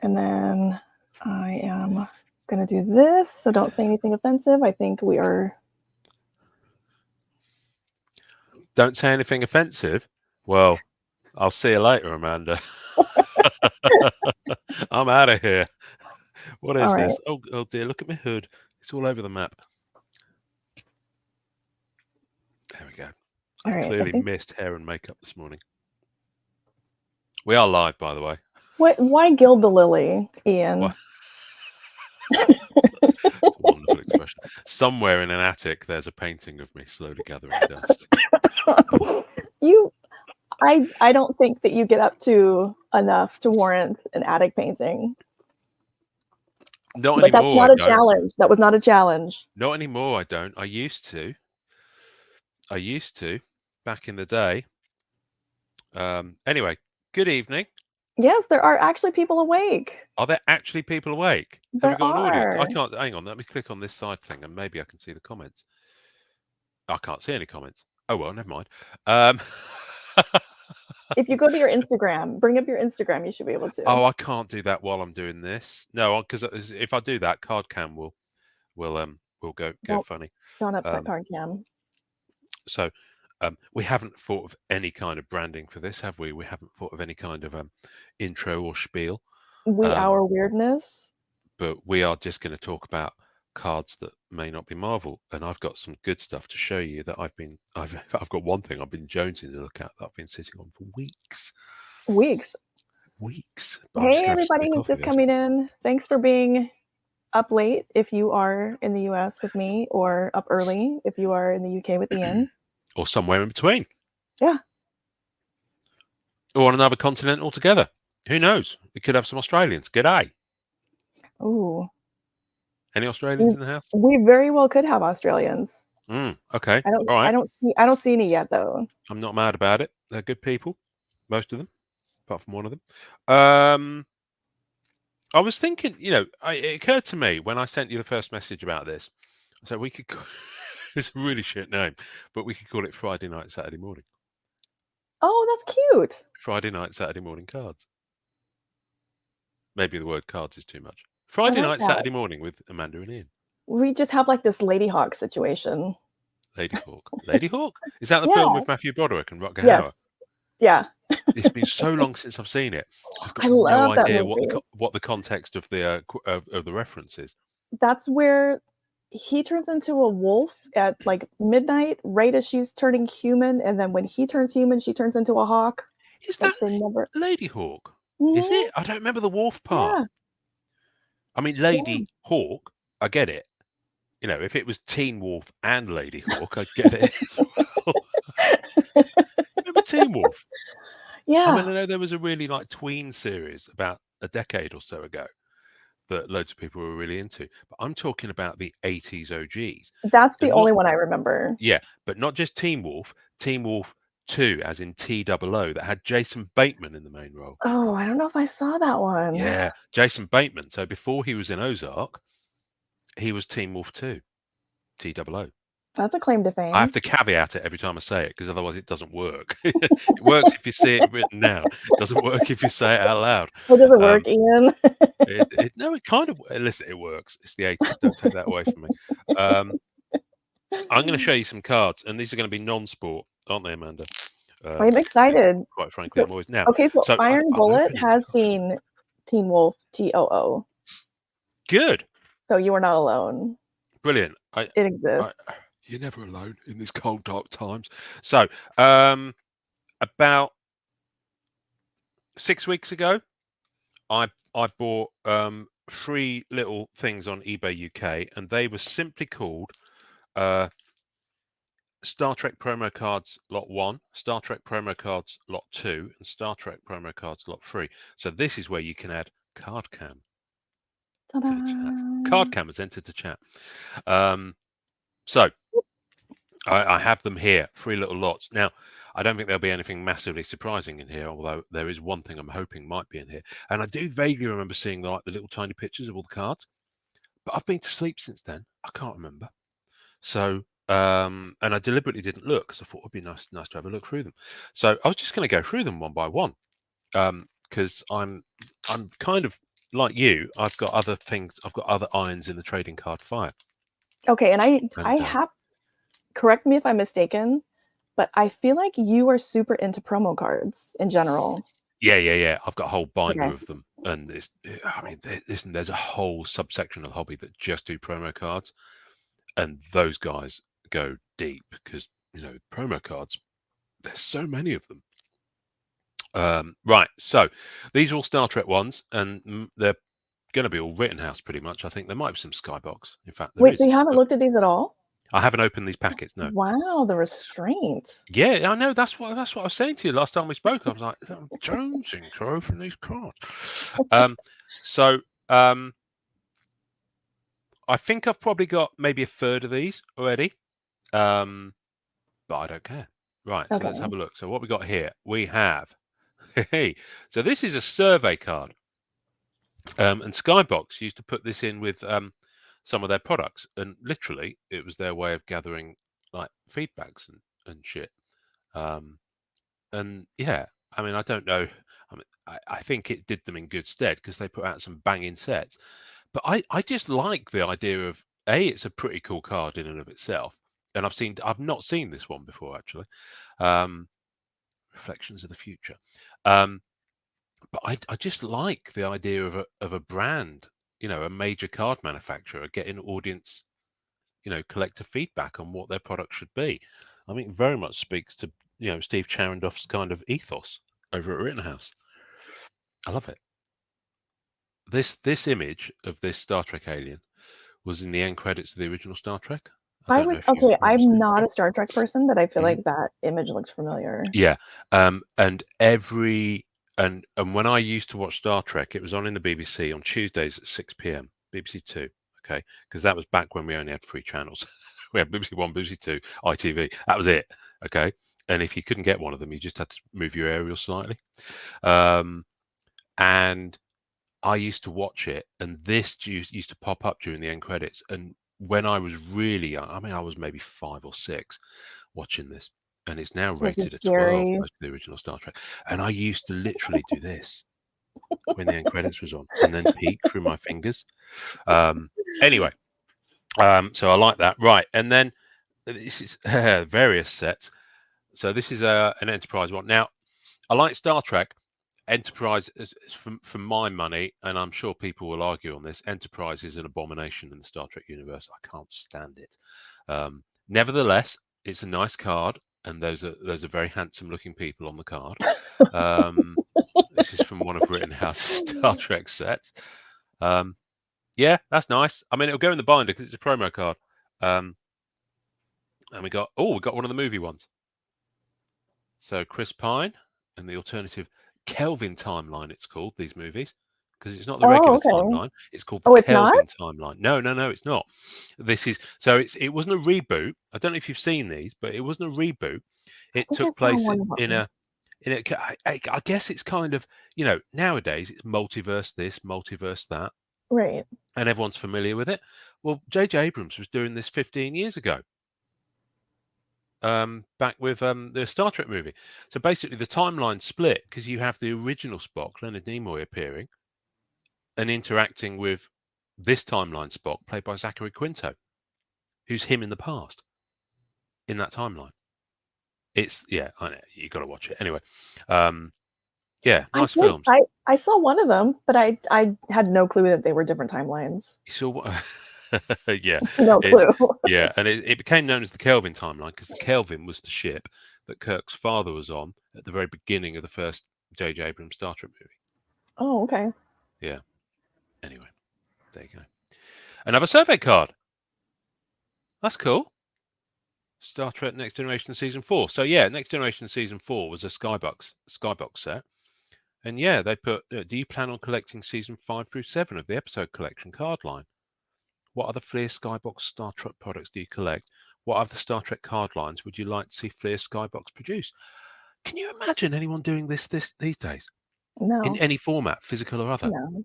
And then I am going to do this, so don't say anything offensive. I think we are... Don't say anything offensive? Well, I'll see you later, Amanda. I'm out of here. What is this? Oh dear, look at my hood. It's all over the map. There we go. I clearly missed hair and makeup this morning. We are live, by the way. Why gild the lily, Ian? It's a wonderful expression. Somewhere in an attic, there's a painting of me slowly gathering dust. I don't think that you get up to enough to warrant an attic painting. Not but anymore. That's not a challenge. That was not a challenge. Not anymore. I don't. I used to back in the day. Anyway, good evening. Yes, there are actually people awake. Are there actually people awake? There Have you got an audience? are. I can't. Hang on. Let me click on this side thing, and maybe I can see the comments. I can't see any comments. Oh well, never mind. If you go to your Instagram, bring up your Instagram, you should be able to. Oh, I can't do that while I'm doing this. No, because if I do that, card cam will go funny. Don't upset card cam. So we haven't thought of any kind of branding for this, have we? We haven't thought of any kind of intro or spiel. Our weirdness. But we are just going to talk about cards that may not be Marvel, and I've got some good stuff to show you that I've got one thing I've been jonesing to look at that I've been sitting on for weeks. Hey everybody who's just coming in, thanks for being up late if you are in the US with me, or up early if you are in the UK with Ian, or somewhere in between, or on another continent altogether. Who knows? We could have some Australians. G'day. Ooh. Any Australians in the house? We very well could have Australians. Okay. All right. I don't see any yet, though. I'm not mad about it. They're good people, most of them, apart from one of them. I was thinking, it occurred to me when I sent you the first message about this. So we could. It's a really shit name, but we could call it Friday Night, Saturday Morning. Oh, that's cute. Friday Night, Saturday Morning cards. Maybe the word cards is too much. Friday Night, Saturday Morning with Amanda and Ian. We just have like this Lady Hawk situation. Lady Hawk? Is that the film with Matthew Broderick and Rutger Hauer? Yeah. It's been so long since I've seen it. I've got no idea what the context of the reference is. That's where he turns into a wolf at like midnight, right as she's turning human, and then when he turns human, she turns into a hawk. Is that Lady Hawk? Mm-hmm. Is it? I don't remember the wolf part. Yeah. I mean, Lady Hawk, I get it. If it was Teen Wolf and Lady Hawk, I'd get it as well. Remember Teen Wolf? Yeah. I mean, I know there was a really tween series about a decade or so ago that loads of people were really into. But I'm talking about the 80s OGs. That's the only one I remember. Yeah, but not just Teen Wolf 2, as in TOO, that had Jason Bateman in the main role. Oh, I don't know if I saw that one. Yeah, Jason Bateman. So before he was in Ozark, he was Teen Wolf 2, TOO. That's a claim to fame. I have to caveat it every time I say it, because otherwise it doesn't work. It works if you see it written down. It doesn't work if you say it out loud. Well, does it work, Ian? No, it kind of... Listen, it works. It's the 80s. Don't take that away from me. I'm going to show you some cards, and these are going to be non-sport, aren't they, Amanda? I'm excited. Quite frankly, I'm always... Now, okay, so Iron Bullet has seen Teen Wolf TOO. Good. So you are not alone. Brilliant. It exists. You're never alone in these cold, dark times. So, about 6 weeks ago, I bought 3 little things on eBay UK, and they were simply called Star Trek promo cards lot 1, Star Trek promo cards lot 2, and Star Trek promo cards lot 3. So this is where you can add card cam to the chat. Card cam has entered the chat. So I have them here, 3 little lots. Now, I don't think there'll be anything massively surprising in here, although there is one thing I'm hoping might be in here. And I do vaguely remember seeing the little tiny pictures of all the cards. But I've been to sleep since then. I can't remember. So, and I deliberately didn't look because I thought it would be nice to have a look through them. So I was just going to go through them one by one, because I'm kind of like you, I've got other things. I've got other irons in the trading card fire. Okay, and I have, correct me if I'm mistaken, but I feel like you are super into promo cards in general. Yeah. I've got a whole binder Okay. of them, and listen, there's a whole subsection of the hobby that just do promo cards, and those guys go deep because promo cards. There's so many of them. Right, so these are all Star Trek ones, and they're going to be all Rittenhouse pretty much. I think there might be some Skybox. In fact, there Wait, is. so you haven't looked at these at all? I haven't opened these packets. No. Wow, the restraint. Yeah, I know. That's what I was saying to you last time we spoke. I was like, I'm jonesing to open these cards. So I think I've probably got maybe a third of these already, but I don't care. Right, so let's have a look. So what we got here? We have, so this is a survey card, and Skybox used to put this in with some of their products, and literally it was their way of gathering like feedbacks and shit. And yeah, I mean, I don't know. I mean, I think it did them in good stead because they put out some banging sets. But I just like the idea of it's a pretty cool card in and of itself. And I've not seen this one before actually. Reflections of the Future. But I just like the idea of a brand, a major card manufacturer getting audience, collector feedback on what their product should be. I think very much speaks to Steve Charandoff's kind of ethos over at Rittenhouse. I love it. This image of this Star Trek alien was in the end credits of the original Star Trek. I don't know if you remember seeing I'm not a Star Trek person, but I feel Mhm. like that image looks familiar. Yeah, and when I used to watch Star Trek, it was on in the BBC on Tuesdays at 6 p.m. BBC Two, okay, because that was back when we only had 3 channels. We had BBC One, BBC Two, ITV. That was it, okay. And if you couldn't get one of them, you just had to move your aerial slightly. And I used to watch it, and this used to pop up during the end credits. And when I was really young, I mean, I was maybe 5 or 6 watching this, and it's now Was it rated a 12, scary? like the original Star Trek. And I used to literally do this when the end credits was on, and then peek through my fingers. Anyway, so I like that. Right, and then this is various sets. So this is an Enterprise one. Now, I like Star Trek. Enterprise, from my money, and I'm sure people will argue on this, Enterprise is an abomination in the Star Trek universe. I can't stand it. Nevertheless, it's a nice card, and those are very handsome looking people on the card. This is from one of Rittenhouse's Star Trek sets. Yeah, that's nice. I mean, it'll go in the binder because it's a promo card. And we got one of the movie ones. So Chris Pine and the alternative Kelvin timeline, it's called, these movies, because it's not the regular timeline. It's called the Kelvin timeline. No, it's not. This is it wasn't a reboot. I don't know if you've seen these, but it wasn't a reboot. It took place in a I guess it's kind of, nowadays it's multiverse this, multiverse that. Right. And everyone's familiar with it. Well, J.J. Abrams was doing this 15 years ago. Back with the Star Trek movie. So basically the timeline split because you have the original Spock, Leonard Nimoy, appearing and interacting with this timeline Spock, played by Zachary Quinto, who's him in the past in that timeline. It's I know, you got to watch it anyway. Nice films. I saw one of them, but I had no clue that they were different timelines. You saw what? Yeah, no clue. Yeah, and it became known as the Kelvin timeline because the Kelvin was the ship that Kirk's father was on at the very beginning of the first J.J. Abrams Star Trek movie. Oh, okay. Yeah. Anyway, there you go. Another survey card. That's cool. Star Trek Next Generation Season 4. So yeah, Next Generation Season 4 was a Skybox set. And yeah, they put, do you plan on collecting Season 5 through 7 of the episode collection card line? What other Fleer Skybox Star Trek products do you collect? What other Star Trek card lines would you like to see Fleer Skybox produce? Can you imagine anyone doing this these days? No. In any format, physical or other? No.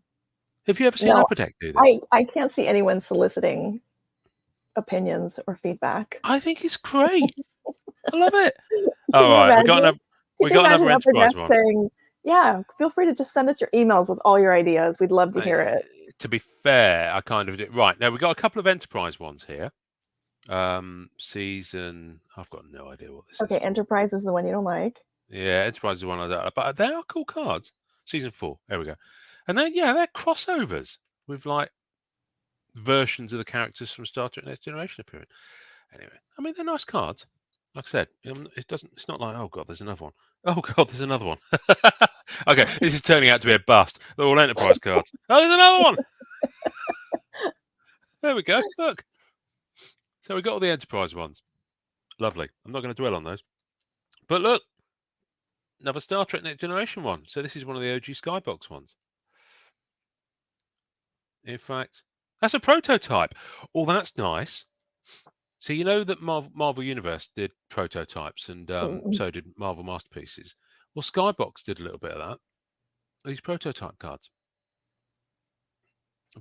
Have you ever seen Upper Deck do this? I can't see anyone soliciting opinions or feedback. I think it's great. I love it. All right, we got another Enterprise one. Saying, Yeah, feel free to just send us your emails with all your ideas. We'd love to hear it. To be fair, I kind of did. Right, now we've got a couple of Enterprise ones here. Season, I've got no idea what this is. Okay, Enterprise is the one you don't like. Yeah, Enterprise is one I don't, but they are cool cards. Season 4, there we go. And then, yeah, they're crossovers with like versions of the characters from Star Trek Next Generation appearing. Anyway, I mean, they're nice cards. Like I said, it doesn't. It's not like, oh god, there's another one. Oh god, there's another one. Okay, this is turning out to be a bust. They're all Enterprise cards. Oh, there's another one. There we go. Look. So we got all the Enterprise ones. Lovely. I'm not going to dwell on those. But look, another Star Trek Next Generation one. So this is one of the OG Skybox ones. In fact, that's a prototype. Oh, that's nice. So you know that Marvel Universe did prototypes, and so did Marvel Masterpieces. Well, Skybox did a little bit of that. These prototype cards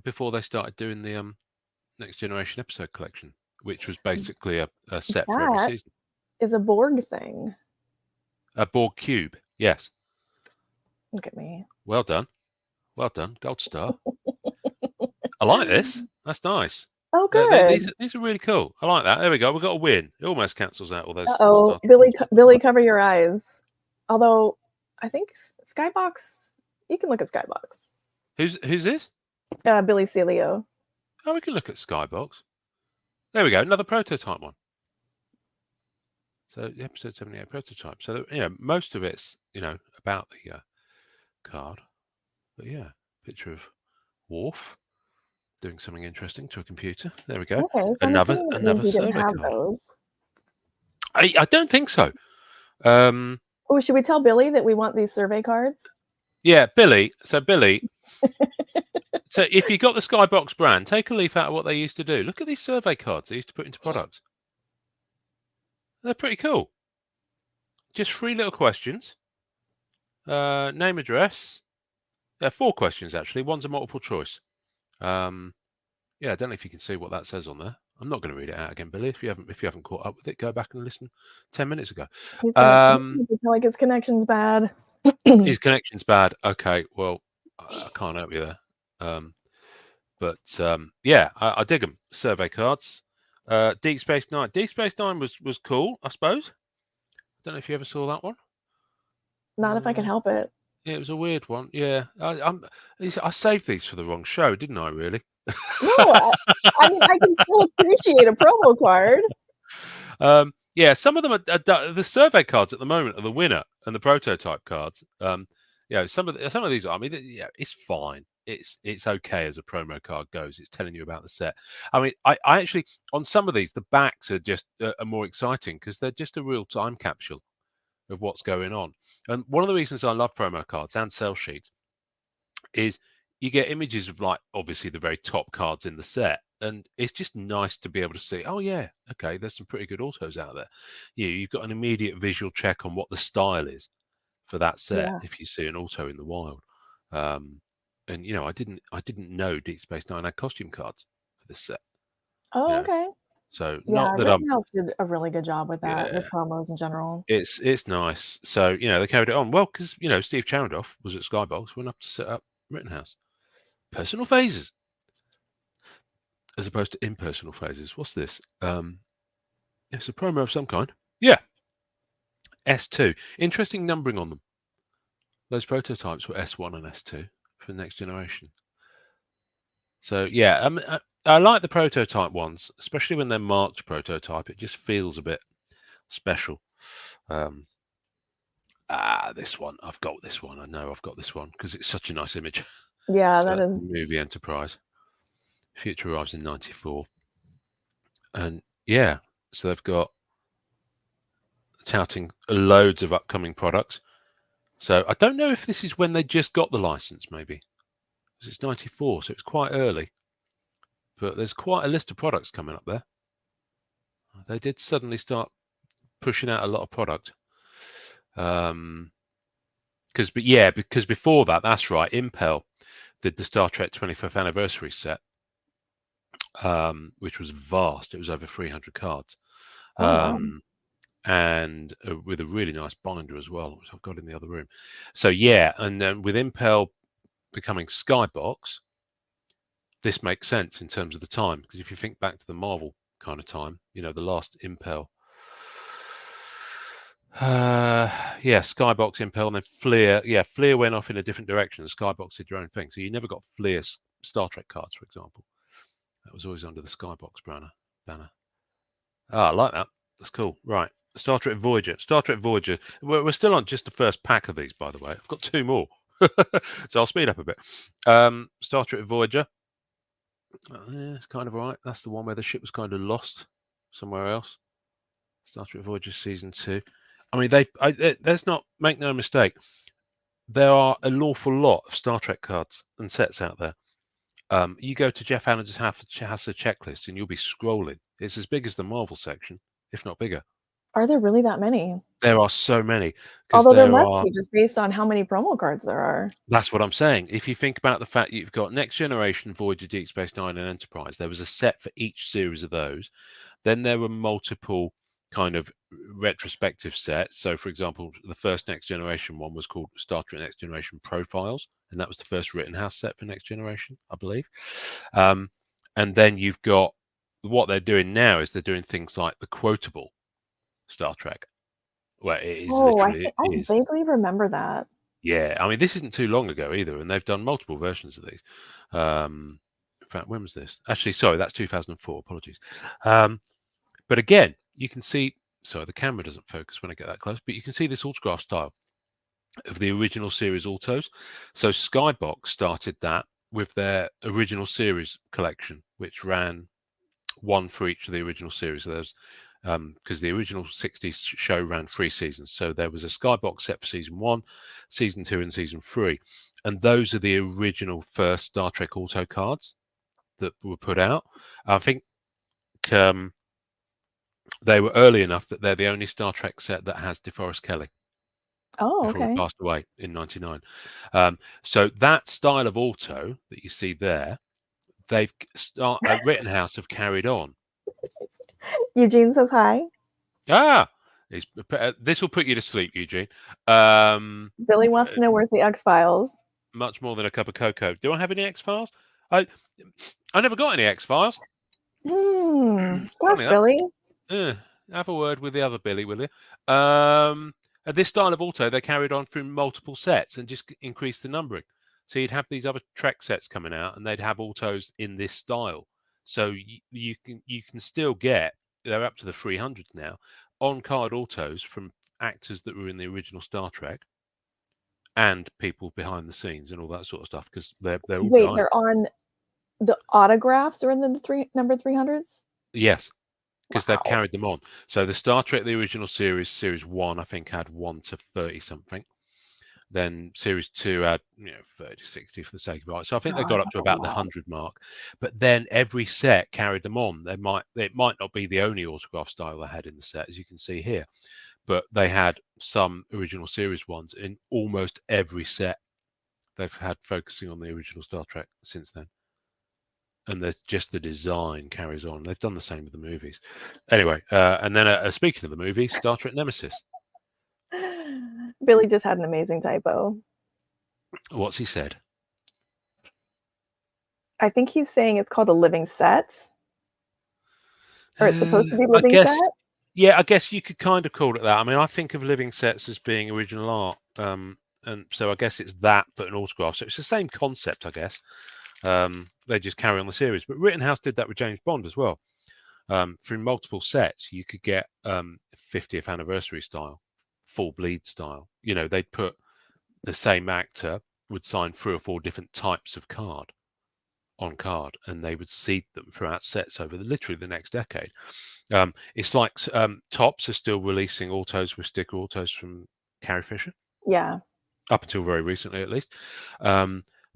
before they started doing the Next Generation episode collection, which was basically a set for every season. Is a Borg thing. A Borg cube, yes. Look at me. Well done. Well done. Gold star. I like this. That's nice. Oh, good. These are really cool. I like that. There we go. We've got a win. It almost cancels out all those. Oh, Billy, cover your eyes. Although, I think Skybox, you can look at Skybox. Who's this? Billy Celio. Oh, we can look at Skybox. There we go. Another prototype one. So episode 78 prototype. So most of it's about the card, but yeah, picture of Worf doing something interesting to a computer. There we go. Okay, so another survey have card. those. I don't think so. Oh, should we tell Billy that we want these survey cards? Yeah, Billy. So Billy. So if you got the Skybox brand, take a leaf out of what they used to do. Look at these survey cards they used to put into products. They're pretty cool. Just 3 little questions. Name, address. 4 questions actually. One's a multiple choice. Yeah, I don't know if you can see what that says on there. I'm not going to read it out again, Billy. If you haven't caught up with it, go back and listen 10 minutes ago. He's like his connection's bad. His connection's bad. Okay, well, I can't help you there. But yeah, I dig them. Survey cards. Deep Space Nine. Deep Space Nine was cool, I suppose. Don't know if you ever saw that one. Not if I can help it. Yeah, it was a weird one. Yeah, I saved these for the wrong show, didn't I? Really? No, I mean I can still appreciate a promo card. Yeah, some of them are the survey cards at the moment are the winner, and the prototype cards. Some of these. I mean, yeah, it's fine. It's okay as a promo card goes. It's telling you about the set. I mean, I actually on some of these the backs are just are more exciting because they're just a real time capsule of what's going on. And one of the reasons I love promo cards and sell sheets is you get images of like obviously the very top cards in the set, and it's just nice to be able to see, oh yeah, okay, there's some pretty good autos out there. You've got an immediate visual check on what the style is for that set if you see an auto in the wild. And I didn't know Deep Space Nine had costume cards for this set. Oh, okay. So not that Rittenhouse did a really good job with that, with promos in general. It's nice. So they carried it on well because Steve Chandoff was at Skybox, went up to set up Rittenhouse. Personal phases, as opposed to impersonal phases. What's this? It's a promo of some kind. Yeah. S2. Interesting numbering on them. Those prototypes were S1 and S2 for the Next Generation. So yeah, I like the prototype ones, especially when they're marked prototype. It just feels a bit special. This one. I've got this one. I know I've got this one because it's such a nice image. Yeah, so that is movie Enterprise. Future arrives in 94. And yeah, so they've got touting loads of upcoming products. So I don't know if this is when they just got the license, maybe. Because it's 94, so it's quite early. But there's quite a list of products coming up there. They did suddenly start pushing out a lot of product. Because before that, that's right, Impel did the Star Trek 25th anniversary set, which was vast. It was over 300 cards. Wow. and with a really nice binder as well, which I've got in the other room. So yeah, and then with Impel becoming Skybox, this makes sense in terms of the time, because if you think back to the Marvel kind of time, you know, the last Impel, yeah, Skybox, Impel, and then Fleer. Yeah, Fleer went off in a different direction. Skybox did their own thing, so you never got Fleer Star Trek cards, for example. That was always under the Skybox banner. Ah, I like that. That's cool. Right. Star Trek Voyager. Star Trek Voyager. We're still on just the first pack of these, by the way. I've got 2 more. So I'll speed up a bit. Star Trek Voyager. Yeah, it's kind of right. That's the one where the ship was kind of lost somewhere else. Star Trek Voyager Season 2. I mean, let's not make no mistake. There are an awful lot of Star Trek cards and sets out there. You go to Jeff Allen's house checklist and you'll be scrolling. It's as big as the Marvel section, if not bigger. Are there really that many? There are so many. Although there must be, just based on how many promo cards there are. That's what I'm saying. If you think about the fact you've got Next Generation, Voyager, Deep Space Nine, and Enterprise, there was a set for each series of those. Then there were multiple kind of retrospective sets. So, for example, the first Next Generation one was called Star Trek Next Generation Profiles, and that was the first Rittenhouse set for Next Generation, I believe. And then you've got what they're doing now is they're doing things like the quotable Star Trek, where it is literally. I vaguely remember that. Yeah, I mean, this isn't too long ago either, and they've done multiple versions of these. In fact, when was this? Actually, sorry, that's 2004. Apologies. But again, you can see. Sorry, the camera doesn't focus when I get that close, but you can see this autograph style of the original series autos. So Skybox started that with their original series collection, which ran one for each of the original series. So there's because the original 60s show ran 3 seasons. So there was a Skybox set for season 1, season 2, and season 3. And those are the original first Star Trek auto cards that were put out. I think they were early enough that they're the only Star Trek set that has DeForest Kelley. Oh, before okay. he passed away in 99. So that style of auto that you see there, Rittenhouse have carried on. Eugene says hi. This will put you to sleep, Eugene. Billy wants to know where's the X-Files. Much more than a cup of cocoa. Do I have any X-Files? I never got any X-Files. Gosh, Billy. Have a word with the other Billy, will you? This style of auto, they carried on through multiple sets and just increased the numbering. So you'd have these other Trek sets coming out, and they'd have autos in this style. So you can still get, they're up to the 300s now, on-card autos from actors that were in the original Star Trek and people behind the scenes and all that sort of stuff, because they're all dying. They're on the autographs are in the number 300s? Yes, because they've carried them on. So the Star Trek, the original series 1, I think had 1 to 30 something. Then series 2 had 30, 60 for the sake of it. So I think they got up to about the 100 mark. But then every set carried them on. It might not be the only autograph style they had in the set, as you can see here, but they had some original series ones in almost every set they've had focusing on the original Star Trek since then. And just the design carries on. They've done the same with the movies. Anyway, and then speaking of the movies, Star Trek Nemesis. Billy just had an amazing typo. What's he said? I think he's saying it's called a living set. Or it's supposed to be living set? Yeah, I guess you could kind of call it that. I mean, I think of living sets as being original art. And so I guess it's that, but an autograph. So it's the same concept, I guess. They just carry on the series. But Rittenhouse did that with James Bond as well. Through multiple sets, you could get 50th anniversary style, full bleed style. They'd put the same actor would sign 3 or 4 different types of card on card, and they would seed them throughout sets over literally the next decade. It's like Topps are still releasing autos with sticker autos from Carrie Fisher. Yeah. Up until very recently, at least.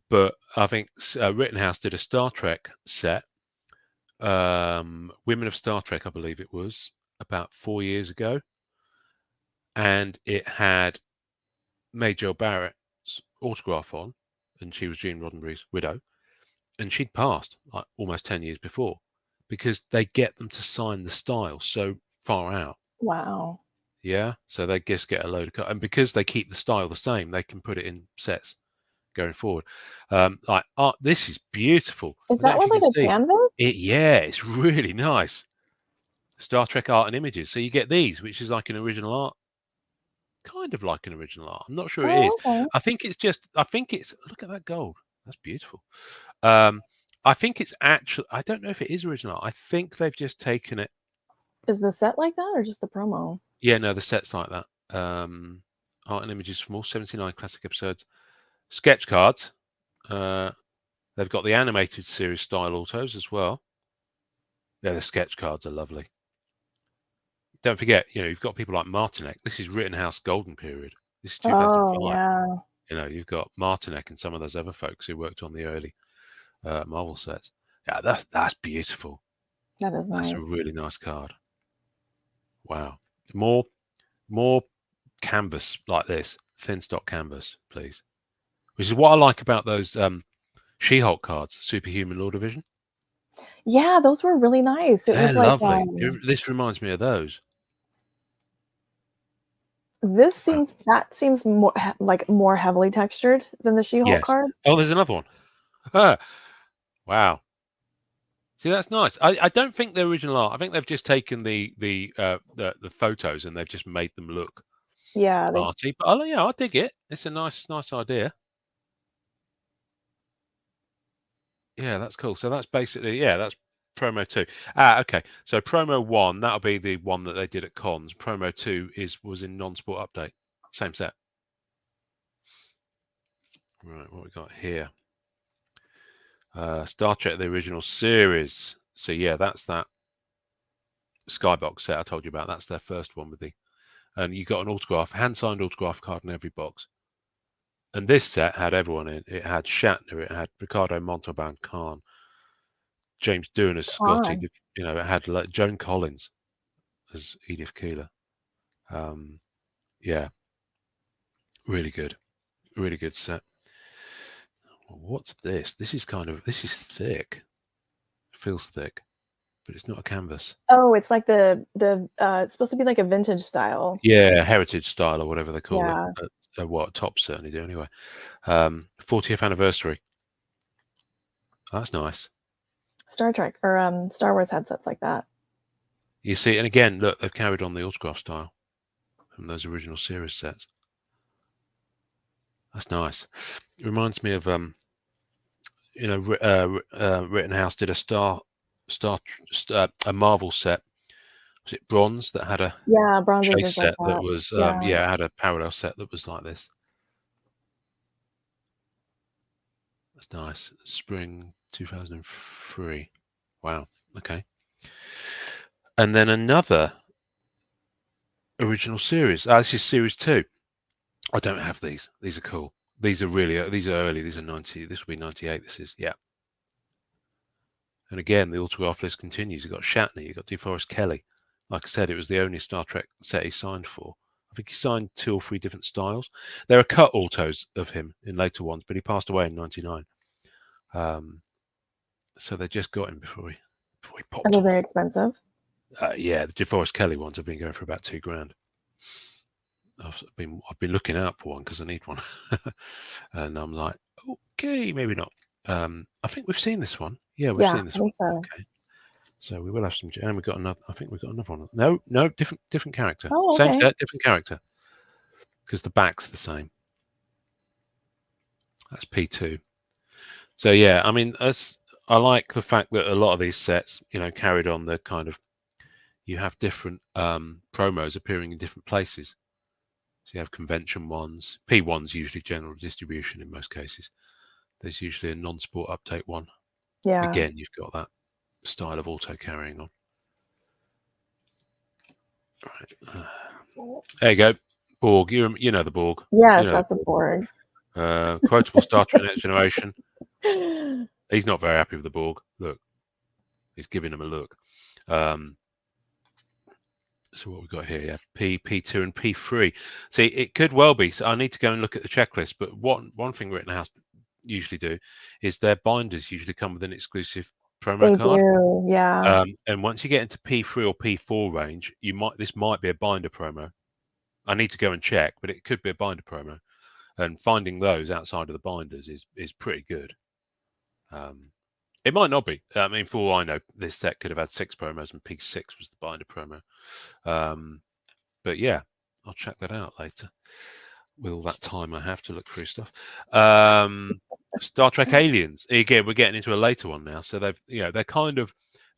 But I think Rittenhouse did a Star Trek set, Women of Star Trek, I believe it was, about 4 years ago. And it had Major Barrett's autograph on, and she was Gene Roddenberry's widow. And she'd passed like almost 10 years before, because they get them to sign the style so far out. Wow. Yeah, so they just get a load of cards, and because they keep the style the same, they can put it in sets going forward. Like art, this is beautiful. Is I don't know that if with you can like a see canvas? it. Yeah, it's really nice. Star Trek art and images. So you get these, which is like an original art, kind of like an original art. I'm not sure it is. Oh, okay. I think it's just. I think it's. Look at that gold. That's beautiful. I think it's actually. I don't know if it is original art. I think they've just taken it. Is the set like that or just the promo? Yeah, no, the set's like that. Art and images from all 79 classic episodes. Sketch cards. They've got the animated series style autos as well. Yeah, the sketch cards are lovely. Don't forget, you've got people like Martinek. This is Rittenhouse Golden Period. This is Oh, 2005. yeah. You've got Martinek and some of those other folks who worked on the early Marvel sets. Yeah, that's beautiful. That is That's a nice. really nice card. Wow. More canvas like this, thin stock canvas, please. Which is what I like about those She-Hulk cards, Superhuman Law Division. Yeah, those were really nice. It They're was like lovely. This reminds me of those. that seems more more heavily textured than the She-Hulk Yes. cards. Oh, there's another one. Wow. See, that's nice. I don't think they're original art. I think they've just taken the photos and they've just made them look Yeah, arty. But I dig it. It's a nice idea. Yeah, that's cool. So that's basically that's promo 2. Okay. So promo 1, that'll be the one that they did at cons. Promo 2 was in non-sport update. Same set. Right, what we got here? Star Trek the original series. So yeah, that's that Skybox set I told you about. That's their first one and you got an autograph, hand-signed autograph card in every box. And this set had everyone in. It had Shatner, it had Ricardo Montalban, Khan, James Doohan as Scotty. It had Joan Collins as Edith Keeler. Yeah, really good set. What's this? This is thick. It feels thick, but it's not a canvas. Oh, it's like it's supposed to be like a vintage style. Yeah, heritage style or whatever they call Yeah. it. What Tops certainly do anyway. 40th anniversary. That's nice. Star Trek or Star Wars headsets like that. You see, and again, look, they've carried on the autograph style from those original series sets. That's nice. It reminds me of Rittenhouse did a Marvel set. Was it Bronze that had a Bronze is chase just like set that that. was had a parallel set that was like this. That's nice. Spring 2003. Wow. Okay. And then another original series. This is series 2. I don't have these. These are cool. These are early. These are 90. This will be 98. This is, yeah. And again, the autograph list continues. You've got Shatner. You've got DeForest Kelley. Like I said, it was the only Star Trek set he signed for. I think he signed 2 or 3 different styles. There are cut autos of him in later ones, but he passed away in 99. So they just got him before he popped off. Are they very expensive? Yeah, the DeForest Kelley ones have been going for about $2,000. I've been looking out for one because I need one, and I'm like, okay, maybe not. I think we've seen this one. Yeah, we've seen this one. So. Okay, so we will have some. And we got another. I think we've got another one. No, different character. Oh, okay. Same set, different character. Because the back's the same. That's P2. So yeah, I mean, I like the fact that a lot of these sets, carried on the kind of, you have different promos appearing in different places. So you have convention ones. P1's usually general distribution in most cases. There's usually a non-sport update one. Yeah. Again, you've got that style of auto carrying on. Right. There you go. Borg. You know the Borg. Yes, that's the Borg. Quotable Star Trek Next Generation. He's not very happy with the Borg. Look. He's giving him a look. So what we've got here, yeah, P2 and P3. See, it could well be. So I need to go and look at the checklist. But one thing Rittenhouse usually do is their binders usually come with an exclusive promo card. They do, yeah. And once you get into P3 or P4 range, this might be a binder promo. I need to go and check, but it could be a binder promo, and finding those outside of the binders is pretty good. It might not be. I mean, for all I know, this set could have had 6 promos, and piece 6 was the binder promo. But yeah, I'll check that out later. With all that time I have to look through stuff. Star Trek Aliens. Again, we're getting into a later one now. So they're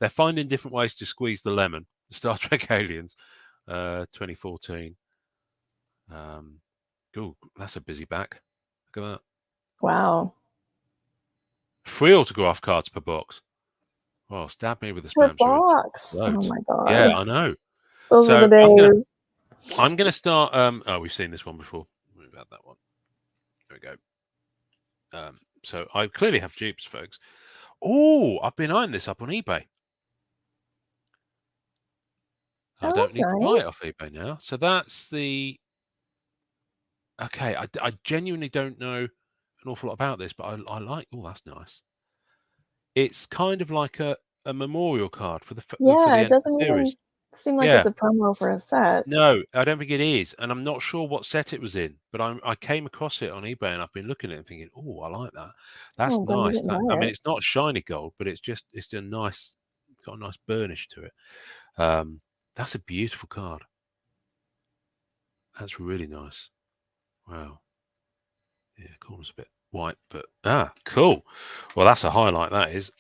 finding different ways to squeeze the lemon. Star Trek Aliens, 2014. Ooh, that's a busy back. Look at that. Wow. 3 autograph cards per box. Well, stab me with a Per spam box. shooter. Oh my god. Yeah, I know. Those are the days. I'm gonna start. Oh, we've seen this one before. We've had that one. There we go. So I clearly have dupes, folks. Oh, I've been eyeing this up on eBay. I don't need to buy it off eBay now. So that's the. Okay, I genuinely don't know an awful lot about this, but I like. Oh, that's nice. It's kind of like a memorial card for the it doesn't series. even seem like it's a promo for a set. No, I don't think it is, and I'm not sure what set it was in. But I came across it on eBay, and I've been looking at it and thinking, oh, I like that. That's nice. I mean, it's not shiny gold, but it's a nice. It's got a nice burnish to it. That's a beautiful card. That's really nice. Wow. Yeah, corner's a bit white, but cool. Well, that's a highlight. That is.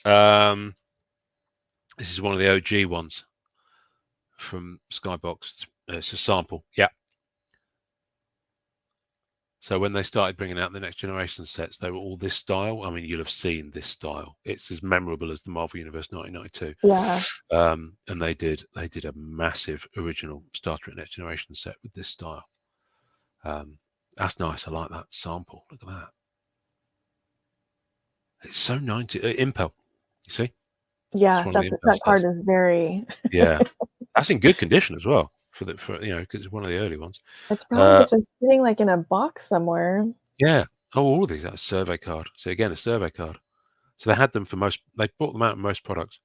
This is one of the OG ones from Skybox. It's a sample. Yeah. So when they started bringing out the Next Generation sets, they were all this style. I mean, you'll have seen this style. It's as memorable as the Marvel Universe 1992. Yeah. And they did a massive original Star Trek Next Generation set with this style. That's nice. I like that sample. Look at that. It's so 90. Impel. You see? Yeah, that card is very. Yeah, that's in good condition as well because it's one of the early ones. It's probably just been sitting like in a box somewhere. Yeah. Oh, all of these. That's a survey card. So again, a survey card. So they had them for most. They brought them out in most products.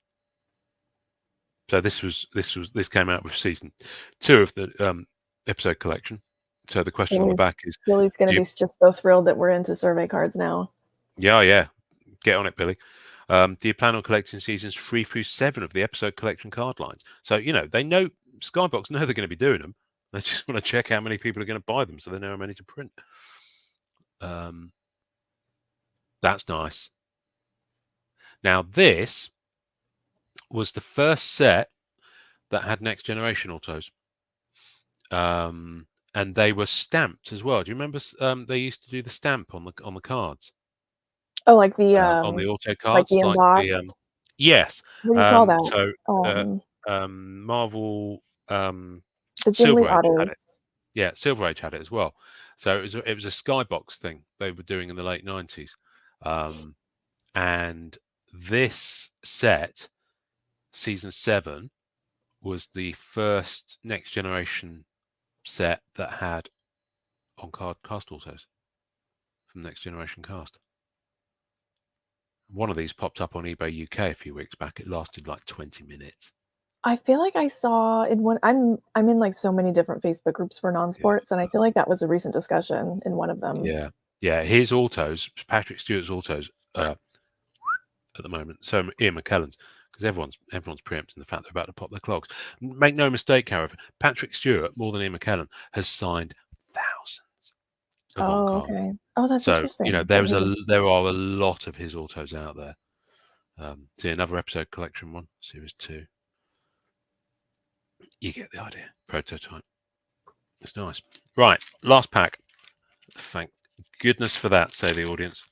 So this came out with season 2 of the episode collection. So the question on the back is, Billy's going to be just so thrilled that we're into survey cards now. Yeah. Get on it, Billy. Do you plan on collecting seasons 3 through 7 of the episode collection card lines? So, they know, Skybox know they're going to be doing them. They just want to check how many people are going to buy them so they know how many to print. That's nice. Now, this was the first set that had Next Generation autos. And they were stamped as well. Do you remember they used to do the stamp on the cards? Oh, like the on the auto cards, like the embossed. Yes. What do you call that? So Marvel the Silver Age autos. had it. Yeah, Silver Age had it as well. So it was a Skybox thing they were doing in the late 90s. And this set, season 7, was the first Next Generation set that had on card cast autos from Next Generation cast. One of these popped up on eBay UK a few weeks back. It lasted like 20 minutes. I feel like I saw in one. I'm in like so many different Facebook groups for non-sports, and I feel like that was a recent discussion in one of them. Yeah. His autos, Patrick Stewart's autos, at the moment. So Ian McKellen's, because everyone's preempting the fact they're about to pop their clogs. Make no mistake, however, Patrick Stewart, more than Ian McKellen, has signed thousands of on-card. Okay. Oh, that's interesting. there are a lot of his autos out there. See another episode collection one, series 2. You get the idea. Prototype. It's nice. Right, last pack. Thank goodness for that, say the audience.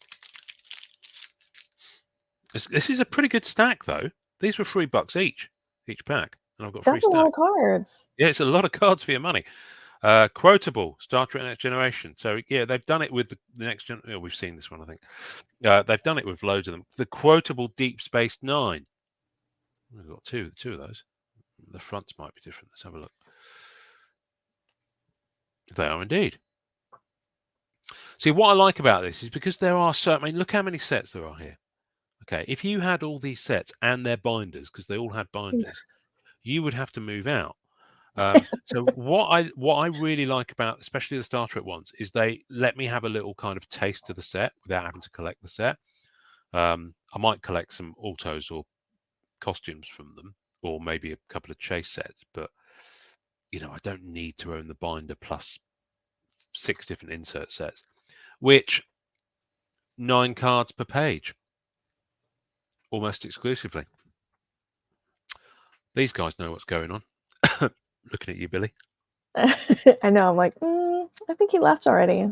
This is a pretty good stack, though. These were $3 each pack, and I've got 3 stacks. That's a lot of cards. Yeah, it's a lot of cards for your money. Quotable Star Trek Next Generation. So yeah, they've done it with the next gen. Oh, we've seen this one, I think. They've done it with loads of them. The quotable Deep Space Nine. We've got two of those. The fronts might be different. Let's have a look. They are indeed. See, what I like about this is because there are so. I mean, look how many sets there are here. Okay, if you had all these sets and their binders, because they all had binders, you would have to move out. So what I really like about, especially the Star Trek ones, is they let me have a little kind of taste of the set without having to collect the set. I might collect some autos or costumes from them, or maybe a couple of chase sets, but I don't need to own the binder plus 6 different insert sets, which 9 cards per page, almost exclusively. These guys know what's going on. Looking at you, Billy. I know. I'm like, I think he left already.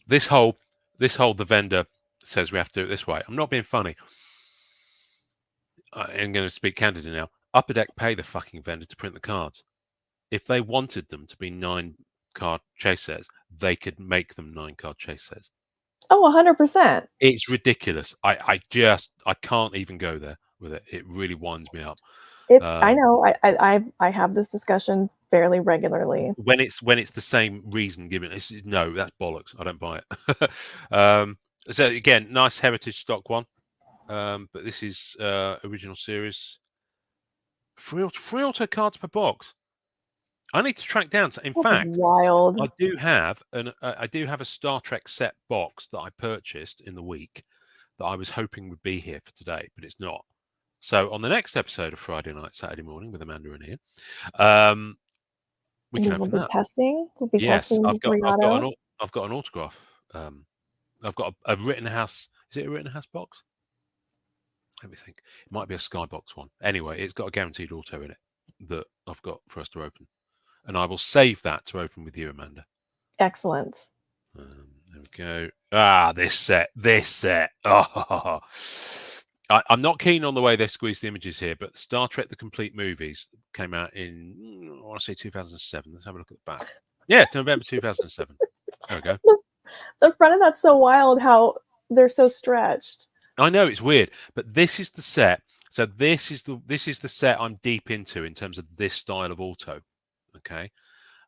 This whole the vendor says we have to do it this way. I'm not being funny. I'm going to speak candidly now. Upper Deck pay the fucking vendor to print the cards. If they wanted them to be 9 card chase sets, they could make them 9 card chase sets. Oh, 100%. It's ridiculous. I can't even go there with it. It really winds me up. I know. I have this discussion fairly regularly. When it's the same reason given, no, that's bollocks. I don't buy it. So again, nice heritage stock one, but this is original series. Free auto cards per box. I need to track down. In fact, wild. I do have a Star Trek set box that I purchased in the week that I was hoping would be here for today, but it's not. So on the next episode of Friday Night, Saturday Morning with Amanda and Ian, we can open that. We'll be testing. I've got an autograph. I've got a Rittenhouse. Is it a Rittenhouse box? Let me think. It might be a Skybox one. Anyway, it's got a guaranteed auto in it that I've got for us to open. And I will save that to open with you, Amanda. Excellent. There we go. This set. Oh, I'm not keen on the way they squeeze the images here, but Star Trek: The Complete Movies came out in, I want to say 2007. Let's have a look at the back. Yeah, November 2007. There we go. The front of that's so wild how they're so stretched. I know, it's weird, but this is the set. So this is the set I'm deep into in terms of this style of auto. Okay,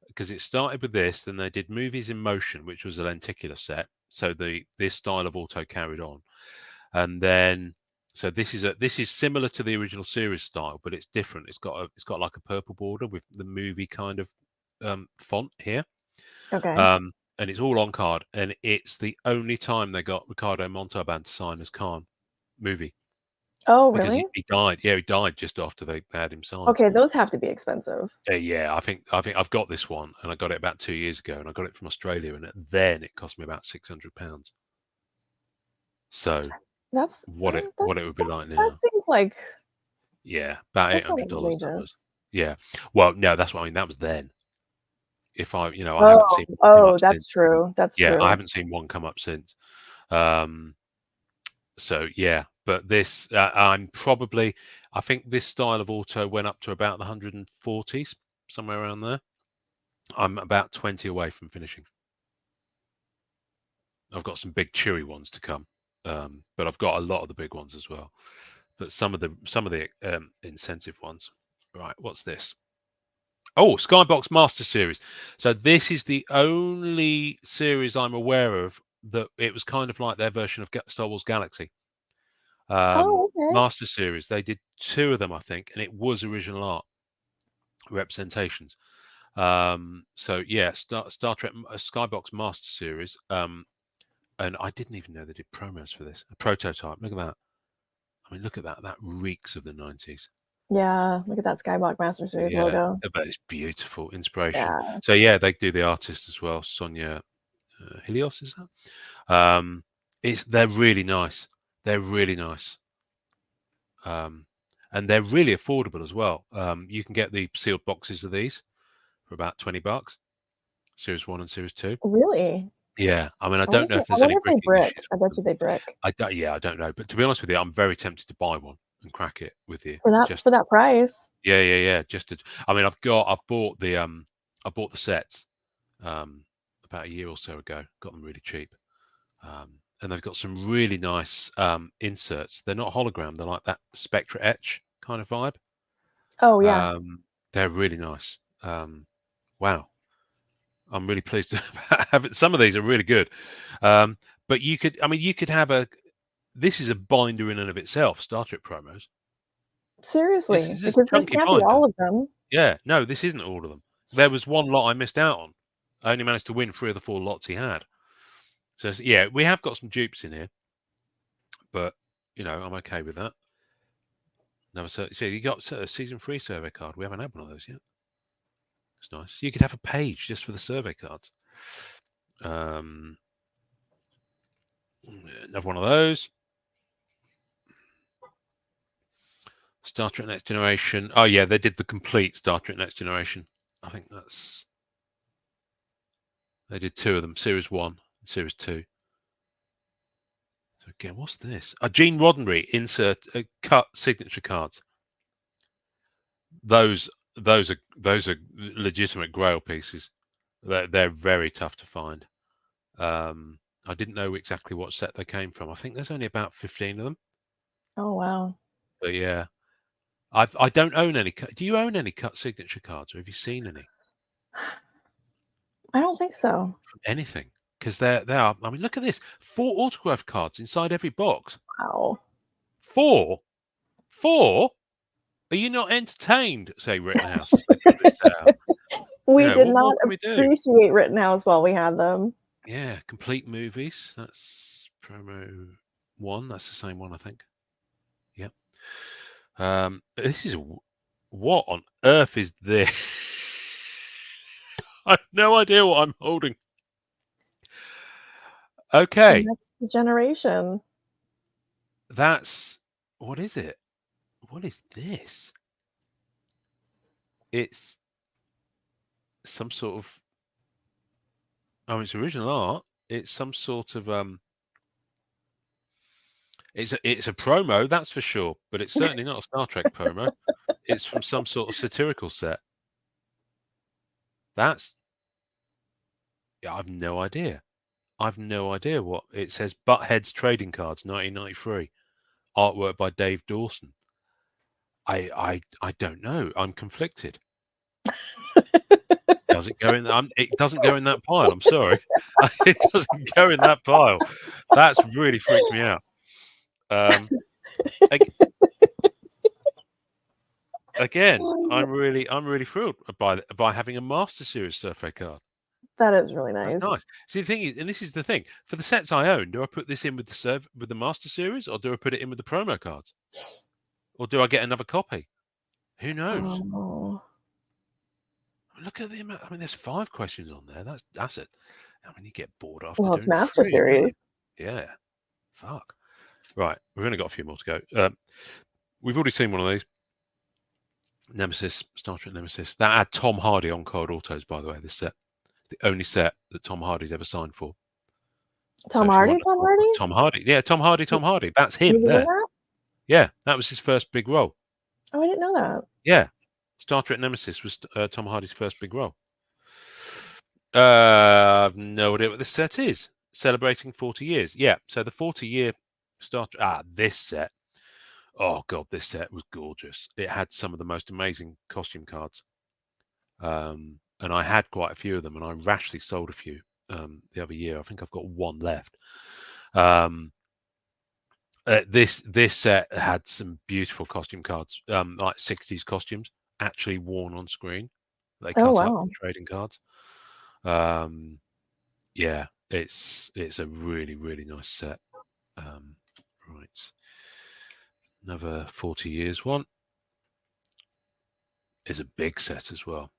because it started with this, then they did Movies in Motion, which was a lenticular set. So this style of auto carried on, and then so this is similar to the original series style, but it's different. It's got like a purple border with the movie kind of font here. Okay. And it's all on card, and it's the only time they got Ricardo Montalban to sign as Khan movie. Oh, because really? he died. Yeah, he died just after they had him signed. Okay, those have to be expensive. Yeah, I think I've got this one, and I got it about 2 years ago, and I got it from Australia, and then it cost me about £600. So That's what it would be like now. That seems like about $800. Yeah. Well, no, that's what I mean. That was then. If I haven't seen one come up that's since. true. That's true. I haven't seen one come up since. So yeah, but this I think this style of auto went up to about the 140s, somewhere around there. I'm about 20 away from finishing. I've got some big chewy ones to come, but I've got a lot of the big ones as well. But some of the incentive ones. Right, what's this? Oh, Skybox Master Series. So this is the only series I'm aware of that it was kind of like their version of Star Wars Galaxy. Okay. Master Series. They did 2 of them, I think, and it was original art representations. So yeah, Star Trek Skybox Master Series. And I didn't even know they did promos for this. A prototype. Look at that. I mean, look at that. That reeks of the 90s. Yeah, look at that Skybox Master Series logo. But it's beautiful. Inspiration. Yeah. So yeah, they do the artist as well. Sonia Helios, is that? They're really nice. They're really nice. And they're really affordable as well. You can get the sealed boxes of these for about $20. Series 1 and Series 2. Really? Yeah. I mean, I don't know if there's any bricking issues. I bet you they brick. I don't know. But to be honest with you, I'm very tempted to buy one and crack it with you. For that price. Yeah. I mean, I've bought the sets about a year or so ago. Got them really cheap. And they've got some really nice inserts. They're not hologram. They're like that Spectra etch kind of vibe. Oh, yeah. They're really nice. Wow. I'm really pleased to have it. Some of these are really good. But you could have this is a binder in and of itself, Star Trek promos. Seriously, because this can't be all of them. Yeah, no, this isn't all of them. There was one lot I missed out on. I only managed to win 3 of the 4 lots he had. So yeah, we have got some dupes in here, but I'm okay with that. No, so you got a season 3 survey card. We haven't had one of those yet. It's nice. You could have a page just for the survey cards. Another one of those. Star Trek Next Generation. Oh yeah, they did the complete Star Trek Next Generation. I think they did 2 of them, Series 1 and Series 2. So again, what's this? Gene Roddenberry insert cut signature cards. Those are legitimate Grail pieces. They're very tough to find. I didn't know exactly what set they came from. I think there's only about 15 of them. Oh wow! But yeah, I don't own any. Do you own any cut signature cards, or have you seen any? I don't think so. From anything, because they are. I mean, look at this: 4 autograph cards inside every box. Wow. 4. Are you not entertained? Say Rittenhouse as they put this out. We did what not more can we do? appreciate Rittenhouse while we had them. Yeah, complete movies. That's promo 1. That's the same one, I think. Yep. This is what on earth is this? I have no idea what I'm holding. Okay. The Next Generation. That's what is it? What is this? It's some sort of it's original art. It's some sort of it's a promo, that's for sure, but it's certainly not a Star Trek promo. It's from some sort of satirical set. I've no idea. I've no idea what it says. Buttheads Trading Cards, 1993, artwork by Dave Dawson. I don't know. I'm conflicted. Does it go in? It doesn't go in that pile. I'm sorry, it doesn't go in that pile. That's really freaked me out. Again, I'm really thrilled by having a Master Series survey card. That is really nice. That's nice. See, the thing is, and this is the thing, for the sets I own, do I put this in with the Master Series, or do I put it in with the promo cards, or do I get another copy? Who knows? Oh. Look at the amount. I mean, there's 5 questions on there. That's it. I mean, you get bored after Well, doing it's Master 3, Series. Yeah. Fuck. Right, we've only got a few more to go. We've already seen one of these. Nemesis, Star Trek Nemesis. That had Tom Hardy on card autos, by the way. This set, the only set that Tom Hardy's ever signed for. Tom Hardy. Tom Hardy. Yeah, Tom Hardy. That's him there. That? Yeah, that was his first big role. Oh, I didn't know that. Yeah, Star Trek Nemesis was Tom Hardy's first big role. I've no idea what this set is. Celebrating 40 years. Yeah, so the 40-year Star Trek. This set. Oh god, this set was gorgeous. It had some of the most amazing costume cards, and I had quite a few of them, and I rashly sold a few the other year. I think I've got 1 left. This set had some beautiful costume cards, like 60s costumes, actually worn on screen. They cut up trading cards. Yeah, it's a really, really nice set. Right. Another 40 years one. Is a big set as well.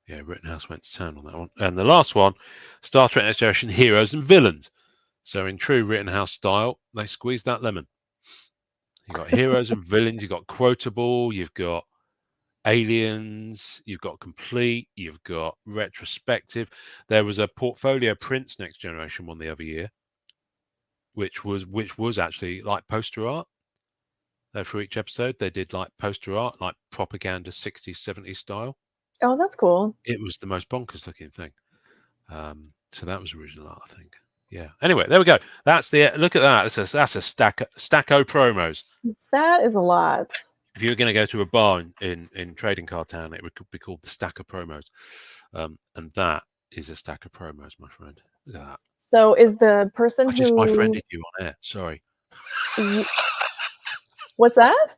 Yeah, Rittenhouse went to town on that one. And the last one, Star Trek Next Generation Heroes and Villains. So in true Rittenhouse style, they squeezed that lemon. You've got heroes and villains, you've got quotable, you've got aliens, you've got complete, you've got retrospective. There was a portfolio Prince Next Generation one the other year, which was actually like poster art. For each episode, they did like poster art, like propaganda 60s, 70s style. Oh, that's cool. It was the most bonkers looking thing. So that was original art, I think. Yeah. Anyway, there we go. That's the look at that. That's a stack of promos. That is a lot. If you were going to go to a bar in Trading Card Town, it would be called the stack of promos, and that is a stack of promos, my friend. Look at that. So is the person I just my friended you on air. Sorry. What's that?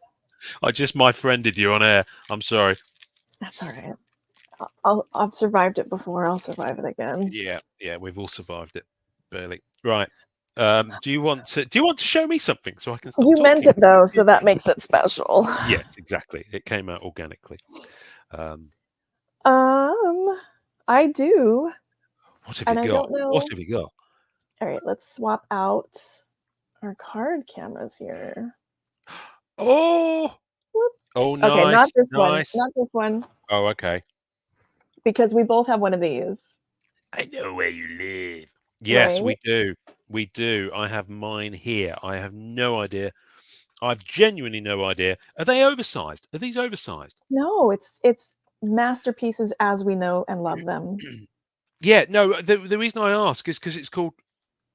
I just my friended you on air. I'm sorry. That's all right. I've survived it before. I'll survive it again. Yeah, we've all survived it, barely. Right. Do you want to show me something so I can stop You talking? meant it though, so that makes it special. Yes, exactly. It came out organically. I do. What have And you I got? don't know. What have you got? All right, let's swap out our card cameras here. Oh, Whoop. oh, Okay, not nice, this one. nice. Not this one. Oh, okay. Because we both have one of these. I know where you live. Yes, Right? we do. We do. I have mine here. I have no idea. I've genuinely no idea. Are they oversized? Are these oversized? No, it's masterpieces as we know and love them. Yeah, no. The reason I ask is because it's called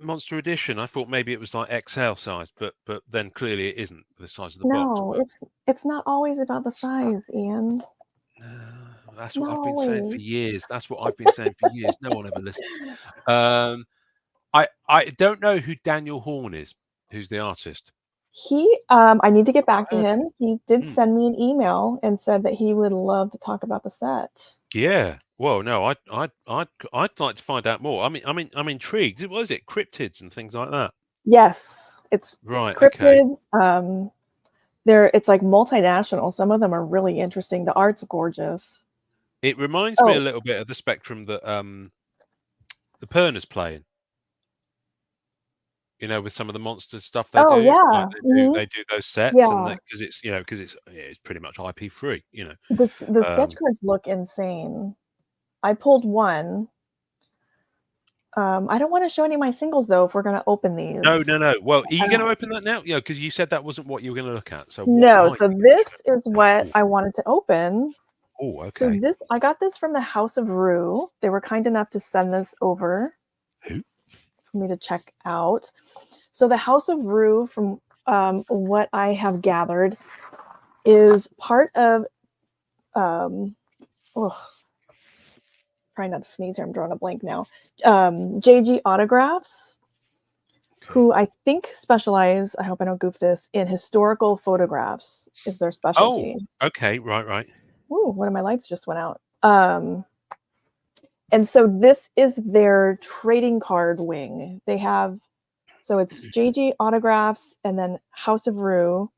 Monster Edition. I thought maybe it was like XL size, but then clearly it isn't the size of the box. No, But it's not always about the size, Ian. that's what Not I've been saying for always. years. That's what I've been saying for years. No one ever listens. I don't know who Daniel Horn is. Who's the artist? I need to get back to heard him. He did Mm. send me an email and said that he would love to talk about the set. Yeah. Well, no, I'd like to find out more. I'm intrigued. What is it? Cryptids and things like that. Yes, it's Right. Okay. cryptids. It's like multinational. Some of them are really interesting. The art's gorgeous. It reminds me a Oh, little bit of the spectrum that the Perna's playing. You know, with some of the monster stuff they oh do, yeah. like Mhm. they do those sets, and Yeah. because it's pretty much IP free. You know. The sketch cards look insane. I pulled one. I don't want to show any of my singles though if we're gonna open these. No. Well, are you going to open that now? Yeah, because you said that wasn't what you were going to look at. So what No, might so you be looking this is what at? I wanted to open. Oh, So okay. I got this from the House of Rue. They were kind enough to send this over Who? for me to check out. So the House of Rue, from what I have gathered, is part of trying not to sneeze here. I'm drawing a blank now. JG Autographs, who I think specialize, I hope I don't goof this, in historical photographs is their specialty. Oh, okay. Right. Ooh, one of my lights just went out. And so this is their trading card wing. They have, so it's JG Autographs and then House of Rue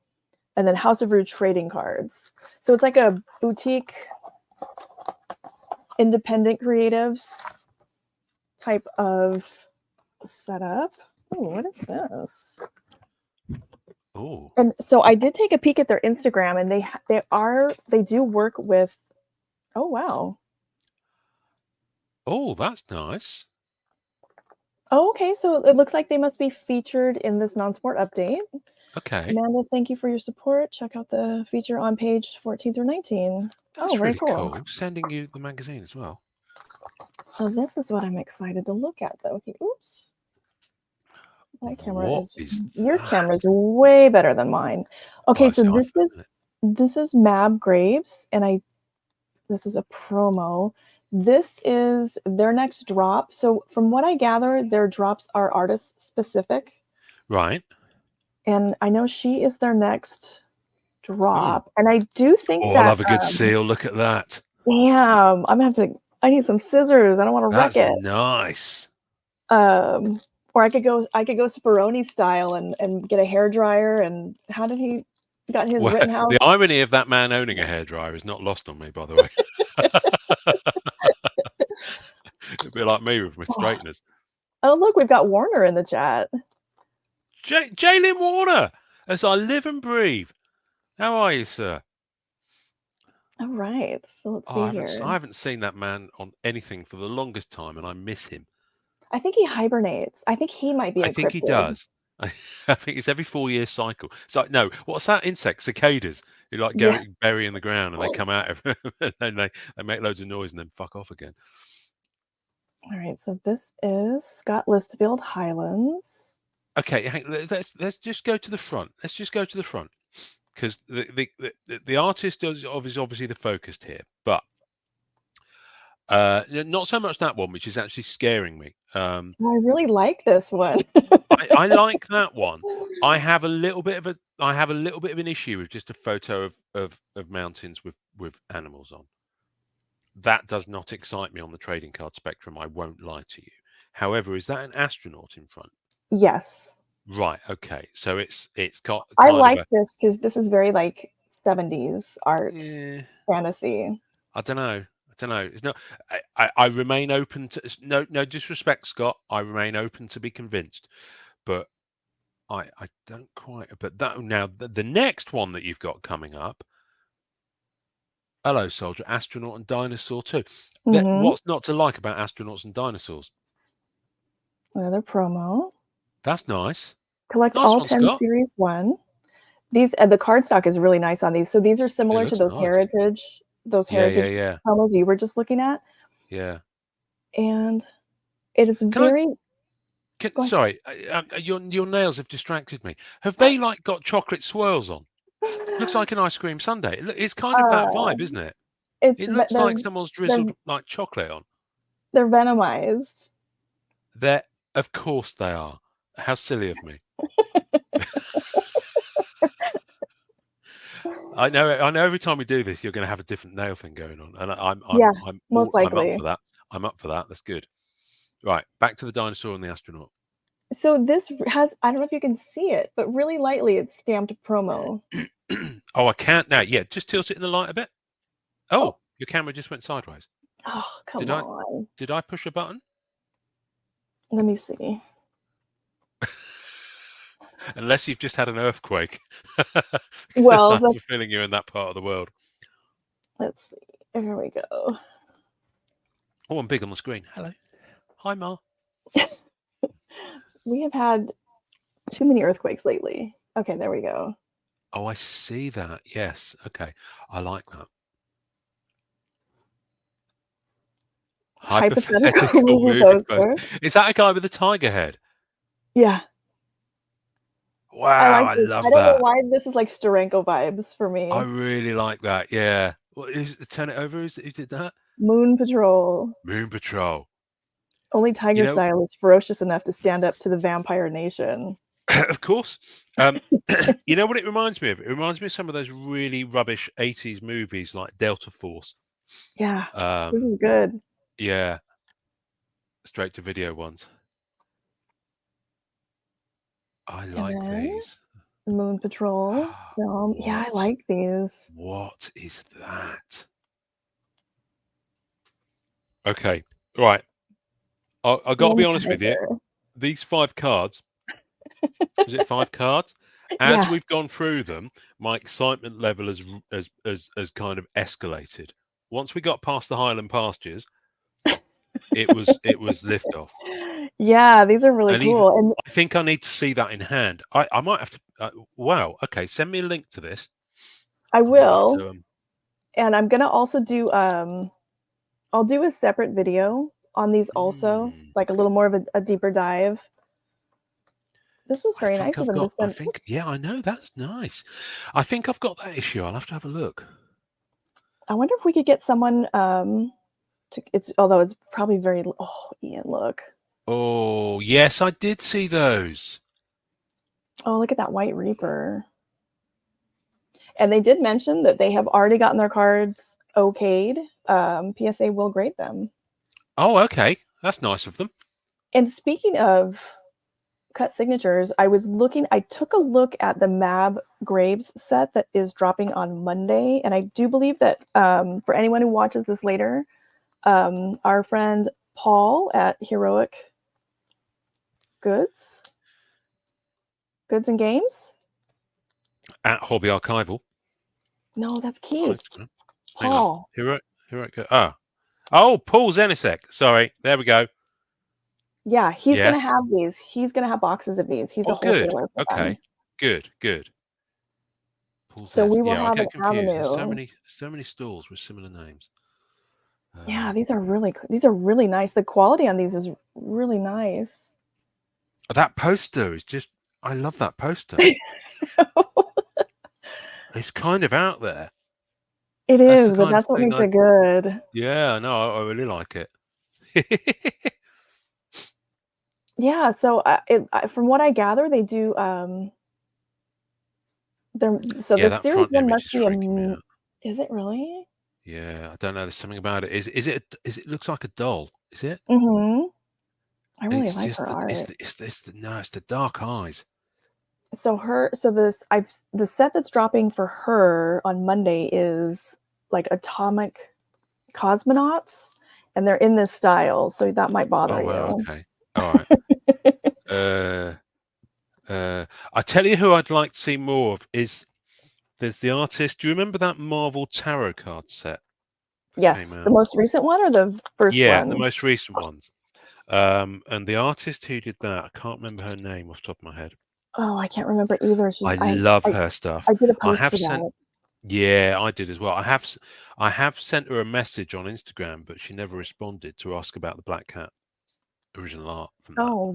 and then House of Rue trading cards. So it's like a boutique, independent creatives type of setup. Oh, what is this? Oh. And so I did take a peek at their Instagram, and they do work with. Oh wow. Oh, that's nice. Oh, okay. So it looks like they must be featured in this non-sport update. Okay. Amanda, thank you for your support. Check out the feature on page 14 through 19. That's very really cool. Sending you the magazine as well. So this is what I'm excited to look at, though. Okay, oops. My camera your camera is way better than mine. Okay, Well, so this is Mab Graves, and this is a promo. This is their next drop. So from what I gather, their drops are artist specific. Right. And I know she is their next drop. And I do think that I love a good seal. Look at that. Damn, I need some scissors. I don't want to wreck it. Nice. Or I could go Speroni style and get a hairdryer. And how did he got his Rittenhouse? The irony of that man owning a hairdryer is not lost on me, by the way. It'd be like me with my straighteners. Oh, look, we've got Warner in the chat. Jalen Warner, as I live and breathe. How are you, sir? All right, so let's see here. I haven't seen that man on anything for the longest time, and I miss him. I think he hibernates. I think he might be a cryptid. I think he does. I think it's every 4-year cycle. It's like, no, what's that insect? Cicadas, who like bury in the ground and they come out and then they make loads of noise and then fuck off again. All right, so this is Scott Listfield Highlands. Okay, let's just go to the front. Let's just go to the front, because the artist is obviously the focus here, but not so much that one, which is actually scaring me. I really like this one. I like that one. I have a little bit of an issue with just a photo of mountains with animals on. that does not excite me on the trading card spectrum. I won't lie to you. However, is that an astronaut in front? Yes. Right. Okay. So it's got I kind of like a. this because this is very like 70s art Yeah, fantasy. I don't know. I don't know. It's not. I remain open to. No disrespect, Scott. I remain open to be convinced, but I don't quite. But that now the next one that you've got coming up. Hello, soldier, astronaut, and dinosaur too. Mm-hmm. What's not to like about astronauts and dinosaurs? Another promo. That's nice. Collect Nice all one, 10 Scott. series one. These the cardstock is really nice on these. So these are It similar to looks nice. those Yeah, yeah, heritage yeah, promos you were just looking at. yeah. And it is Can I? very go ahead. Sorry, your nails have distracted me. Have they like got chocolate swirls on? Looks like an ice cream sundae. It's kind of that Uh, vibe, isn't it? it's It looks like someone's they're drizzled like chocolate on. they're venomized. They're, of course they are. How silly of me. I know. I know. Every time we do this, you're going to have a different nail thing going on, and Yeah, most I'm up likely. for that. I'm up for that. That's good. Right, back to the dinosaur and the astronaut. So this has, I don't know if you can see it, but really lightly it's stamped promo. Oh, I can't now. Yeah, just tilt it in the light a bit. Oh, Oh, your camera just went sideways. oh, Did come I? on. Did I push a button? Let me see. Unless you've just had an earthquake. Because I Well, have a feeling you're in that part of the world. let's see. Here we go. Oh, I'm big on the screen. Hello. Hi, Ma. We have had too many earthquakes lately. Okay, there we go. Oh, I see that. Yes. Okay. I like that. Hypothetical Hypothetical movie movie poster. poster. Is that a guy with a tiger head? Yeah, I Wow, like I this. I love don't know that. why this is like Steranko vibes for I me. really like that. Yeah. What is turn it over? Who did that? Moon Patrol. Moon Patrol. Only You Tiger know, Style is ferocious enough to stand up to the vampire nation. of course. You know what it reminds me of? It reminds me of some of those really rubbish 80s movies like Delta Force. Yeah, this Um, is good. yeah, straight to video ones. I And like then these. Moon Patrol film. Yeah, I What? like these. What is that? Okay, right. I got to be One honest with you. tiger. These 5 cards, is it 5 cards? As Yeah. we've gone through them, my excitement level has kind of escalated. Once we got past the Highland pastures, it was liftoff. Yeah, these are really And even cool. And I think I need to see that in hand. I might have to. Wow. Okay, send me a link to this. I I might have will. to. And I'm gonna also do I'll do a separate video on these also, Mm, like a little more of a deeper dive. This was I very think nice of I've them to got. I send. think. Oops. Yeah, I know that's nice. I think I've got that issue. I'll have to have a look. I wonder if we could get someone to it's although it's probably very oh Ian, look. Oh yes, I did see those. Oh, look at that White Reaper. And they did mention that they have already gotten their cards okayed. PSA will grade them. Oh, okay, that's nice of them. And speaking of cut signatures, I took a look at the Mab Graves set that is dropping on Monday. And I do believe that for anyone who watches this later, our friend Paul at Heroic Goods and Games. At Hobby Archival No, that's on Keith. Instagram. Hang on. Paul. Here it go. Ah. Oh, Paul Zenisek. Sorry. There we go. Yeah, he's Yes. gonna have these. He's gonna have boxes of these. He's a Oh, good. wholesaler for them. Okay. Good. Good. Paul So Z. we will Yeah, I have an get confused. There's avenue. so many stalls with similar names. Yeah, these are really nice. The quality on these is really nice. That poster is just. I love that poster. It's kind of out there. It That's the is, but kind of that's what thing makes it good. Yeah, no, I really like it. Yeah, so from what I gather, they do. Yeah, The that series front one image must is be freaking me out. is it really? Yeah, I don't know. There's something about it. Is it? Is it looks like a doll? Is it? Mm-hmm. I really It's like just her the art. no, it's the dark eyes. The set that's dropping for her on Monday is like atomic cosmonauts, and they're in this style, so that might bother Oh wow, you. okay, all right. Uh, I tell you who I'd like to see more of is there's the artist. Do you remember that Marvel tarot card set that came Yes, the out? most recent one or the first Yeah, the one? most recent ones. And the artist who did that, I can't remember her name off the top of my head. Oh, I can't remember either. I love her stuff. I did a I post have for sent, that. yeah, I did as well. I have sent her a message on Instagram, but she never responded to ask about the Black Cat original art from that. Oh,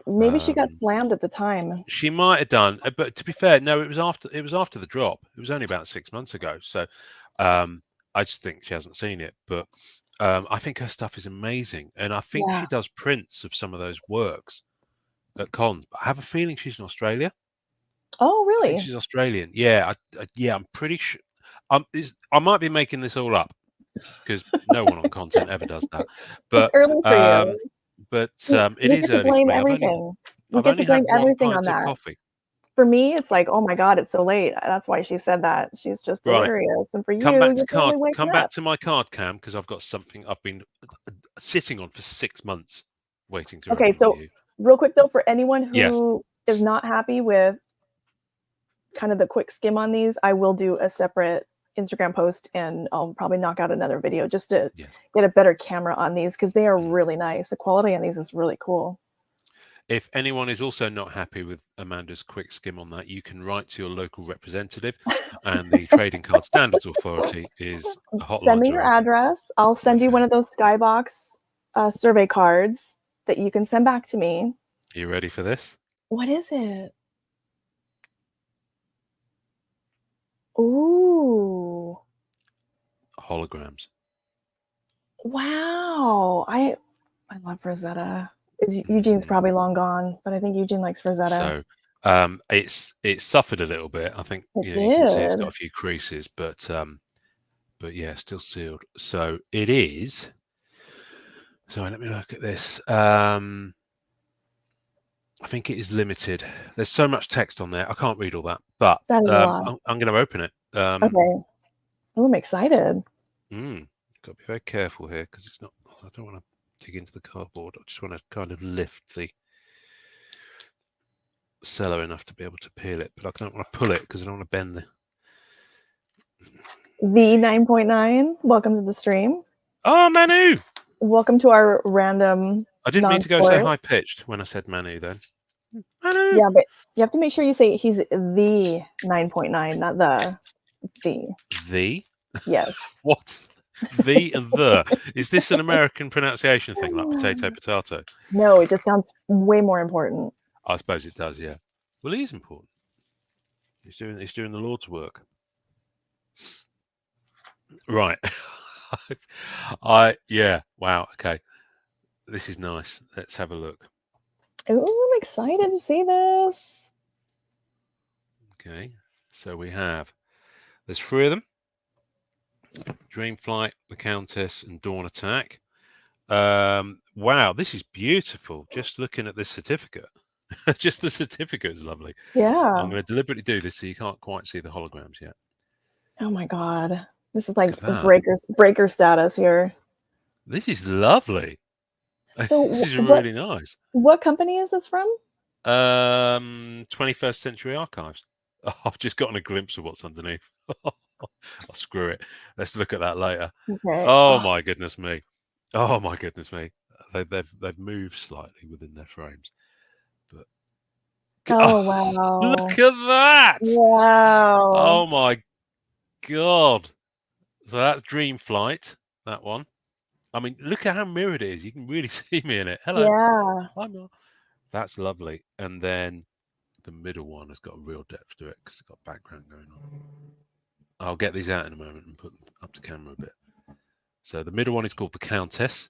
maybe she got Um, slammed at the time. she might have done, but to be fair, no, it was after the drop. It was only about 6 months ago, so I just think she hasn't seen it. But I think her stuff is amazing, and I think Yeah. she does prints of some of those works at cons. But I have a feeling she's in Australia. Oh, I think really? she's Australian. Yeah, yeah, I'm pretty sure. I might be making this all up because no one on content ever does that. It's But early for um, you. but You it you is get to early for blame me. everything. You I've get to only blame had one everything on pint of that. coffee. For me, it's like, "Oh my god, it's so late." That's why she said that. She's just Right. delirious. And for Come you, back to you're card. probably waking Come back up. to my card cam because I've got something I've been sitting on for 6 months, waiting to Okay, open with so you. real quick though, for anyone Yes. who is not happy with kind of the quick skim on these, I will do a separate Instagram post and I'll probably knock out another video just to Yes. get a better camera on these because they are Mm. really nice. The quality on these is really cool. If anyone is also not happy with Amanda's quick skim on that, you can write to your local representative, and the Trading Card Standards Authority is a Send hotline me to your ring. address. I'll send you one Okay. of those Skybox survey cards that you can send back to me. Are you ready for this? What is it? Ooh. Holograms. Wow. I love Rosetta. Eugene's Mhm. probably long gone, but I think Eugene likes Rosetta. So it's suffered a little bit. I think It you can see it's got did. a few creases, but yeah, still sealed. So it is. So let me look at this. I think it is limited. There's so much text on there. I can't read all that, but That is a lot. I'm going to open it. Okay. Oh, I'm excited. Got to be very careful here because it's not. I don't want to dig into the cardboard. I just want to kind of lift the cellar enough to be able to peel it, but I don't want to pull it because I don't want to bend the. The 9.9, welcome to the stream. Oh, Manu! Welcome to our random I didn't mean to go so non-sport. high pitched when I said Manu. Then Manu. Yeah, but you have to make sure you say he's the 9.9, not the. The Yes. what? The and the. Is this an American pronunciation thing like potato, potato? No, it just sounds way more important. I suppose it does. Yeah. Well, he is important. He's doing the Lord's work. Right. Yeah. Wow. Okay. This is nice. Let's have a look. Ooh, I'm excited to see this. Okay. So there's 3 of them. Dreamflight, the Countess, and Dawn Attack. Wow, this is beautiful. Just looking at this certificate. Just the certificate is lovely. Yeah. I'm going to deliberately do this so you can't quite see the holograms yet. Oh my god. This is like That. breaker status here. This is lovely. So This is really nice. what company is this from? 21st Century Archives. Oh, I've just gotten a glimpse of what's underneath. Oh, screw it. Let's look at that later. Okay. Oh my goodness me. Oh my goodness me. They've moved slightly within their frames. But Oh look wow. at that. Wow. Oh my god. So that's Dream Flight, that one. I mean, look at how mirrored it is. You can really see me in it. Hello. Yeah. Hi, Mark. That's lovely. And then the middle one has got a real depth to it because it's got background going on. I'll get these out in a moment and put them up to camera a bit. So the middle one is called the Countess,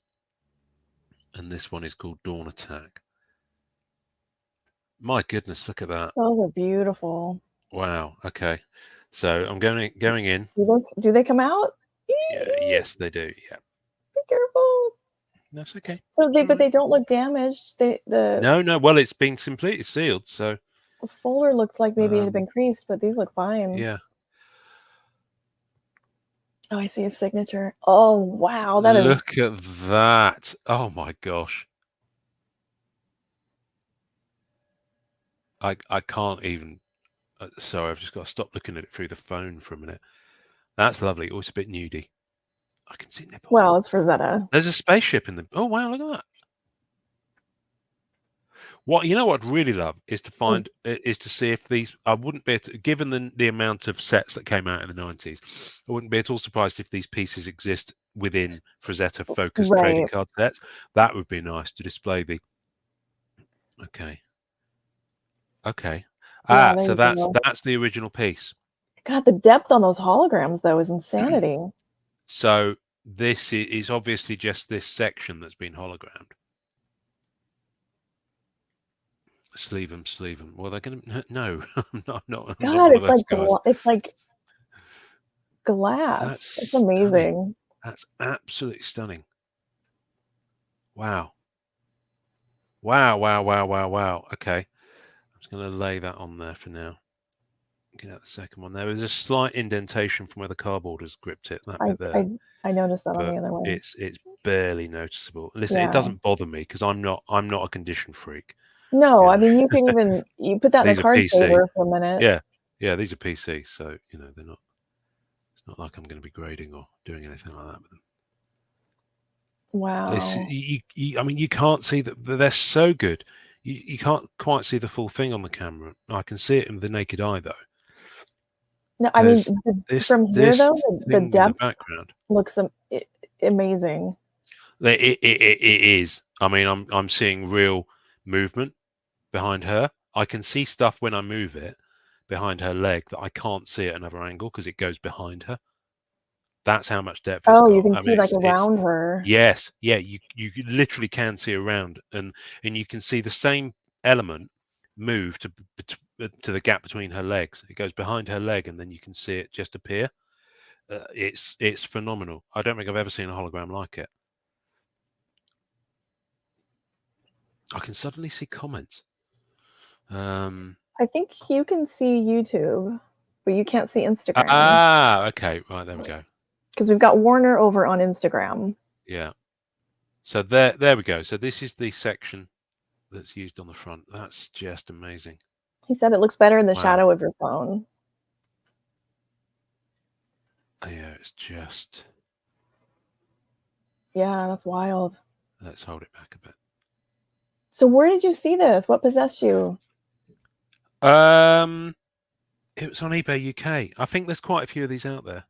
and this one is called Dawn Attack. My goodness, look at that! Those are beautiful. Wow. Okay. So I'm going in. Do they come out? Yeah, yes, they do. Yeah, Be careful. that's okay. So It's all but right. they don't look damaged. The No. Well, it's been completely sealed, so folder looks like maybe it had been creased, but these look fine. yeah. Oh, I see his signature. Oh wow, that is. Look at that! Oh my gosh. I can't even. Sorry, I've just got to stop looking at it through the phone for a minute. That's lovely. Oh, it's a bit nudie. I can see nipples. Well, it's Rosetta. There's a spaceship in the. Oh wow! Look at that. What What I'd really love is to find is to see if these. I wouldn't be given the amount of sets that came out in the 90s. I wouldn't be at all surprised if these pieces exist within Frazetta focused trading Right. card sets. That would be nice to display the. Okay. Okay. Yeah, Ah, there so you go. that's the original piece. God, the depth on those holograms though is insanity. So this is obviously just this section that's been hologrammed. Sleeve them. Well, they're going to no. I'm not God, one of it's those like guys. it's like glass. That's It's stunning. amazing. That's absolutely stunning. Wow. Wow. Okay. I'm just going to lay that on there for now. Get out the second one there. There's a slight indentation from where the cardboard has gripped it. That bit there. I noticed that on But the other one. it's barely noticeable. Listen, Yeah. it doesn't bother me because I'm not a condition freak. No, You I know. mean you put that in a These are card PC. saver for a minute. Yeah, these are PC, so they're not. It's not like I'm going to be grading or doing anything like that with them. Wow. I mean, you can't see that they're so good. You can't quite see the full thing on the camera. I can see it in the naked eye, though. No, I mean from here though, the thing in the depth background looks amazing. It is. I mean, I'm seeing real movement behind her. I can see stuff when I move it behind her leg that I can't see at another angle because it goes behind her. That's how much depth it's Oh, got. you can I see mean, like it's around her. yes, yeah. You literally can see around, and you can see the same element move to the gap between her legs. It goes behind her leg, and then you can see it just appear. It's phenomenal. I don't think I've ever seen a hologram like it. I can suddenly see comments. I think you can see YouTube, but you can't see Instagram. Ah, okay. Right, there we go. Because we've got Warner over on Instagram. Yeah. So there we go. So this is the section that's used on the front. That's just amazing. He said it looks better in the shadow of your phone. Yeah, it's just. Yeah, that's wild. Let's hold it back a bit. So where did you see this? What possessed you? It was on eBay UK. I think there's quite a few of these out there.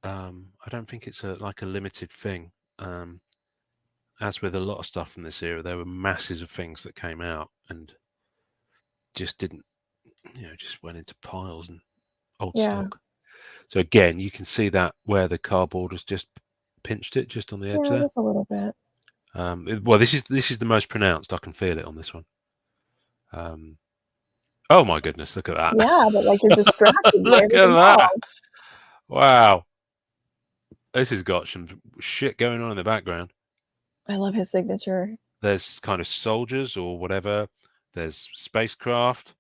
I don't think it's like a limited thing. As with a lot of stuff from this era, there were masses of things that came out and just didn't, just went into piles and old stock. So again, you can see that where the cardboard has just pinched it just on the edge there. Just a little bit. Well, this is the most pronounced. I can feel it on this one. Oh my goodness, look at that. Yeah, but like you're distracted. Look at that. Wow. This has got some shit going on in the background. I love his signature. There's kind of soldiers or whatever. There's spacecraft.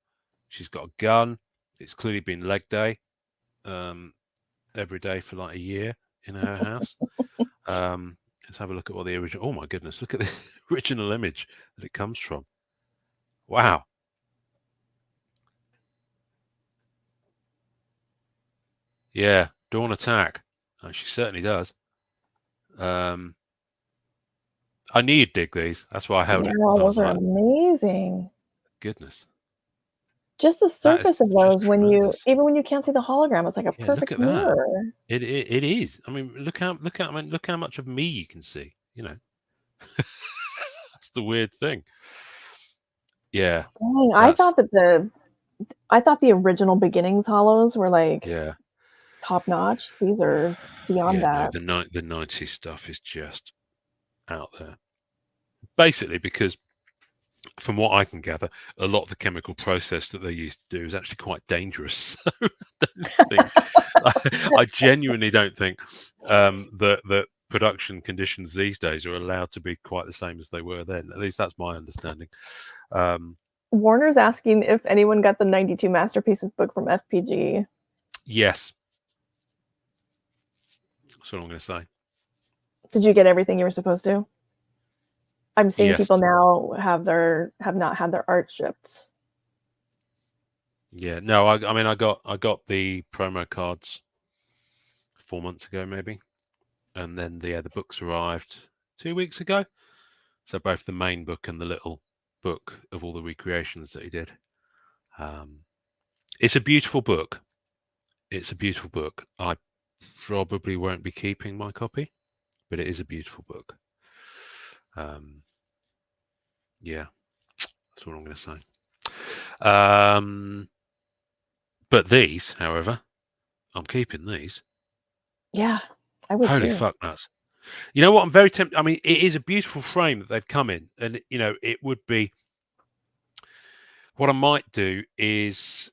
She's got a gun. It's clearly been leg day. Every day for like a year in her house. Let's have a look at what the original. Oh my goodness! Look at the original image that it comes from. Wow. Yeah, Dawn Attack. Oh, she certainly does. I knew you'd dig these. That's why I held it. Those are amazing. Goodness. Just the surface of those even when you can't see the hologram, it's like a perfect mirror. It is. I mean, look how much of me you can see. That's the weird thing. Yeah. Dang, I thought the original Beginnings holos were like top notch. These are beyond that. No, the 90s stuff is just out there. Basically, because from what I can gather, a lot of the chemical process that they used to do is actually quite dangerous. don't think. I genuinely don't think that production conditions these days are allowed to be quite the same as they were then. At least that's my understanding. Warner's asking if anyone got the 92 Masterpieces book from FPG. Yes, that's what I'm going to say. Did you get everything you were supposed to? I'm seeing Yes. people now have not had their art shipped. Yeah. No, I mean I got the promo cards 4 months ago maybe, and then the books arrived 2 weeks ago. So both the main book and the little book of all the recreations that he did. It's a beautiful book. It's a beautiful book. I probably won't be keeping my copy, but it is a beautiful book. Yeah, that's what I'm going to say. But these, however, I'm keeping these. Yeah, I would Holy too. fuck nuts. You know what? I'm very tempted. I mean, it is a beautiful frame that they've come in. And, you know, it would be. What I might do is.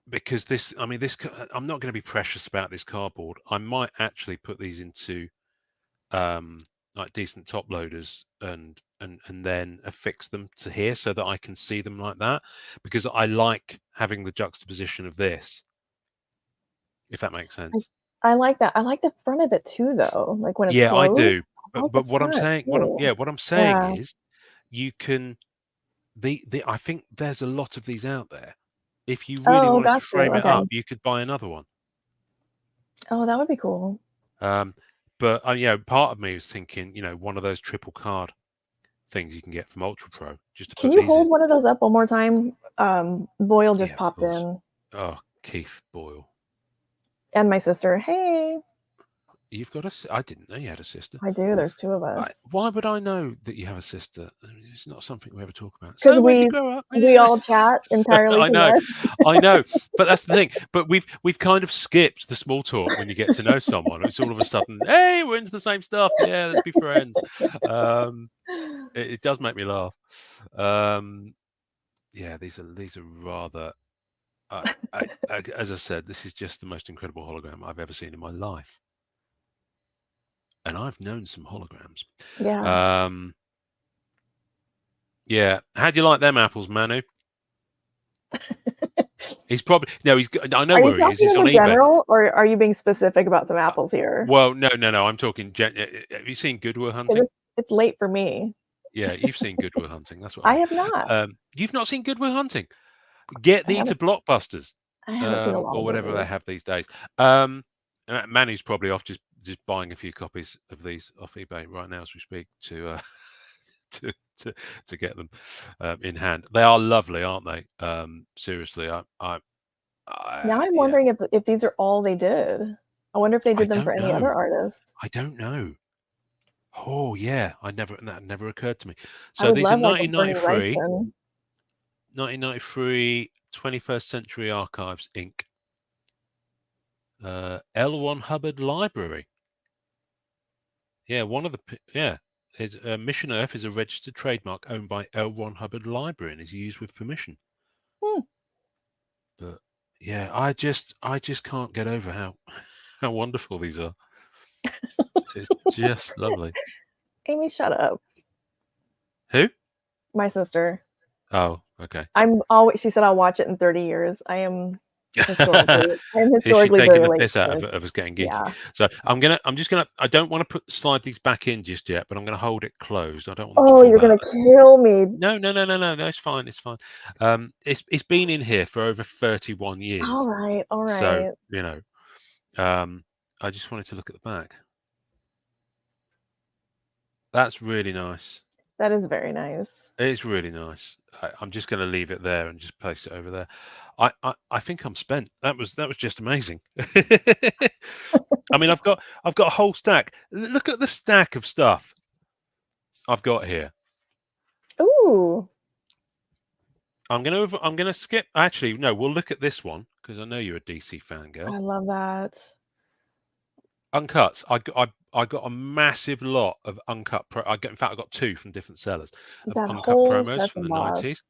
Because this, I mean, this, I'm not going to be precious about this cardboard. I might actually put these into like decent top loaders and then affix them to here so that I can see them like that, because I like having the juxtaposition of this, if that makes sense. I like that. I like the front of it too, though. Like when it's Yeah, I closed. do. I like the But what I'm front saying, too. what I'm saying Yeah. is, you can I think there's a lot of these out there. If you really Oh, wanted to got you. frame it Okay. up, you could buy another one. Oh, that would be cool. But you know, part of me was thinking, you know, one of those triple card things you can get from Ultra Pro, just to Can put you these in. hold one of those up one more time? Boyle just Yeah, of popped course. in. Oh, Keith Boyle. And my sister. Hey. You've got I didn't know you had a sister. I do. There's two of us. Why would I know that you have a sister? I mean, it's not something we ever talk about. Because So where'd you grow up? we all chat entirely I too know, much. I know. But that's the thing. But we've kind of skipped the small talk when you get to know someone. It's all of a sudden, hey, we're into the same stuff. Yeah, let's be friends. It does make me laugh. Yeah, these are rather. As I said, this is just the most incredible hologram I've ever seen in my life, and I've known some holograms. Yeah. Yeah. How do you like them apples, Manu? He's probably no. I know Are you where he is. talking He's in on the eBay. general, or are you being specific about some apples here? Well, no. I'm talking. Have you seen Good Will Hunting? It's late for me. Yeah, you've seen Good Will Hunting. That's what I I mean. have not. You've not seen Good Will Hunting? Get I thee to haven't. Blockbusters, I haven't seen a lot or of whatever they movies. have these days. Manu's probably off just buying a few copies of these off eBay right now as we speak to to to get them in hand. They are lovely, aren't they? Seriously, Now I'm yeah. wondering if these are all they did. I wonder if they I did them for don't any know. other artist. I don't know. Oh yeah, that never occurred to me. I So would these are love like a Bernie 1993, Wrightson. 21st Century Archives Inc. L. Ron Hubbard Library. Yeah, one of the is Mission Earth is a registered trademark owned by L. Ron Hubbard Library and is used with permission. Hmm. But yeah, I just can't get over how wonderful these are. It's just lovely. Amy, shut up. Who? My sister. Oh, okay. She said I'll watch it in 30 years. I'm historically Is she taking very the late piss to out this. of us getting geeky? Yeah. So I'm just gonna. I don't want to slide these back in just yet, but I'm gonna hold it closed. I don't want them Oh, to you're fall gonna out. kill me. No. It's fine. It's fine. It's been in here for over 31 years. All right. All So right. you know, I just wanted to look at the back. That's really nice. That is very nice. It's really nice. I'm just going to leave it there and just place it over there. I think I'm spent. That was just amazing. I mean, I've got a whole stack. Look at the stack of stuff I've got here. Ooh. I'm gonna skip. Actually, no. We'll look at this one because I know you're a DC fangirl. I love that. Uncuts. I got a massive lot of uncut. In fact, I got two from different sellers of That uncut whole promos set's from the embossed. 90s.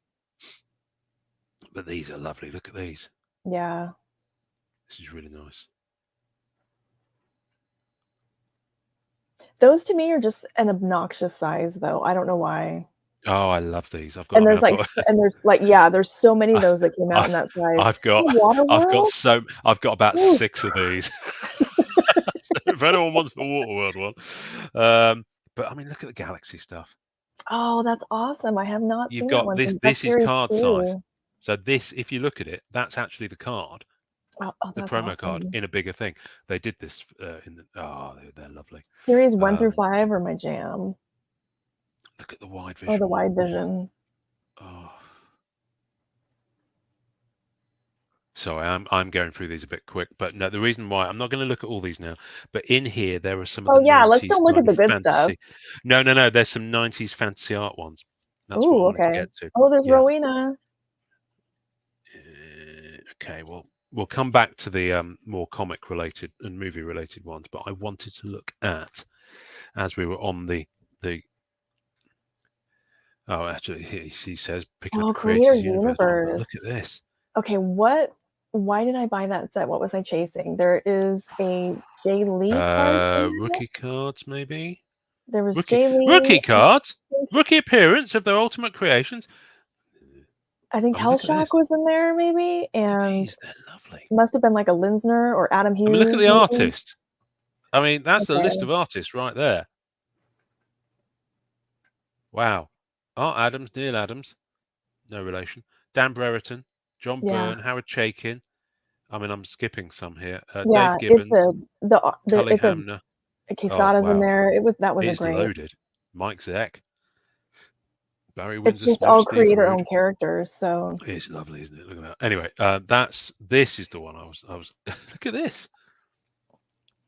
But these are lovely. Look at these. Yeah. This is really nice. Those to me are just an obnoxious size, though. I don't know why. Oh, I love these. I've got. And I mean, there's I've like, got. and there's like, yeah, there's so many of those that came out I, in that size. I've got. Water I've got World. so. I've got about Ooh. 6 of these. So if anyone wants a Waterworld one, but I mean, look at the Galaxy stuff. Oh, that's awesome! I have not You've seen that got one. this. That's This is series card size. 2. So this, if you look at it, that's actually the card, Oh, the that's promo card awesome. in a bigger thing. They did this in the. Oh, they're lovely. Series 1 through 5 are my jam. Look at the wide Oh, vision. the wide vision. Oh. Sorry, I'm going through these a bit quick, but no, the reason why I'm not going to look at all these now, but in here there are some of Oh the yeah, let's 90s don't look kind at the of good stuff. fantasy. No, there's some 90s fantasy art ones. That's what I Ooh, wanted to okay. get to. Oh, there's Yeah. Rowena. Okay, well, we'll come back to the more comic related and movie related ones, but I wanted to look at, as we were on the oh, actually he says picking up Oh, a creator's Creator's universe one, but Universe. look at this. Okay, why did I buy that set? What was I chasing? There is a Jay Lee card in there. Rookie cards, maybe. There was Rookie Jay Lee. cards, rookie appearance of their Ultimate Creations. I think I mean, look at Hellshock this. was in there, maybe, Look at and these. They're lovely. must have been like a Linsner or Adam I mean, look at Hughes, the maybe. artists. I mean, that's the list Okay. of artists right there. Wow. Art Adams, Neil Adams, no relation. Dan Brereton, John Yeah, Byrne, Howard Chaykin. I mean, I'm skipping some here. yeah. Dave Gibbons, Cully It's a Hamner. Oh, Quesada's in wow. there. That was a It's great. loaded. Mike Zeck, Barry It's Windsor just Smith, all Steve Rude. creator-owned characters, so It's lovely, isn't it? Look at that. Anyway, this is the one I was. Look at this.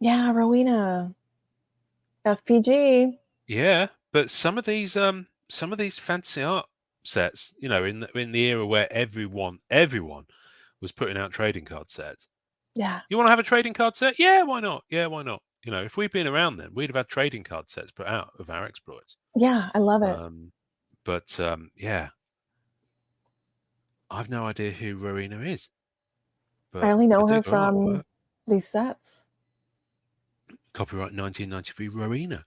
yeah, Rowena, FPG. Yeah, but some of these fancy art sets, you know, in the era where everyone was putting out trading card sets. Yeah, You want to have a trading card set? Yeah, why not? Yeah, why not? You know, if we'd been around then, we'd have had trading card sets put out of our exploits. yeah, I love it. But yeah, I've no idea who Rowena is. But I only know her dig her from artwork. these sets. Copyright 1993 Rowena.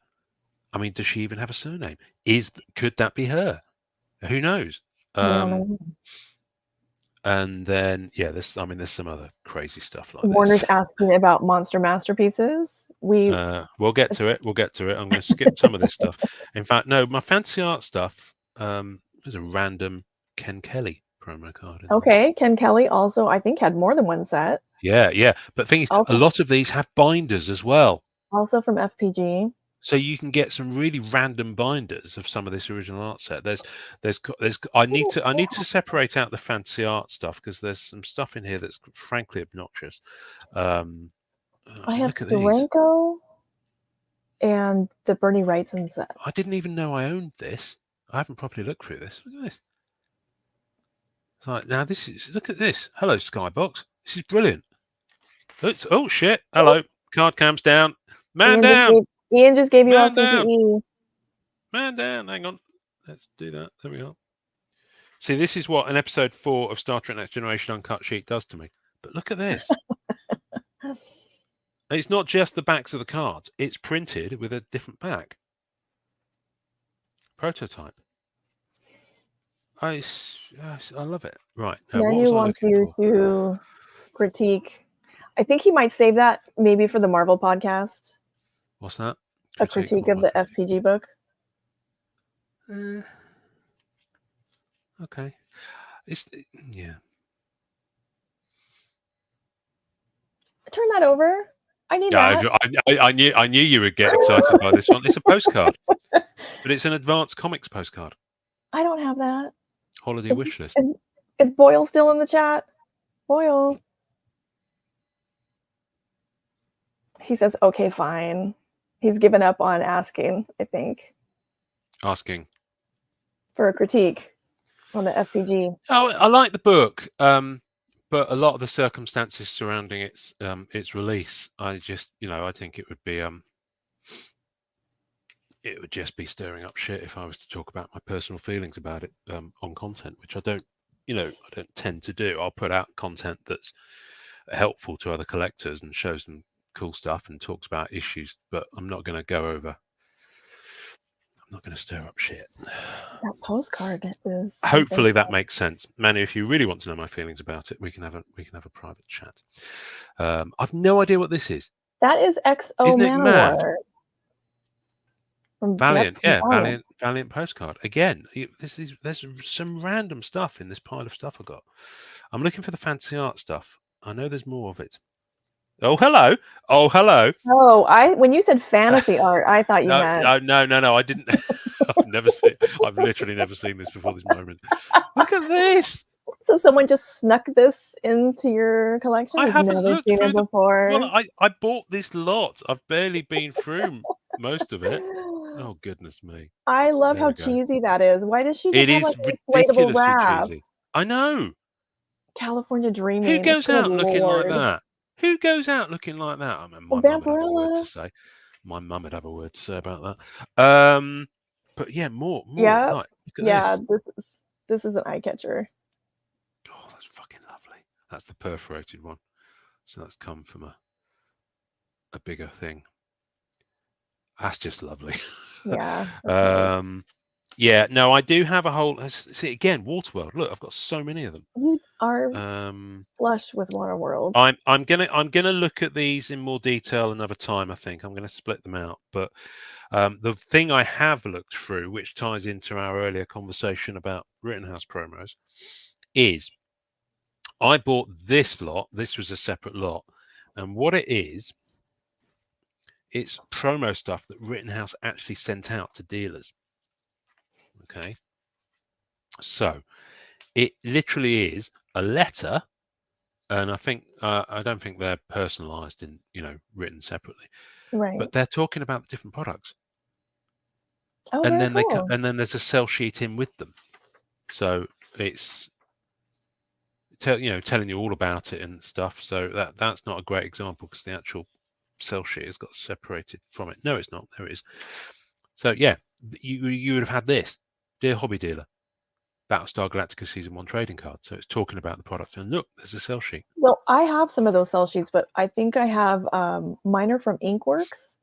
I mean, does she even have a surname? Could that be her? Who knows? We don't know. And then there's some other crazy stuff like Warner's this. asking about Monster Masterpieces. We'll get to it. I'm going to skip some of this stuff. In fact, no, my fancy art stuff. There's a random Ken Kelly promo card. Okay, Ken Kelly also I think had more than one set. Yeah. But the thing is, Also, a lot of these have binders as well. Also from FPG. So you can get some really random binders of some of this original art set. I need to separate out the fancy art stuff because there's some stuff in here that's frankly obnoxious. I have Steranko and the Bernie Wrightson set. I didn't even know I owned this. I haven't properly looked through this. Look at this. It's like, now look at this. Hello, Skybox. This is brilliant. Oh shit. Hello. Card cams down. Ian just gave you Man LCTE. Man down. Hang on. Let's do that. There we are. See, this is what an episode 4 of Star Trek Next Generation Uncut Sheet does to me. But look at this. It's not just the backs of the cards. It's printed with a different back. Prototype. I love it. Right. Now, Manu wants you to critique. I think he might save that maybe for the Marvel podcast. What's that? A critique of the FPG book. Okay. Yeah. Turn that over. I need that. I knew you would get excited by this one. It's a postcard, but it's an advanced comics postcard. I don't have that. Holiday wish list. Is Boyle still in the chat? Boyle. He says, okay, fine. He's given up on asking, I think. Asking. For a critique on the FPG. Oh, I like the book, but a lot of the circumstances surrounding its release, I think it would be it would just be stirring up shit if I was to talk about my personal feelings about it on content, which I don't tend to do. I'll put out content that's helpful to other collectors and shows them cool stuff and talks about issues. But I'm not going to go over. I'm not going to stir up shit. That postcard is. Hopefully that makes sense, Manu. If you really want to know my feelings about it, we can have a private chat. I've no idea what this is. That is XO Isn't it mad? Manowar. From Valiant, yep, yeah, Valiant postcard. Again, there's some random stuff in this pile of stuff I got. I'm looking for the fancy art stuff. I know there's more of it. Oh, hello. Oh, hello. Oh, when you said fantasy art, I thought you meant. No, I didn't. I've literally never seen this before this moment. Look at this. So someone just snuck this into your collection? I haven't never looked seen through it before. Well, I bought this lot. I've barely been through most of it. Oh, goodness me. I love how cheesy that is. Why does she just have like an inflatable raft? Cheesy. I know. California dreaming. Who goes out looking like that? Who goes out looking like that? I mean, my mum would have a word to say. My mum would have a word to say about that. But yeah, more. Yeah, like, look at this is an eye catcher. Oh, that's fucking lovely. That's the perforated one. So that's come from a bigger thing. That's just lovely. Yeah. Yeah, no, I do have a whole. See again, Waterworld. Look, I've got so many of them. You are flush with Waterworld. I'm gonna look at these in more detail another time. I think I'm gonna split them out. But the thing I have looked through, which ties into our earlier conversation about Rittenhouse promos, is I bought this lot. This was a separate lot, and what it is, it's promo stuff that Rittenhouse actually sent out to dealers. Okay, so it literally is a letter, and I don't think they're personalized in written separately, right? But they're talking about the different products. Oh, and then cool. and then there's a sell sheet in with them, so it's telling you all about it and stuff. So that's not a great example because the actual sell sheet has got separated from it. No, it's not. There it is. So yeah, you would have had this, dear hobby dealer, Battlestar Galactica Season 1 trading card. So it's talking about the product, and look, there's a sell sheet. Well, I have some of those sell sheets, but I think I have mine are from Inkworks.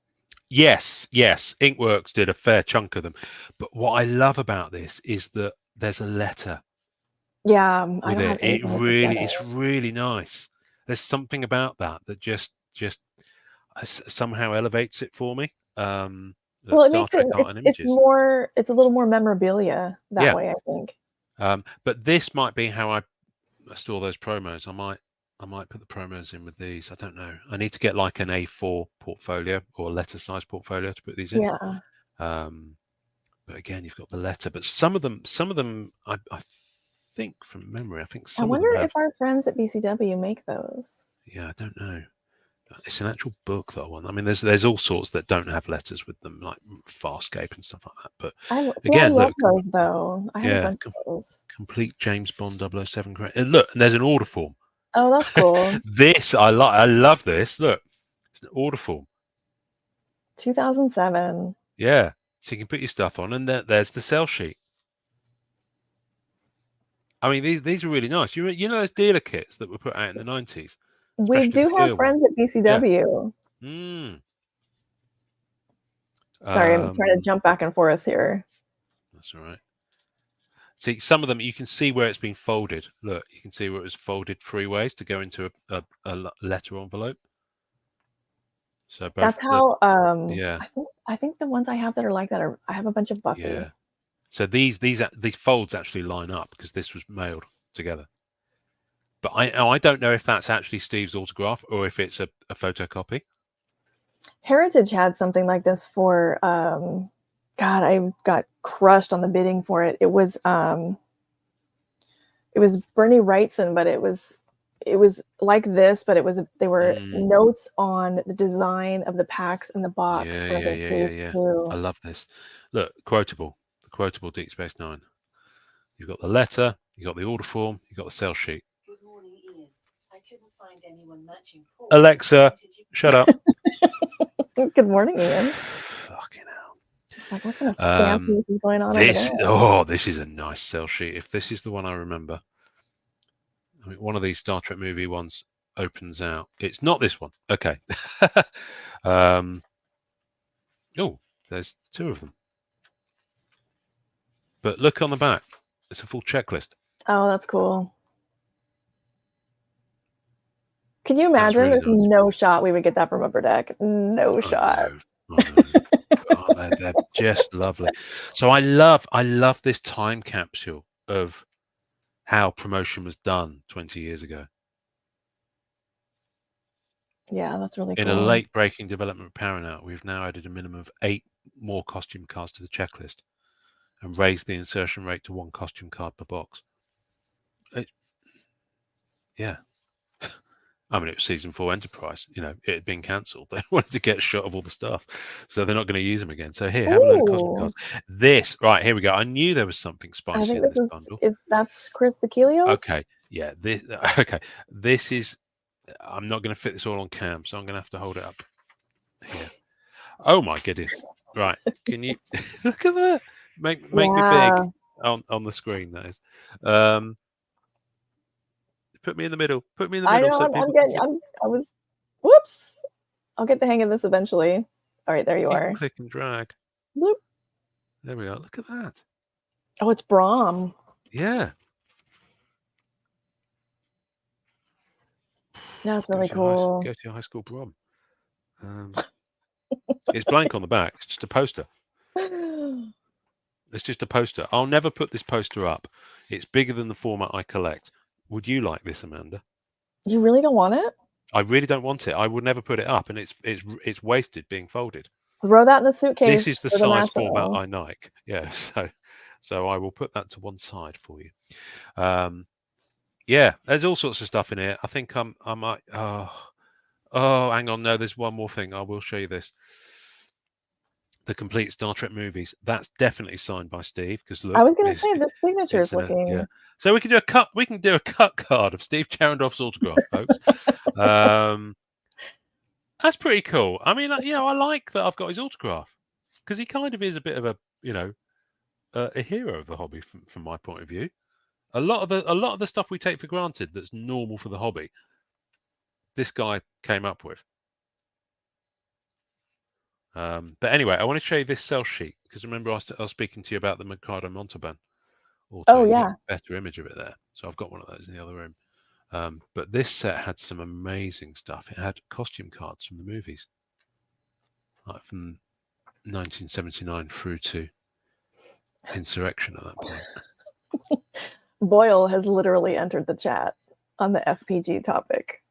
Yes, Inkworks did a fair chunk of them. But what I love about this is that there's a letter. Yeah, I don't have it's really nice. There's something about that just somehow elevates it for me. Well, it makes it's a little more memorabilia that way, I think. But this might be how I store those promos. I might put the promos in with these. I don't know. I need to get like an A4 portfolio or a letter size portfolio to put these in. Yeah. But again, you've got the letter. But some of them, I think from memory, I wonder if our friends at BCW make those. Yeah, I don't know. It's an actual book that I want. I mean, there's all sorts that don't have letters with them, like Farscape and stuff like that. But I love those though. I have a bunch of those. Complete James Bond 007. Look, and there's an order form. Oh, that's cool. This I like. I love this. Look, it's an order form. 2007. Yeah, so you can put your stuff on, and there's the sell sheet. I mean, these are really nice. You know those dealer kits that were put out in the 90s. We do have friends at BCW. Yeah. Sorry, I'm trying to jump back and forth here. That's all right. See, some of them you can see where it's been folded. Look, you can see where it was folded 3 ways to go into a letter envelope. So that's how. I think the ones I have that are like that I have a bunch of Buffy. Yeah. So these folds actually line up because this was mailed together. But I don't know if that's actually Steve's autograph or if it's a photocopy. Heritage had something like this for. God, I got crushed on the bidding for it. It was Bernie Wrightson, but it was like this, but they were notes on the design of the packs and the box. Yeah. I love this. Look, the quotable Deep Space Nine. You've got the letter, you got the order form, you got the sell sheet. Good morning, Ian. I couldn't find anyone matching Paul. Alexa, shut up. Good morning, Ian. Fucking hell. Like, what kind of fanciness is going on over there? This is a nice sell sheet. If this is the one I remember. I mean, one of these Star Trek movie ones. opens out. It's not this one. Okay. Oh, there's 2 of them. But look on the back. It's a full checklist. Oh, that's cool. Can you That's imagine? really There's nice. no shot we would get that from Upper Deck. No shot. I know. God, they're just lovely. So I love this time capsule of how promotion was done 20 years ago. Yeah, that's really In cool. a late-breaking development of Paramount, we've now added a minimum of 8 more costume cards to the checklist and raised the insertion rate to 1 costume card per box. Yeah. I mean, it was season 4 Enterprise. You know, it had been cancelled. They wanted to get a shot of all the stuff, so they're not going to use them again. So here, have a load of costume cards. This, right, here we go. I knew there was something spicy I think in this this bundle. that's Chris Achilleos. Okay, yeah. This is. I'm not going to fit this all on cam, so I'm going to have to hold it up here. Oh my goodness! Right, can you look at that? Make me big on the screen. That is. Put me in the middle. Put me in the middle. I know. Whoops. I'll get the hang of this eventually. All right, there you are. Click and drag. Bloop. There we are. Look at that. Oh, it's Brahm. Yeah. That's really cool. Go to your high school prom. It's blank on the back. It's just a poster. It's just a poster. I'll never put this poster up. It's bigger than the format I collect. Would you like this, Amanda? You really don't want it? I really don't want it. I would never put it up, and it's wasted being folded. Throw that in the suitcase. This is the size format I like. Yeah, so I will put that to one side for you. Yeah, there's all sorts of stuff in here. I think I might. Oh, hang on. No, there's one more thing. I will show you this. The complete Star Trek movies. That's definitely signed by Steve. Because look, I was going to say the signature is looking. Yeah. So we can do a cut. We can do a cut card of Steve Charendoff's autograph, folks. That's pretty cool. I mean, I like that I've got his autograph because he kind of is a bit of a hero of the hobby from my point of view. A lot of the stuff we take for granted that's normal for the hobby, this guy came up with. But anyway, I want to show you this cell sheet because remember I was speaking to you about the Mikado Montalban. Oh yeah, better image of it there. So I've got one of those in the other room. But this set had some amazing stuff. It had costume cards from the movies, like from 1979 through to Insurrection at that point. Boyle has literally entered the chat on the FPG topic.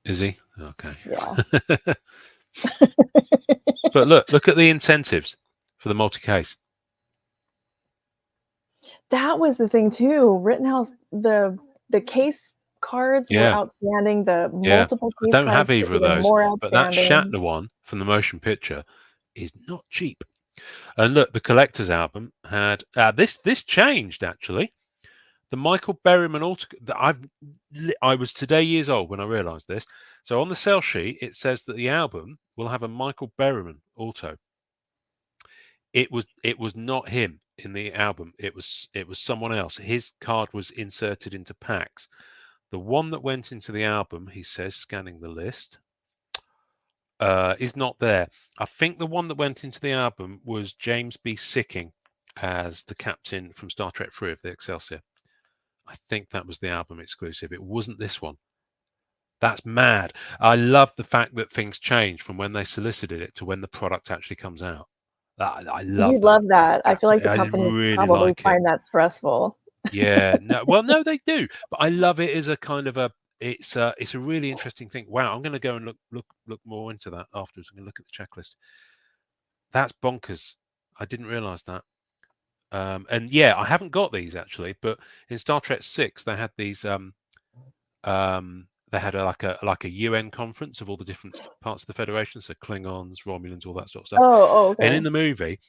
Is he? Okay. Yeah. But look at the incentives for the multi-case. That was the thing too. Rittenhouse, the case cards were outstanding. The multiple case I don't cards have either of those, but that Shatner one from the motion picture is not cheap. And look, the collector's album had this changed actually. The Michael Berryman I was today years old when I realised this. So on the sell sheet, it says that the album will have a Michael Berryman auto. It was not him in the album. It was someone else. His card was inserted into packs. The one that went into the album, he says, scanning the list, is not there. I think the one that went into the album was James B. Sicking as the captain from Star Trek 3 of the Excelsior. I think that was the album exclusive. It wasn't this one. That's mad. I love the fact that things change from when they solicited it to when the product actually comes out. I love that. I feel like the company really probably find that stressful. Yeah. No, they do. But I love it as a kind of it's a really interesting thing. Wow, I'm going to go and look more into that afterwards. I'm going to look at the checklist. That's bonkers. I didn't realize that. And yeah, I haven't got these actually, but in Star Trek 6 they had these they had like a UN conference of all the different parts of the Federation, so Klingons, Romulans, all that sort of stuff. Oh, okay. And in the movie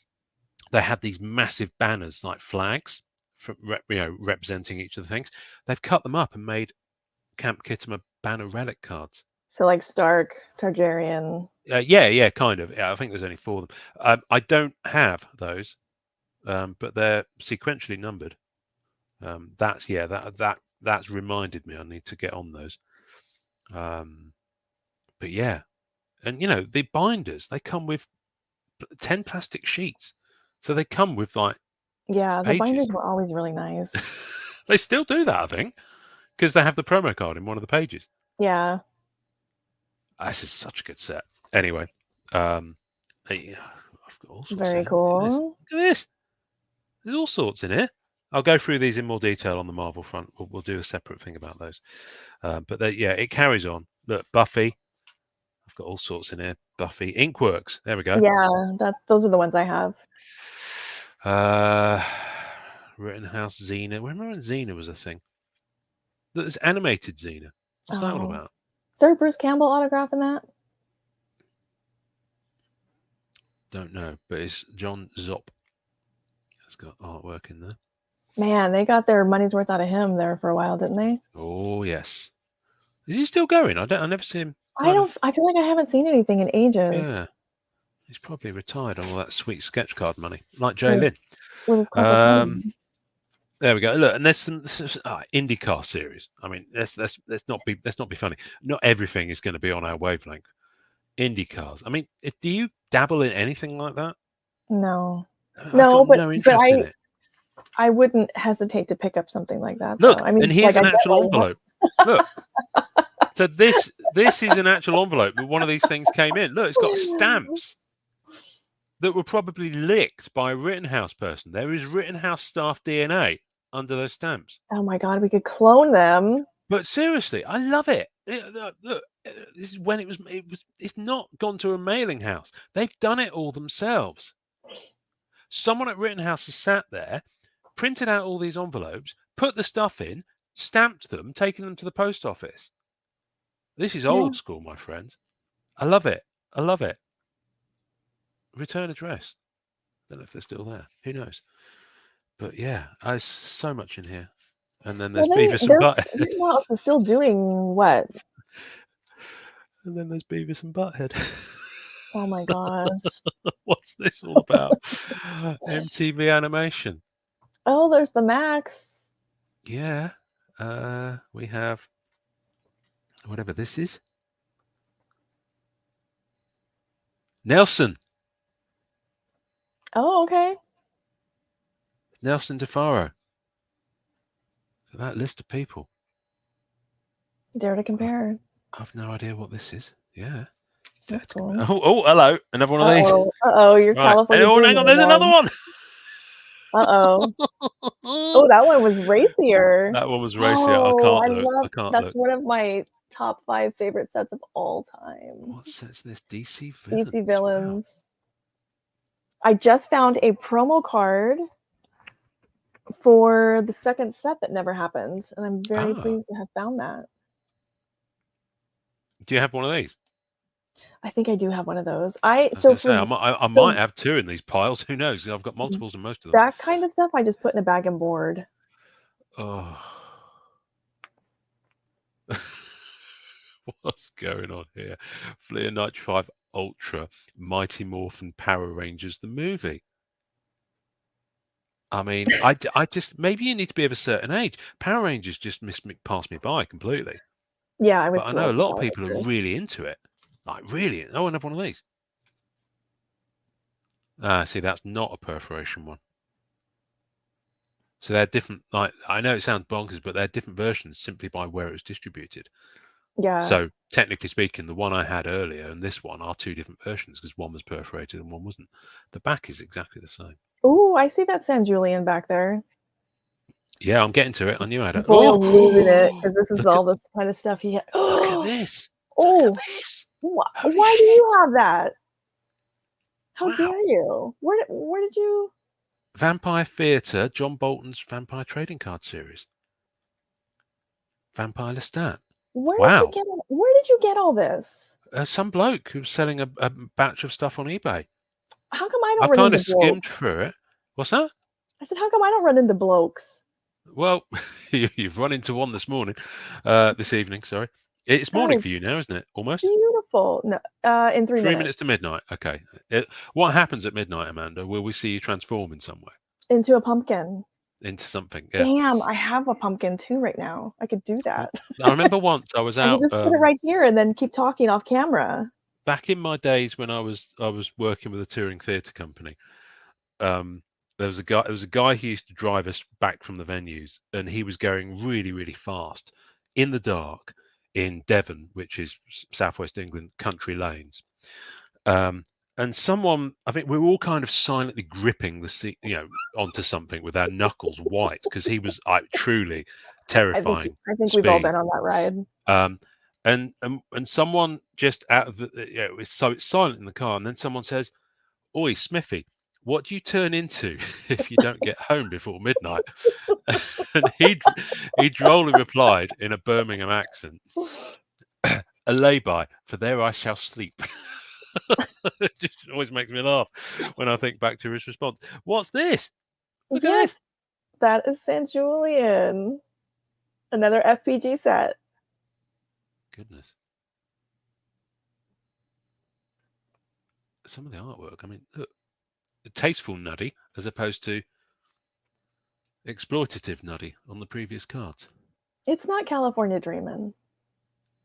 they had these massive banners like flags from representing each of the things. They've cut them up and made Camp Khitomer banner relic cards. So like Stark, Targaryen. Yeah, kind of. Yeah, I think there's only 4 of them. I don't have those. But they're sequentially numbered. That's reminded me I need to get on those. But yeah, and the binders, they come with 10 plastic sheets, so they come with like Yeah, the pages. binders were always really nice. They still do that, I think, because they have the promo card in one of the pages. Yeah. This is such a good set. Anyway, I've got all sorts. Very here. Look at this. cool. Look at this. There's all sorts in here. I'll go through these in more detail on the Marvel front. We'll do a separate thing about those. But it carries on. Look, Buffy. I've got all sorts in here. Buffy. Inkworks. There we go. Yeah, those are the ones I have. Rittenhouse Xena. Remember when Xena was a thing? There's animated Xena. What's that all Oh. about? Is there a Bruce Campbell autograph in that? Don't know, but it's John Zopp. It's got artwork in there. Man, they got their money's worth out of him there for a while, didn't they? Oh yes. Is he still going? I never see him. I feel like I haven't seen anything in ages. Yeah. He's probably retired on all that sweet sketch card money, like Jay Lynn. With his Carpal tunnel. There we go. Look, and there's some IndyCar series. I mean, let's not be funny. Not everything is going to be on our wavelength. IndyCars. I mean, do you dabble in anything like that? No. I've No, got no interest in it. I wouldn't hesitate to pick up something like that. Look, though. I mean, and here's like, an actual envelope. Look. So this is an actual envelope. One of these things came in. Look, it's got stamps that were probably licked by a Rittenhouse person. There is Rittenhouse staff DNA under those stamps. Oh my God, we could clone them. But seriously, I love it. Look, this is when it's not gone to a mailing house. They've done it all themselves. Someone at Rittenhouse has sat there, printed out all these envelopes, put the stuff in, stamped them, taken them to the post office. This is old school, my friends. I love it. I love it. Return address. Don't know if they're still there. Who knows? But yeah, there's so much in here. And then there's Beavis and Butthead. Rittenhouse is still doing what? And then there's Beavis and Butthead. Oh my gosh. What's this all about? MTV animation. Oh, there's the Max. Yeah. We have whatever this is. Nelson. Oh, okay. Nelson DeFaro. That list of people. Dare to compare. I've no idea what this is. Yeah. That's cool. Oh, hello. Another one of these. You're Right. California. Oh, hang on. There's another one. Oh, that one was racier. That one was racier. I can't That's look. one of my top 5 favorite sets of all time. What set's this? DC Villains. DC Villains. Wow. I just found a promo card for the second set that never happened, and I'm very pleased to have found that. Do you have one of these? I think I do have one of those. I might have 2 in these piles. Who knows? I've got multiples in most of them. That kind of stuff I just put in a bag and board. Oh. What's going on here? Fleer 95 Ultra, Mighty Morphin Power Rangers, the movie. I mean, I just, maybe you need to be of a certain age. Power Rangers just passed me by completely. Yeah, But I know a lot of people are really into it. Like, really? Oh, another one of these. See, that's not a perforation one. So they're different. Like, I know it sounds bonkers, but they're different versions simply by where it was distributed. Yeah. So technically speaking, the one I had earlier and this one are 2 different versions because one was perforated and one wasn't. The back is exactly the same. Oh, I see that San Julian back there. Yeah, I'm getting to it. I knew I had it. Boyle's losing it because this is all this kind of stuff he had. Look at this. Oh, look at this. Why do you have that? How dare you? Where did you? Vampire Theatre, John Bolton's Vampire Trading Card Series. Vampire Lestat. Where did you get all this? Some bloke who was selling a batch of stuff on eBay. How come I don't? I've kind of skimmed through it. What's that? I said, how come I don't run into blokes? Well, you've run into one this evening. Sorry, it's morning for you now, isn't it? Almost. Beautiful. No, in 3 minutes. 3 minutes to midnight. Okay. What happens at midnight, Amanda? Will we see you transform in some way? Into a pumpkin. into something. Yeah. Damn, I have a pumpkin too right now. I could do that. I remember once I was I could out just put it right here and then keep talking off camera. back in my days when I was working with a touring theatre company. There was a guy who used to drive us back from the venues, and he was going really, really fast in the dark in Devon, which is southwest England, country lanes. And someone, I think we were all kind of silently gripping the seat, onto something with our knuckles white, because he was truly terrifying I think we've all speed. been on that ride. And someone just out of the, it's silent in the car, and then someone says, "Oi, Smithy, what do you turn into if you don't get home before midnight?" And he drolly replied in a Birmingham accent, "A lay-by, for there I shall sleep." It just always makes me laugh when I think back to his response. What's this? Look at this. That is St. Julian. Another FPG set. Goodness. Some of the artwork, I mean, look, tasteful nuddy as opposed to exploitative nuddy on the previous cards. It's not California Dreamin'.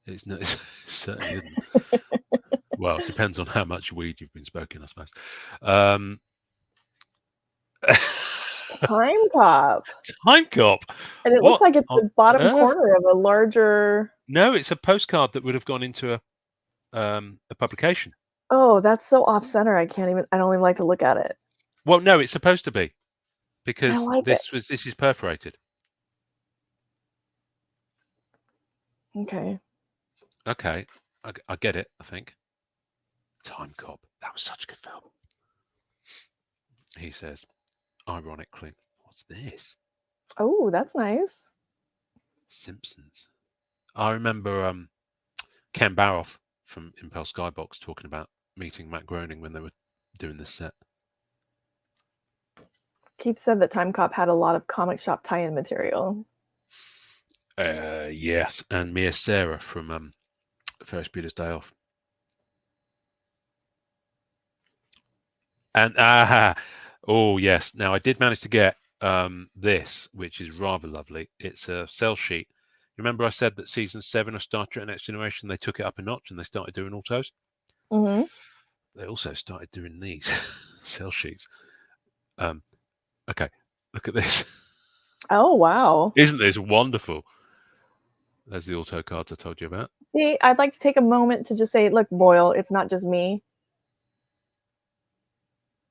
It's not, it certainly isn't. Well, it depends on how much weed you've been smoking, I suppose. Time Cop. Time Cop. And it looks like it's the bottom corner of a larger... No, it's a postcard that would have gone into a publication. Oh, that's so off-center. I don't even like to look at it. Well, no, it's supposed to be, because this is perforated. Okay. Okay, I get it, I think. Time Cop. That was such a good film. He says, ironically, what's this? Oh, that's nice. Simpsons. I remember Ken Baroff from Impel Skybox talking about meeting Matt Groening when they were doing this set. Keith said that Time Cop had a lot of comic shop tie-in material. Yes, and Mia Sarah from Ferris Bueller's Day Off. And oh yes, now I did manage to get this, which is rather lovely. It's a cell sheet. Remember I said that season 7 of Star Trek Next Generation, they took it up a notch and they started doing autos? Mm-hmm. They also started doing these cell sheets. Okay, look at this. Oh, wow. Isn't this wonderful? There's the auto cards I told you about. See, I'd like to take a moment to just say, look, Boyle, it's not just me.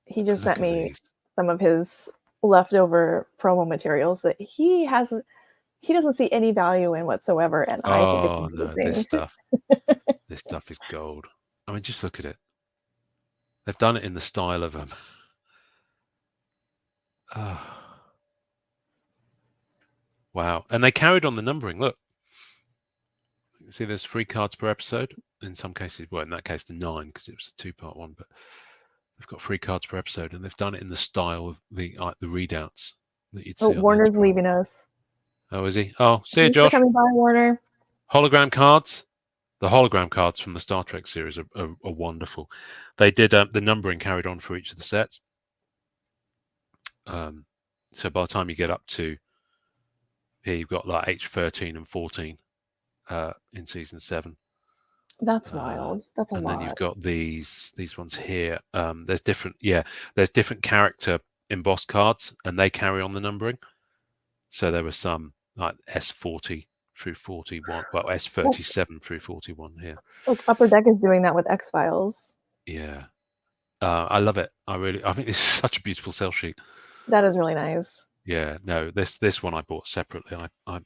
He just sent me some of his leftover promo materials that he doesn't see any value in whatsoever, and I think it's amazing. This stuff is gold. I mean, just look at it. They've done it in the style of wow. And they carried on the numbering. Look. See, there's 3 cards per episode. In some cases, well, in that case, the 9, because it was a 2-part one. But they've got 3 cards per episode, and they've done it in the style of the readouts that you'd see. Warner's leaving us. Oh, is he? Oh, see you, Josh. Coming by, Warner. Hologram cards. The hologram cards from the Star Trek series are wonderful. They did the numbering carried on for each of the sets. So by the time you get up to here, you've got like H13 and 14 in season 7. That's wild. That's a lot. And then you've got these ones here. There's different character embossed cards, and they carry on the numbering. So there were some like S40 through 41, well, S37 through 41 here. Look, Upper Deck is doing that with X-Files. Yeah. I love it. I think this is such a beautiful cell sheet. That is really nice. Yeah, no, this one I bought separately. I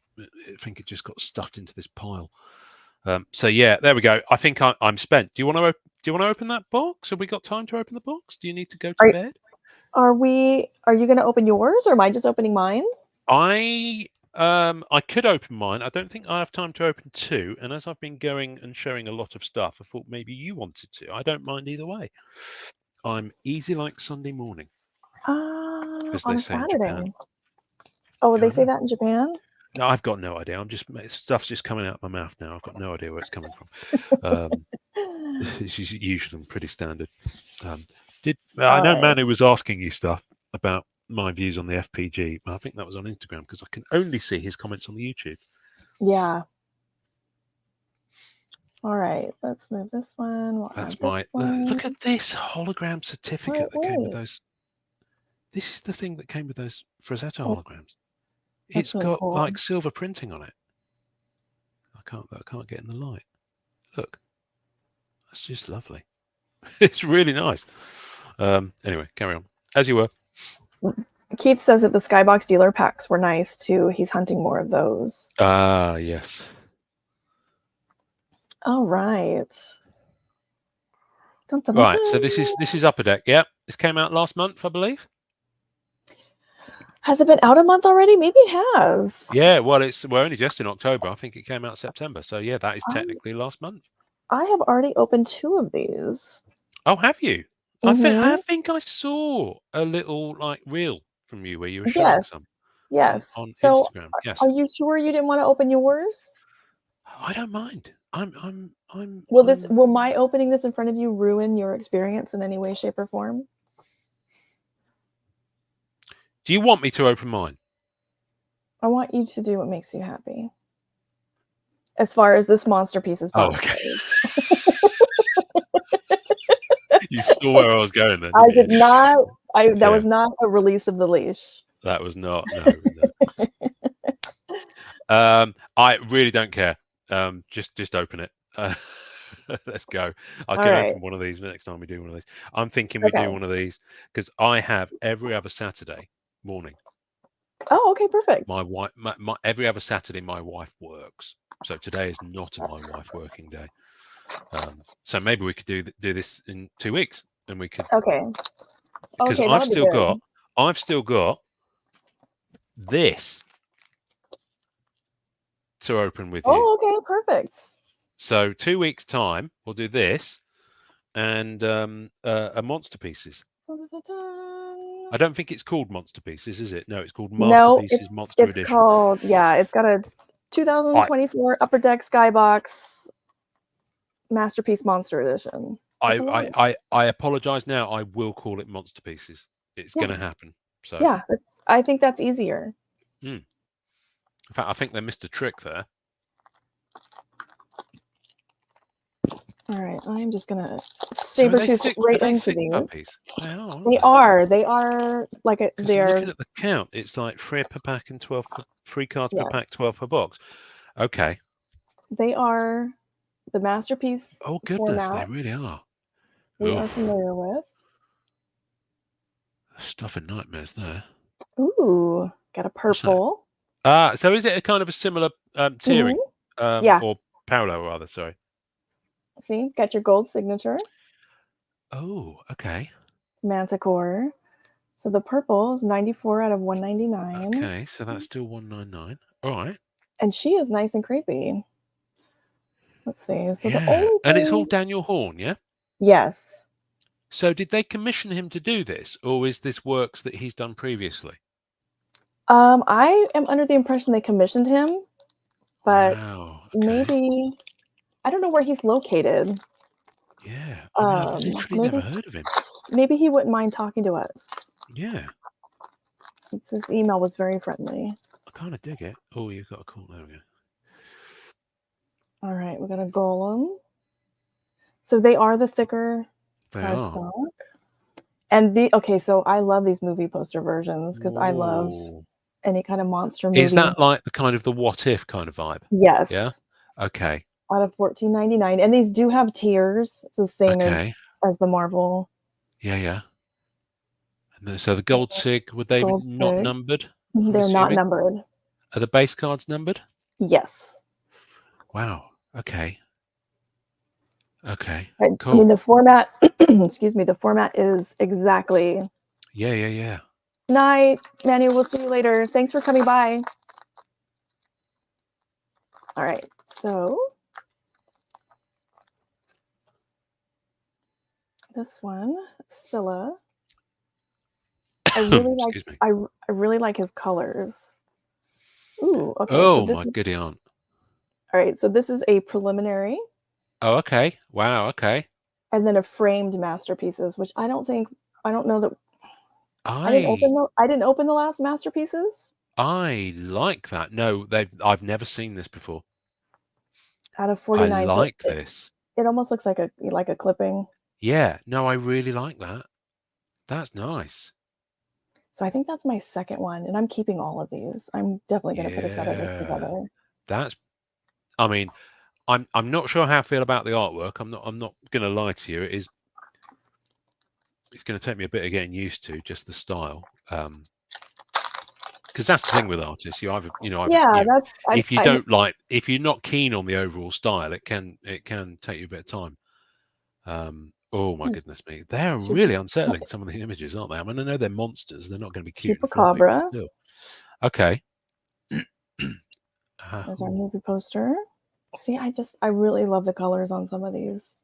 think it just got stuffed into this pile. So yeah, there we go. I think I'm spent. Do you want to open that box? Have we got time to open the box? Do you need to go to bed? Are you going to open yours, or am I just opening mine? I could open mine. I don't think I have time to open 2. And as I've been going and showing a lot of stuff, I thought maybe you wanted to. I don't mind either way. I'm easy like Sunday morning. On a Saturday. Oh, they say that in Japan? No, I've got no idea. Stuff's just coming out of my mouth now. I've got no idea where it's coming from. This is usually pretty standard. I know Manu was asking you stuff about my views on the FPG. I think that was on Instagram because I can only see his comments on the YouTube. Yeah. All right, let's move this one. We'll That's add this one. look at this hologram certificate that came with Wait. those. This is the thing that came with those Frazetta Oh, holograms. that's It's really got cool. like silver printing on it. I can't get in the light. Look, that's just lovely. It's really nice. Anyway, carry on as you were. Keith says that the Skybox dealer packs were nice too. He's hunting more of those. Ah, yes. All right. Dun, dun, dun, Right. So dun. this is Upper Deck. Yep. This came out last month, I believe. Has it been out a month already? Maybe it has. Yeah. Well, we're only just in October. I think it came out September. So yeah, that is technically last month. I have already opened 2 of these. Oh, have you? Mhm. I think I saw a little like reel from you where you were showing some Yes. on So Instagram. Yes. are you sure you didn't want to open yours? I don't mind. Will my opening this in front of you ruin your experience in any way, shape, or form? Do you want me to open mine? I want you to do what makes you happy. As far as this monster pieces Oh, box okay. goes. You saw where I was going then. I didn't did you? not. That Yeah. was not a release of the leash. That was not. No. I really don't care. Just open it. Let's go. I All can right. open one of these next time we do one of these. I'm thinking we Okay. do one of these because I have every other Saturday morning. Oh, okay, perfect. My wife, every other Saturday, my wife works. So today is not my wife working day. So maybe we could do this in 2 weeks, and we could. Okay. Because Okay, I've still got this to open with you. Oh, okay, perfect. So 2 weeks time, we'll do this and a Monster Pieces. I don't think it's called Monster Pieces, is it? No, it's called Masterpieces Monster it's Edition. called, yeah, it's got a 2024 Upper Deck Skybox Masterpiece Monster Edition. I apologize now. I will call it Monster Pieces. It's going to happen. So yeah, I think that's easier. In fact, I think they missed a trick there. All right, I'm just gonna saber tooth right into these. Puppies? They are like a. They're looking at the count. It's like 3 per pack and 12 3 cards per pack, 12 per box. Okay. They are the Masterpiece. Oh goodness, format they really are. we are familiar with. Stuff and nightmares there. Ooh, got a purple. So is it a kind of a similar tiering? Yeah. Or parallel rather, sorry. See, got your gold signature. Oh, okay. Manticore. So the purple is 94 out of 199. Okay, so that's still 199. All right. And she is nice and creepy. Let's see. So yeah. the only thing... And it's all Daniel Horn, yeah? Yes. So did they commission him to do this, or is this works that he's done previously? I am under the impression they commissioned him, but maybe I don't know where he's located. Yeah, I mean, I've literally never heard of him. Maybe he wouldn't mind talking to us. Yeah. Since his email was very friendly. I kind of dig it. Oh, you've got a call. There we go. All right, we got a golem. So they are the thicker cardstock. And so I love these movie poster versions because I love any kind of monster movie. Is that like the kind of the what if kind of vibe? Yes. Yeah. Okay. Out of $14.99, and these do have tiers. It's the same as the Marvel. Yeah. And so the gold sig, would they be not numbered? They're not numbered. Are the base cards numbered? Yes. Wow. Okay. Okay. Cool. I mean, the format. Excuse me. The format is exactly. Yeah. Night, Manny. We'll see you later. Thanks for coming by. All right. So this one, Scylla. I really like. I really like his colors. Ooh. Okay. Oh, my goody aunt. All right. So this is a preliminary. Oh, okay. Wow. Okay. And then a framed masterpieces, which I don't know that. I didn't open the last masterpieces. I like that. No, I've never seen this before. Out of I 49, so like this. it almost looks like a clipping. Yeah, no, I really like that. That's nice. So I think that's my second one, and I'm keeping all of these. I'm definitely going to put a set of this Yeah, together. that's. I mean, I'm not sure how I feel about the artwork. I'm not going to lie to you. It's going to take me a bit of getting used to just the style. Because that's the thing with artists. You either Yeah, that's if if you're not keen on the overall style, it can take you a bit of time. Oh my goodness me, they're really unsettling. Some of the images, aren't they? I mean, I know they're monsters. They're not going to be cute and fluffy, but Chupacabra. still. Okay. There's our movie poster. See, I really love the colors on some of these.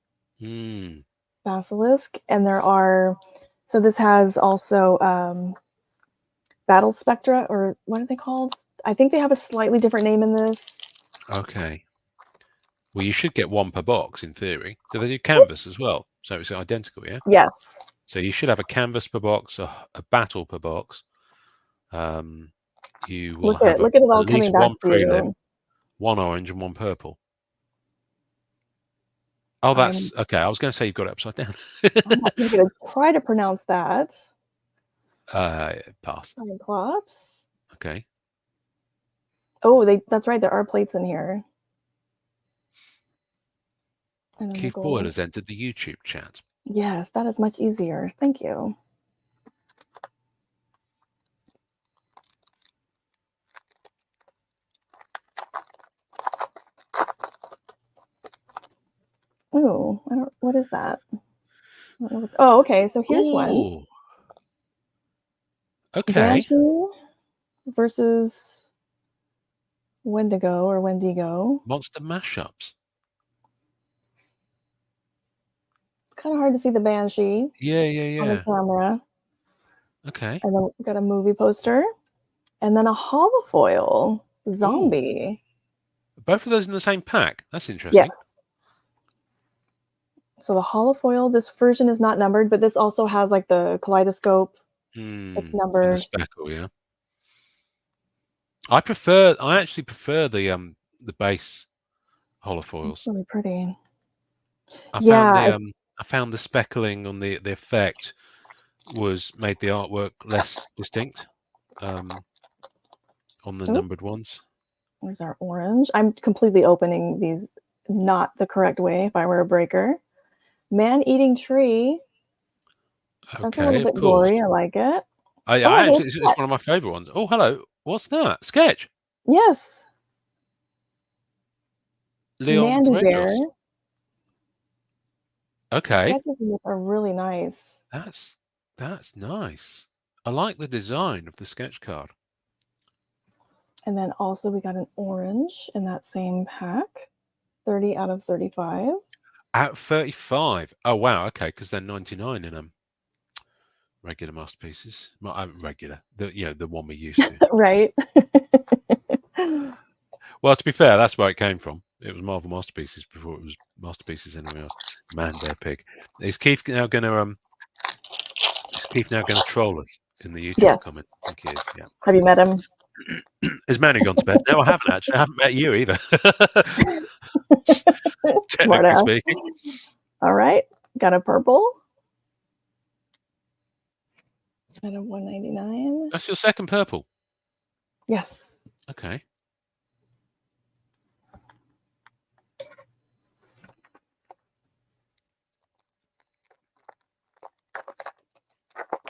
Basilisk, and so this has also Battle Spectra, or what are they called? I think they have a slightly different name in this. Okay. Well, you should get one per box in theory. So they do canvas as well. So it's identical, yeah? Yes. So you should have a canvas per box, a battle per box. You will have look at it all at coming least back one to prelim, you. one orange, and one purple. Oh, that's okay. I was going to say you've got it upside down. I'm not going to try to pronounce that. Pass. Cyclops. Okay. Oh, that's right. There are plates in here. Keith Boyle has entered the YouTube chat. Yes, that is much easier. Thank you. Ooh, what is that? Oh, okay. So here's one. Okay. Banshee versus Wendigo or Wendigo. Monster mashups. It's kind of hard to see the Banshee. Yeah. On the camera. Okay. And then we've got a movie poster. And then a holofoil zombie. Ooh. Both of those in the same pack. That's interesting. Yes. So the holofoil, this version is not numbered, but this also has like the kaleidoscope. It's numbered. And the speckle, yeah. I actually prefer the base holofoils. It's really pretty. I found the speckling on the effect made the artwork less distinct on the numbered ones. There's our orange. I'm completely opening these not the correct way if I were a breaker. Man-eating tree. That's a little bit gory. I like it. It's one of my favorite ones. Oh, hello. What's that? Sketch. Yes. Leon Mandy Bear. Okay. The sketches in this are really nice. That's nice. I like the design of the sketch card. And then also we got an orange in that same pack. 30 out of 35. Out of 35. Oh wow, okay, because they're 99 in them. Regular masterpieces. Regular. The one we used to. Right. Well, to be fair, that's where it came from. It was Marvel Masterpieces before it was Masterpieces anywhere else. Man, Bear, Pig. Is Keith now going to troll us in the YouTube comment? I think he is. Yeah. Have you met him? Has Manny gone to bed? No, I haven't actually. I haven't met you either. Technically speaking. All right. Got a purple. Out of 199. That's your second purple? Yes. Okay.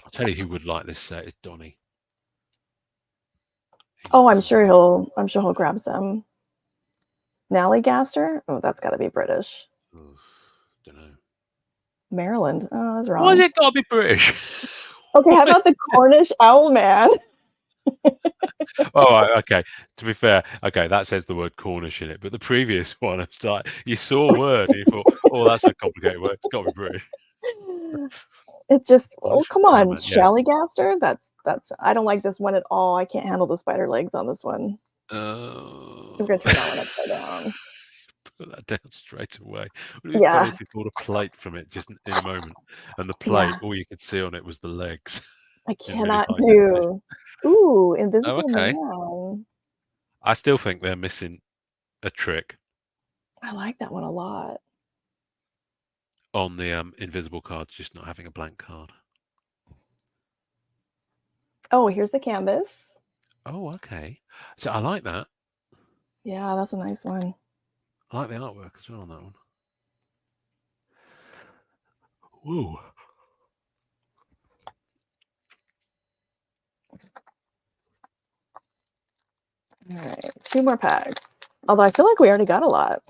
I'll tell you who would like this set is Donnie. Oh, I'm sure he'll grab some. Nallygaster? Oh, that's got to be British. Don't know. Maryland. Oh, I was wrong. Why's it got to be British? Okay, how about the Cornish Owl Man? Oh, okay. To be fair, okay, that says the word Cornish in it, but the previous one, it's like you saw a word and you thought, "Oh, that's a complicated word. It's got to be British." It's just, oh, come on, Shallygaster. That's. I don't like this one at all. I can't handle the spider legs on this one. I'm gonna turn that one upside down. Put that down straight away. Would it be funny if you pulled a plate from it just in a moment, and the plate, all you could see on it was the legs. I Didn't really cannot find temptation. do. Ooh, Invisible okay. Man. I still think they're missing a trick I like that one a lot. on the invisible card, just not having a blank card. Oh, here's the canvas. Oh, okay. So I like that. Yeah, that's a nice one. I like the artwork as well on that one. Whoa. All right, 2 more packs. Although I feel like we already got a lot.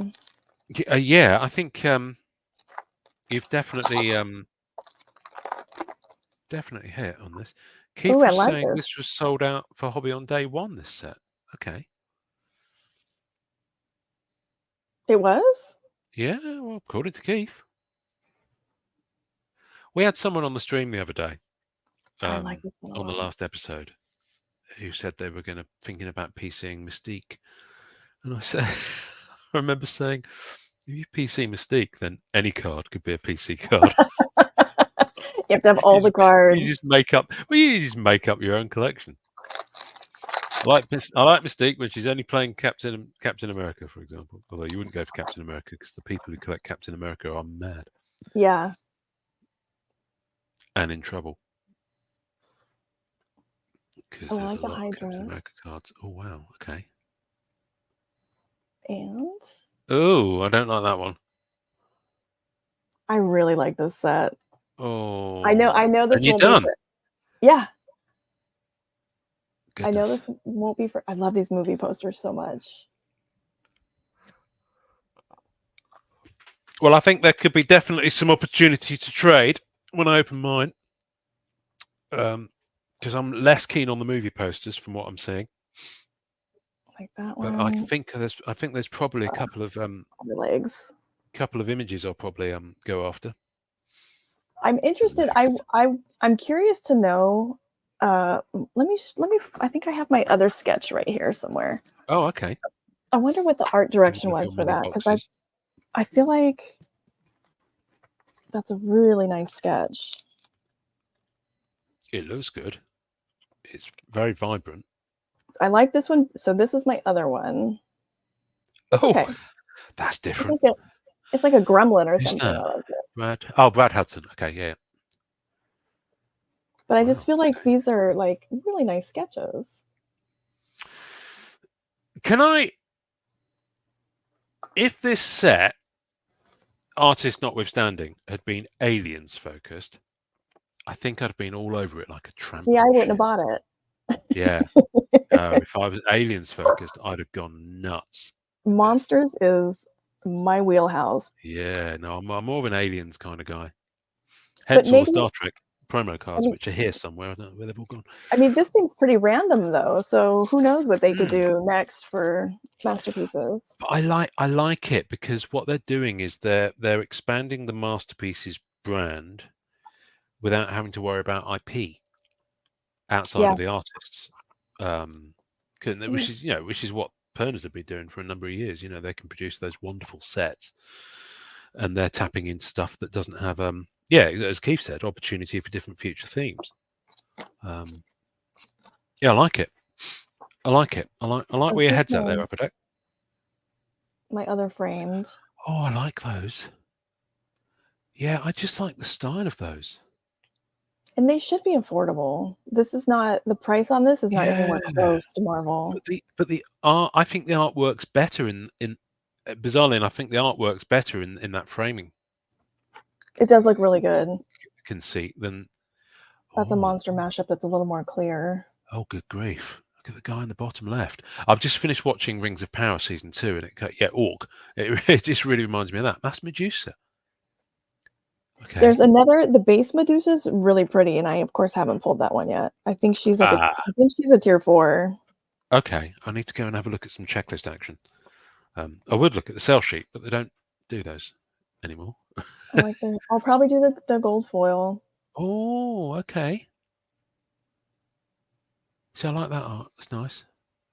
Yeah, I think you've definitely hit on this. Keith Ooh, I was like saying this this. was sold out for hobby on day 1, this set. Okay. It was? Yeah, well, according to Keith. We had someone on the stream the other day, I like this one a on the lot. last episode, who said they were thinking about PCing Mystique. And I said, I remember saying, if you PC Mystique, then any card could be a PC card. You have to have all the cards. You just make up. Well, you just make up your own collection. I like Mystique when she's only playing Captain America, for example. Although you wouldn't go for Captain America because the people who collect Captain America are mad Yeah. and in trouble because Oh, I there's like a the lot of Captain Hydra. America cards. Oh wow, okay. And Oh, I don't like that one. I really like this set. Oh, I know this and you're won't done. be for, yeah. Goodness. I know this won't be for. I love these movie posters so much. Well, I think there could be definitely some opportunity to trade when I open mine, because I'm less keen on the movie posters from what I'm seeing. Like that But one. I think there's probably a couple of legs. images I'll probably go after. I'm interested. I'm curious to know. Let me. I think I have my other sketch right here somewhere. Oh, okay. I wonder what the art direction was for that, because I feel like that's a really nice sketch. It looks good. It's very vibrant. I like this one. So this is my other one. It's okay. That's different. It's like a gremlin or Who's something. that? I like it. Brad Hudson. Okay, yeah. But I just feel like these are like really nice sketches. If this set, artist notwithstanding, had been aliens focused, I think I'd have been all over it like a tramp. See, I wouldn't have bought it. Yeah. If I was aliens focused, I'd have gone nuts. Monsters is my wheelhouse. Yeah, no, I'm more of an aliens kind of guy. Hence all the Star Trek promo cards, which are here somewhere. I don't know where they've all gone. I mean, this seems pretty random though, so who knows what they could do next for masterpieces. But I like it because what they're doing is they're expanding the Masterpieces brand without having to worry about IP outside of the artists. Which is what Perners have been doing for a number of years. You know, they can produce those wonderful sets, and they're tapping into stuff that doesn't have as Keith said, opportunity for different future themes. I like it. I like where your head's at there, Upper Deck. My other framed. Oh, I like those. Yeah, I just like the style of those. And they should be affordable. This is not, the price on this is not anywhere close to Marvel. But the art, I think the art works better in bizarrely, and I think the art works better in that framing. It does look really good. Conceit than that's a monster mashup that's a little more clear. Oh, good grief. Look at the guy in the bottom left. I've just finished watching Rings of Power season 2, and Orc. It just really reminds me of that. That's Medusa. Okay. There's another. The base Medusa's really pretty, and I of course haven't pulled that one yet. I think she's like I think she's a tier 4. Okay, I need to go and have a look at some checklist action. I would look at the sell sheet, but they don't do those anymore. I'll probably do the gold foil. Oh, okay. See, I like that art. That's nice.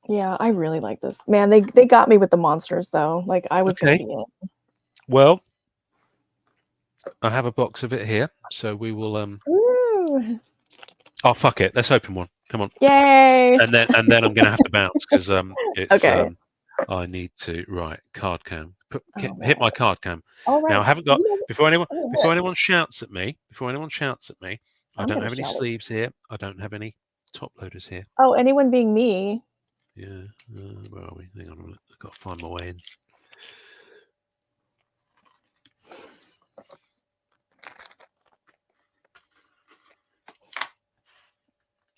Yeah, I really like this. Man, they got me with the monsters though. Like I was gonna be in. Well, I have a box of it here, so we will Oh, fuck it. Let's open one. Come on. Yay! And then I'm going to have to bounce because it's Okay. I need to card cam. Oh, Hit my wow. card cam. All right. Now I haven't got before anyone shouts at me. I I'm don't gonna have any shout it. sleeves here. I don't have any top loaders here. Oh, anyone being me? Yeah. Where are we? Hang on a minute. I've got to find my way in.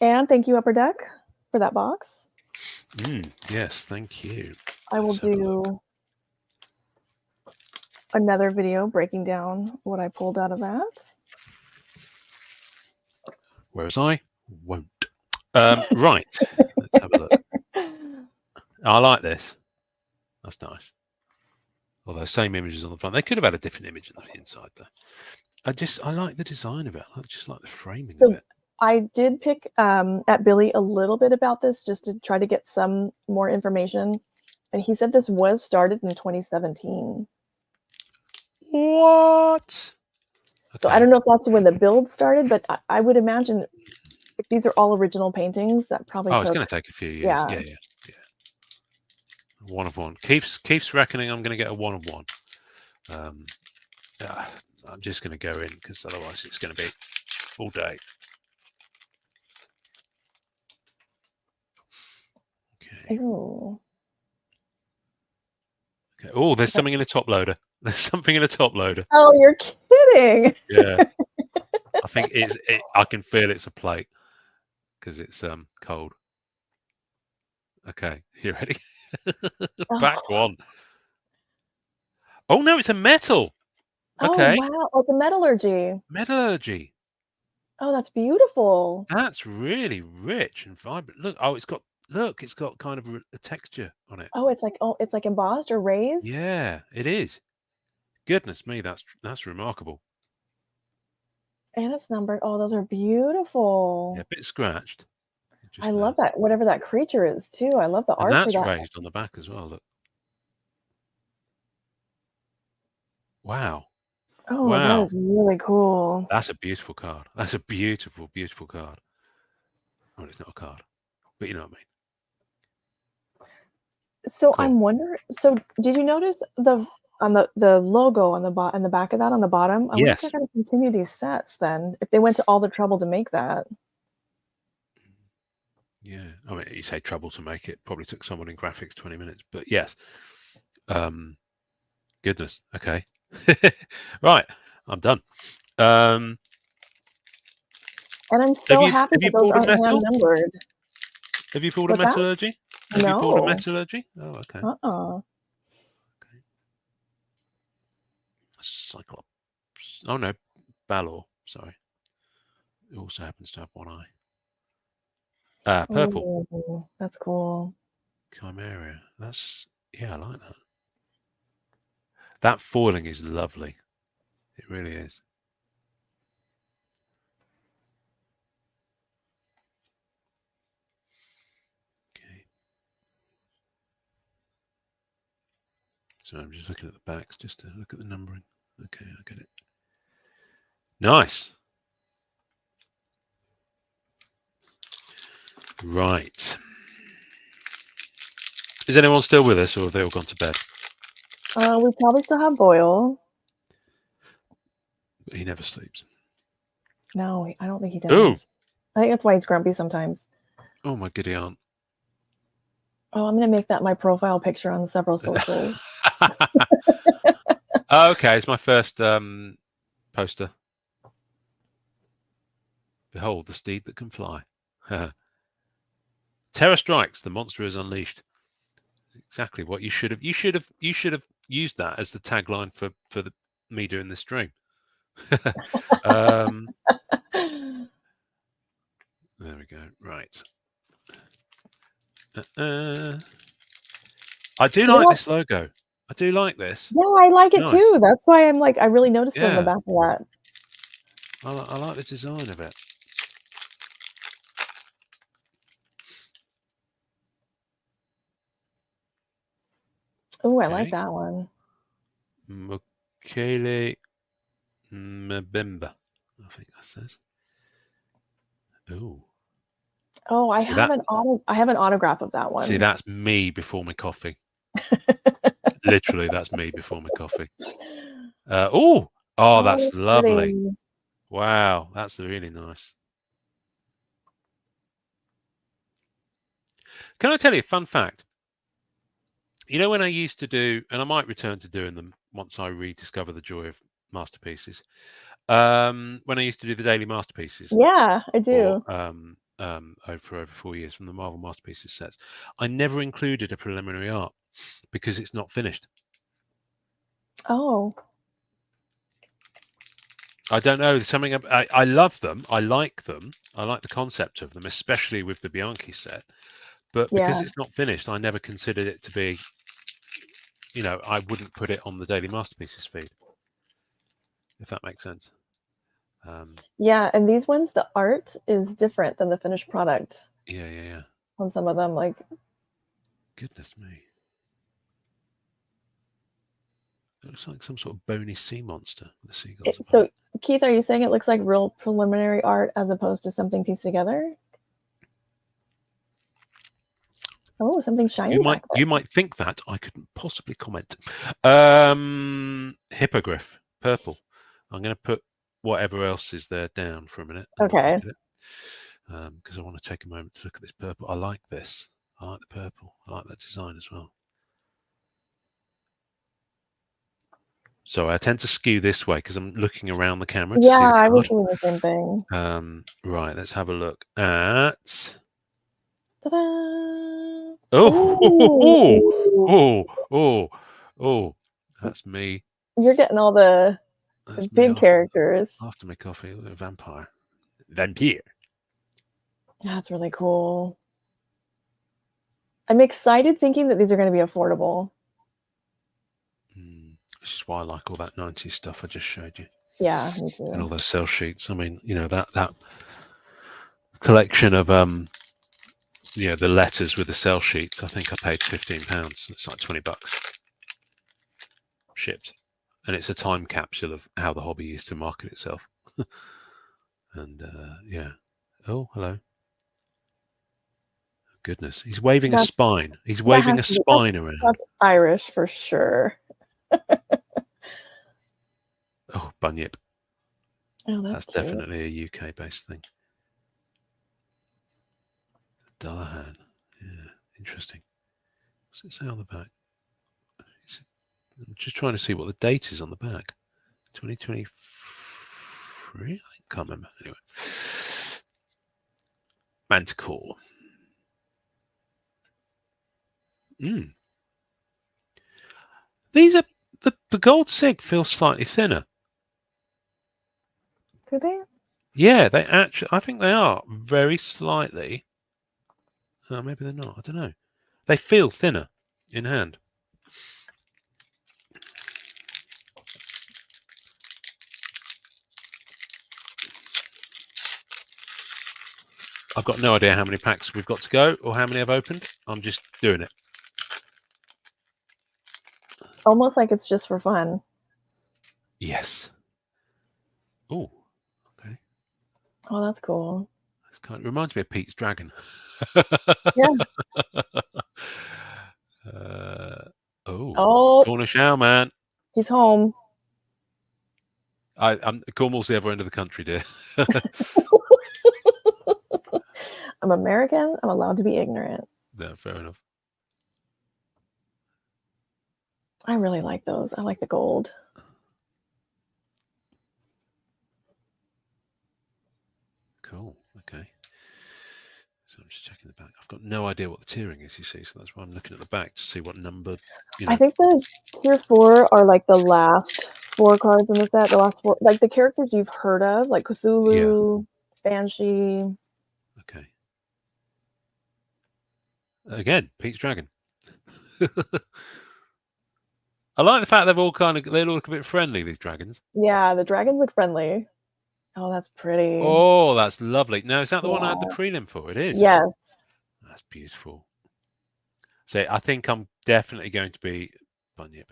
And thank you, Upper Deck, for that box. Yes, thank you. I will do another video breaking down what I pulled out of that. Whereas I won't. Right. Let's have a look. I like this. That's nice. Although same images on the front. They could have had a different image on the inside though. I like the design of it. I just like the framing of it. I did pick at Billy a little bit about this just to try to get some more information. And he said this was started in 2017. What? So I don't know if that's when the build started, but I would imagine if these are all original paintings, that probably it's going to take a few years. Yeah. 1 of 1. Keith's reckoning I'm going to get a 1 of 1. I'm just going to go in because otherwise it's going to be all day. Okay. Ooh. Okay. Oh, there's something in a top loader. There's something in a top loader. Oh, you're kidding. Yeah. I think I can feel it's a plate because it's cold. Okay, you ready? Back one. Oh no, it's a metal. Okay. Oh wow, it's a metallurgy. Metallurgy. Oh, that's beautiful. That's really rich and vibrant. Look, it's got kind of a texture on it. Oh, it's like embossed or raised. Yeah, it is. Goodness me, that's remarkable. And it's numbered. Oh, those are beautiful. Yeah, a bit scratched. I love that. Whatever that creature is too. I love the art. And that's for that. raised on the back as well. Look. Wow. Oh, wow. that is really cool. That's a beautiful card. That's a beautiful, beautiful card. Well, it's not a card, but you know what I mean. So cool. I'm wondering. So did you notice the logo on the back of that on the bottom? I wonder if they're going to continue these sets then. If they went to all the trouble to make that. Yeah, I mean, you say trouble to make it. Probably took someone in graphics 20 minutes, but yes. Goodness. Okay. Right. I'm done. And I'm so happy that those aren't hand-numbered. Have you pulled a metallurgy? Have you pulled a metallurgy? Oh, okay. Okay. Cyclops. Oh no, Balor. Sorry. It also happens to have one eye. Purple. Ooh, that's cool. Chimera. I like that. That foiling is lovely. It really is. Okay. So I'm just looking at the backs just to look at the numbering. Okay, I get it. Nice. Right. Is anyone still with us, or have they all gone to bed? We probably still have Boyle. But he never sleeps. No, I don't think he does. Ooh. I think that's why he's grumpy sometimes. Oh, my giddy aunt. Oh, I'm going to make that my profile picture on several socials. Okay, it's my first poster. Behold, the steed that can fly. Terror strikes, the monster is unleashed. Exactly what you should have. You should have used that as the tagline for me doing this stream. There we go. Right. I do like this logo. I do like this. Yeah, I like it too. That's why I'm like, I really noticed it on the back of that. I like the design of it. Oh, I like that one. Mokele Mbemba, I think that says. Ooh. Oh, I See have that? I have an autograph of that one. See, that's me before my coffee. Literally, that's me before my coffee. Oh, that's that's lovely. pretty. Wow, that's really nice. Can I tell you a fun fact? You know, when I used to do, and I might return to doing them once I rediscover the joy of masterpieces. When I used to do the daily masterpieces, Yeah, I or do. for over 4 years from the Marvel Masterpieces sets, I never included a preliminary art because it's not finished. Oh, I don't know. There's something. I love them. I like them. I like the concept of them, especially with the Bianchi set. But because yeah. it's not finished, I never considered it to be. You know, I wouldn't put it on the daily masterpieces feed, if that makes sense. Yeah, and these ones, the art is different than the finished product Yeah. on some of them. Like, Goodness me. It looks like some sort of bony sea monster. The seagulls. so Keith, are you saying it looks like real preliminary art as opposed to something pieced together? Oh, something shiny back there. You might think that. I couldn't possibly comment. Hippogriff, purple. I'm going to put whatever else is there down for a minute. Okay. Because I want to take a moment to look at this purple. I like this. I like the purple. I like that design as well. So I tend to skew this way because I'm looking around the camera to see the Yeah, I was card. doing the same thing. Right, let's have a look at. Ta-da! Oh, that's me. You're getting all the That's me big characters. after my coffee. Vampire. That's really cool. I'm excited thinking that these are going to be affordable. Which is why I like all that 90s stuff I just showed you. Yeah, me too. And all those sell sheets. I mean, you know, that collection of the letters with the sell sheets. I think I paid £15. It's like $20 shipped, and it's a time capsule of how the hobby used to market itself. And yeah. Oh, hello. Goodness, he's waving a spine. He's waving a spine around. That's Irish for sure. Oh, Bunyip. Oh, that's cute. Definitely a UK-based thing. Dullahan. Yeah, interesting. What's it say on the back? I'm just trying to see what the date is on the back. 2023? I can't remember. Anyway. Manticore. These are the gold sig feels slightly thinner. Do they? Yeah, they actually. I think they are very slightly. Oh, maybe they're not. I don't know. They feel thinner in hand. I've got no idea how many packs we've got to go or how many I've opened. I'm just doing it. Almost like it's just for fun. Yes. Oh, okay. Oh, that's cool. It reminds me of Pete's Dragon. Yeah. Cornish Owl Man. He's home. Cornwall's the other end of the country, dear. I'm American. I'm allowed to be ignorant. No, fair enough. I really like those. I like the gold. Cool. Okay. So I'm just checking the back. I've got no idea what the tiering is, you see, so that's why I'm looking at the back to see what number. I think the tier 4 are like the last 4 cards in the set. The last 4, like the characters you've heard of, like Cthulhu, Banshee. Okay. Again, Pete's Dragon. I like the fact they all look a bit friendly, these dragons. Yeah, the dragons look friendly. Oh, that's pretty. Oh, that's lovely. Now, is that the one I had the prelim for? It is. Yes. That's beautiful. So I think I'm definitely going to be Bunyip.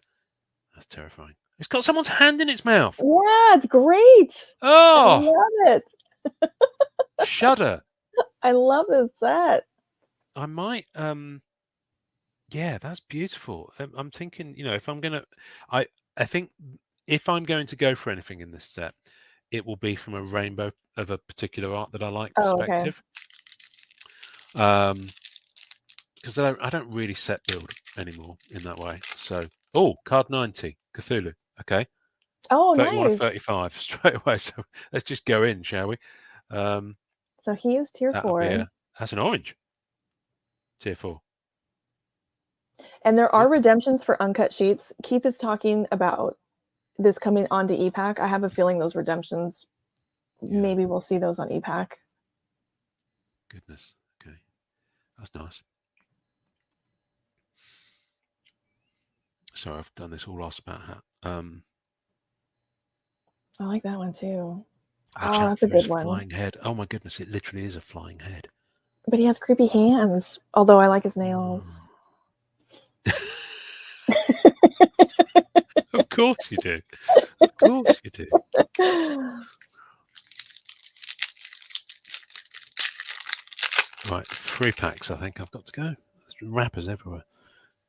That's terrifying. It's got someone's hand in its mouth. Yeah, it's great. Oh, I love it. Shudder. I love this set. I might. Yeah, that's beautiful. I'm thinking, if I'm gonna, I think if I'm going to go for anything in this set, it will be from a rainbow of a particular art that I like Oh, okay. perspective. Because I don't really set build anymore in that way. So, card 90, Cthulhu. Okay, Oh, 31 nice. 35 straight away. So let's just go in, shall we? So he is tier That'll be 4. that's an orange. Tier 4. And there are Yeah. redemptions for uncut sheets. Keith is talking about this coming onto EPAC. I have a feeling those redemptions, maybe we'll see those on EPAC. Goodness. Okay, that's nice. Sorry, I've done this all lost about hat. I like that one too. Watch Oh, out that's a for his good one. flying head. Oh my goodness, it literally is a flying head. But he has creepy hands, although I like his nails. Of course you do. Of course you do. Right, 3 packs I think I've got to go. There's wrappers everywhere.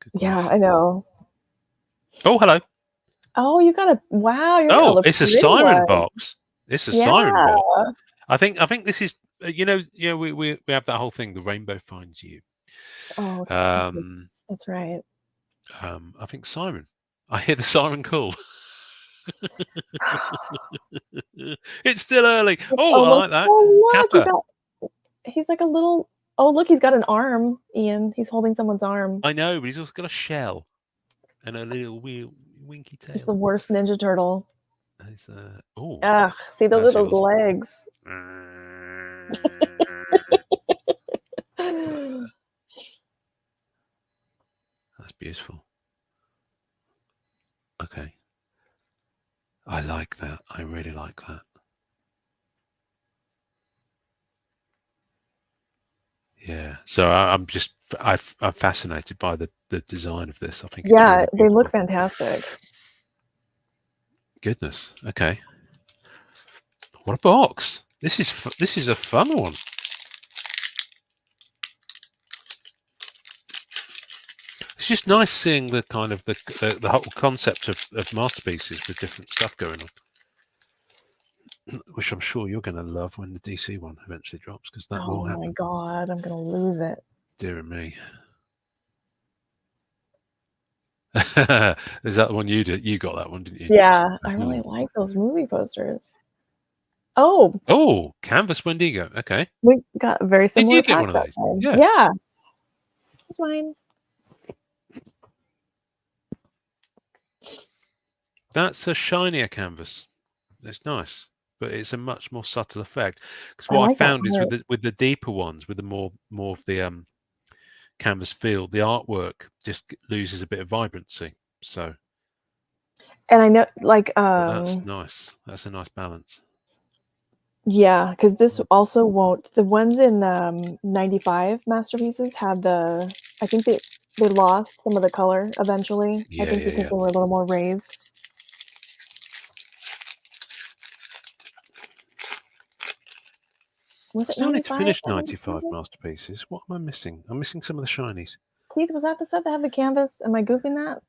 Good Yeah, grief. I know. Oh, hello. Oh, you got a wow! You're gonna look It's a pretty siren one. box. It's a Yeah. siren box. I think this is we have that whole thing. The rainbow finds you. Oh, okay. That's right. I think siren. I hear the siren call. It's still early. Oh, I like that. Oh, look, Kappa. he's like a little. Oh, look, he's got an arm, Ian. He's holding someone's arm. I know, but he's also got a shell and a little winky tail. He's the worst Ninja Turtle. It's, Ugh, see, those are those legs. That's beautiful. Okay. I like that. I really like that. Yeah. So I'm fascinated by the design of this. I think it's really they look beautiful. fantastic. Goodness. Okay. What a box! This is a fun one. It's just nice seeing the kind of the whole concept of masterpieces with different stuff going on, which I'm sure you're going to love when the DC one eventually drops, because that will happen. Oh my god, I'm going to lose it. Dear me. Is that the one you did? You got that one, didn't you? Yeah, I really like those movie posters. Oh, Canvas Wendigo. Okay. We got a very similar. Did you get one of those? Yeah. It's mine. That's a shinier canvas. It's nice, but it's a much more subtle effect. Because what I found is with the deeper ones, with the more of the canvas feel, the artwork just loses a bit of vibrancy. So, and I know, like, that's nice. That's a nice balance. Yeah, because this also won't. The ones in 95 masterpieces had I think they lost some of the color eventually. I think because they were a little more raised. Was it Still need to finish 95 masterpieces. What am I missing? I'm missing some of the shinies. Keith, was that the set that had the canvas? Am I goofing that?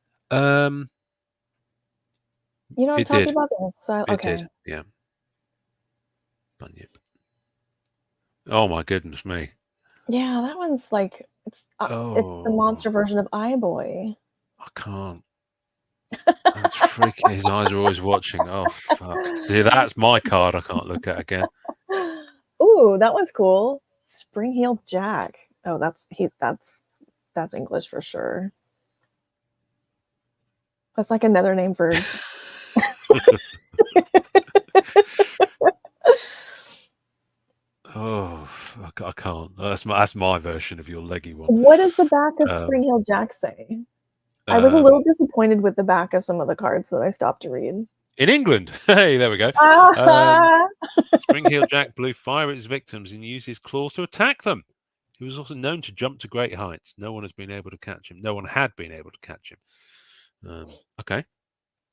You know what I'm talking about? Okay. It did, yeah. Bunyip. Oh my goodness me. Yeah, that one's like it's the monster version of iBoy. I can't. That's freaky. His eyes are always watching. Oh fuck. See, that's my card I can't look at again. Ooh, that one's cool. Spring-heeled Jack. Oh, that's English for sure. That's like another name for Oh, I can't. That's my version of your leggy one. What does the back of Spring-heeled Jack say? I was a little disappointed with the back of some of the cards that I stopped to read. In England. Hey, there we go. Spring-heeled Jack blew fire at his victims and used his claws to attack them. He was also known to jump to great heights. No one has been able to catch him. No one had been able to catch him. Okay.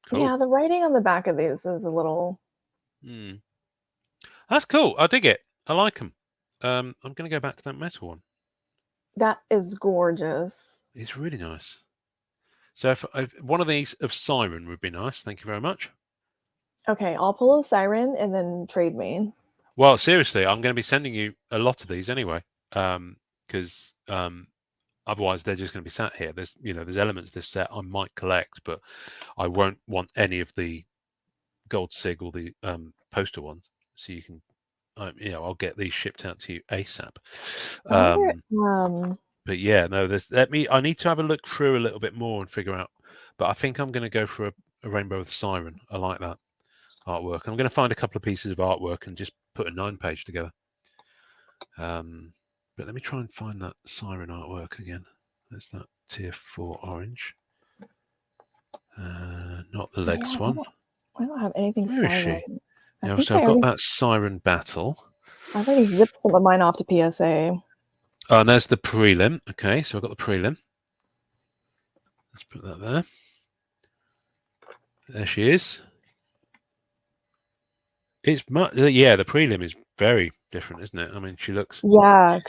Cool. Yeah, the writing on the back of these is a little... That's cool. I dig it. I like them. I'm going to go back to that metal one. That is gorgeous. It's really nice. So if one of these of Siren would be nice. Thank you very much. Okay, I'll pull a siren and then trade me. Well, seriously, I'm going to be sending you a lot of these anyway, because otherwise they're just going to be sat here. There's elements of this set I might collect, but I won't want any of the gold sig or the poster ones. So you can, I'll get these shipped out to you ASAP. I wonder, But yeah, no, I need to have a look through a little bit more and figure out. But I think I'm going to go for a Rainbow with Siren. I like that artwork. I'm going to find a couple of pieces of artwork and just put a 9-page together. But let me try and find that Siren artwork again. There's that tier 4 orange. Not the legs one. I don't have anything Where is siren. she? I No, think so I've got that Siren battle. I've already zipped some of mine off to PSA. Oh, and there's the prelim. Okay, so I've got the prelim. Let's put that there. There she is. It's the prelim is very different, isn't it? I mean, she looks because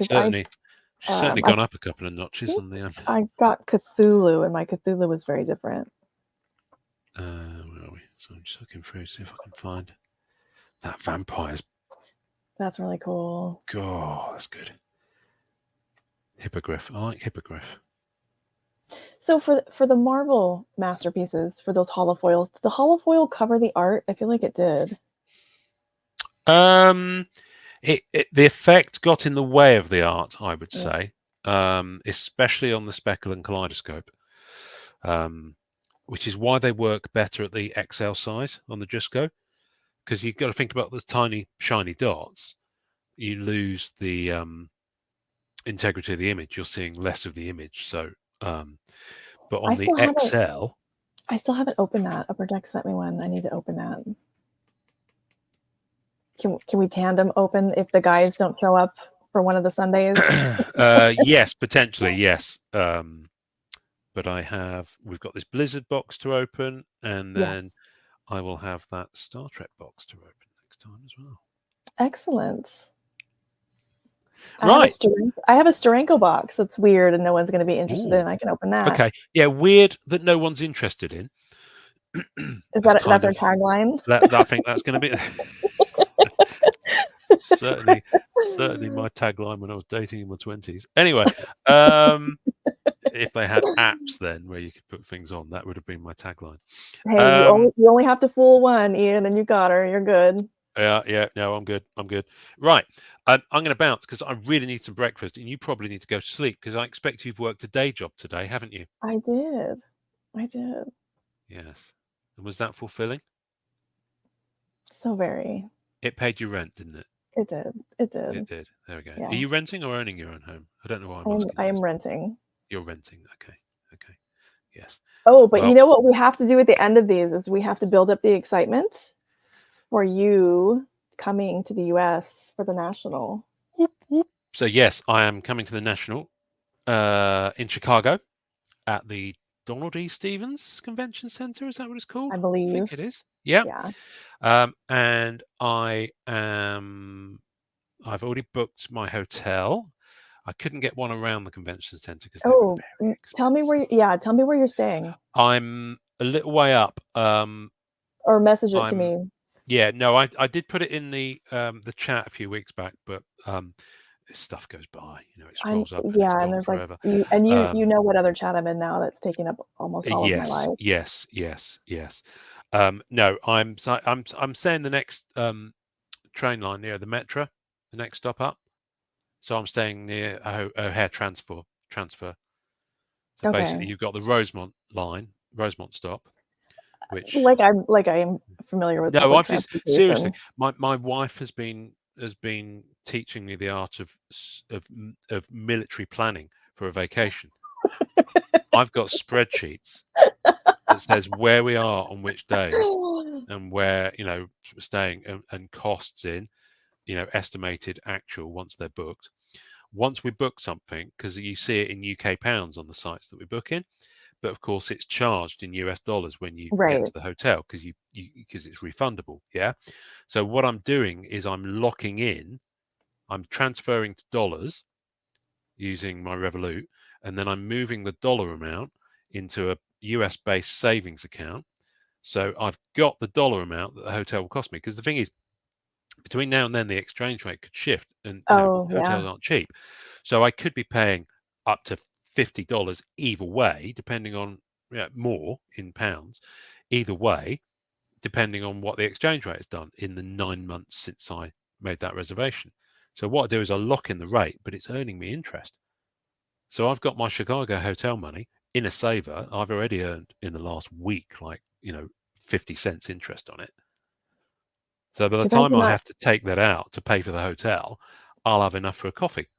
she's certainly gone up a couple of notches on the. I got Cthulhu, and my Cthulhu was very different. Where are we? So I'm just looking through to see if I can find that vampires. That's really cool. God, that's good. Hippogriff. I like Hippogriff. So for the Marvel masterpieces, for those holofoils, did the holofoil cover the art? I feel like it did. The effect got in the way of the art, I would say, especially on the speckle and kaleidoscope, which is why they work better at the XL size on the Just Go, because you've got to think about the tiny shiny dots. You lose the integrity of the image. You're seeing less of the image. So, but on the XL, I still haven't opened that. Upper Deck sent me one. I need to open that. Can we tandem open if the guys don't show up for one of the Sundays? Yes, potentially, yes. But we've got this Blizzard box to open, and then I will have that Star Trek box to open next time as well. Excellent. Right. I have a Steranko box that's weird and no one's going to be interested in. I can open that. Okay. Yeah, weird that no one's interested in. That's our tagline? I think that's going to be certainly my tagline when I was dating in my 20s. Anyway, if they had apps then where you could put things on, that would have been my tagline. Hey, you only have to fool one, Ian, and you got her. You're good. Yeah. No, I'm good. Right. I'm going to bounce because I really need some breakfast, and you probably need to go to sleep because I expect you've worked a day job today, haven't you? I did. Yes. And was that fulfilling? So very. It paid your rent, didn't it? It did. It did. There we go. Yeah. Are you renting or owning your own home? I don't know why I'm asking. I am renting. You're renting. Okay. Yes. Oh, but you know what we have to do at the end of these is we have to build up the excitement for you coming to the US for the National. So yes, I am coming to the National in Chicago at the Donald E. Stevens Convention Center. Is that what it's called? I believe. I think it is. Yeah. And I've already booked my hotel. I couldn't get one around the convention center because tell me where you're staying. I'm a little way up. Or message it to me. Yeah, no, I did put it in the chat a few weeks back, but stuff goes by, it scrolls up. And there's forever. You know what other chat I'm in now that's taking up almost all of my life. Yes. No, I'm staying the next train line near the Metro, the next stop up. So I'm staying near O'Hare transfer. So basically, you've got the Rosemont line, Rosemont stop, which I am familiar with. No, seriously. My wife has been teaching me the art of military planning for a vacation. I've got spreadsheets that says where we are on which days and where we're staying and costs in. Estimated actual once they're booked. Once we book something, because you see it in UK pounds on the sites that we book in, but of course it's charged in US dollars when you get to the hotel because it's refundable. Yeah. So what I'm doing is I'm locking in I'm transferring to dollars using my Revolut, and then I'm moving the dollar amount into a US-based savings account. So I've got the dollar amount that the hotel will cost me. Because the thing is, between now and then, the exchange rate could shift, and Oh, yeah. hotels aren't cheap. So I could be paying up to $50 either way, depending on more in pounds, either way, depending on what the exchange rate has done in the 9 months since I made that reservation. So what I do is I lock in the rate, but it's earning me interest. So I've got my Chicago hotel money in a saver. I've already earned in the last week, 50 cents interest on it. So by the Too bad time you're I not. have to take that out to pay for the hotel, I'll have enough for a coffee.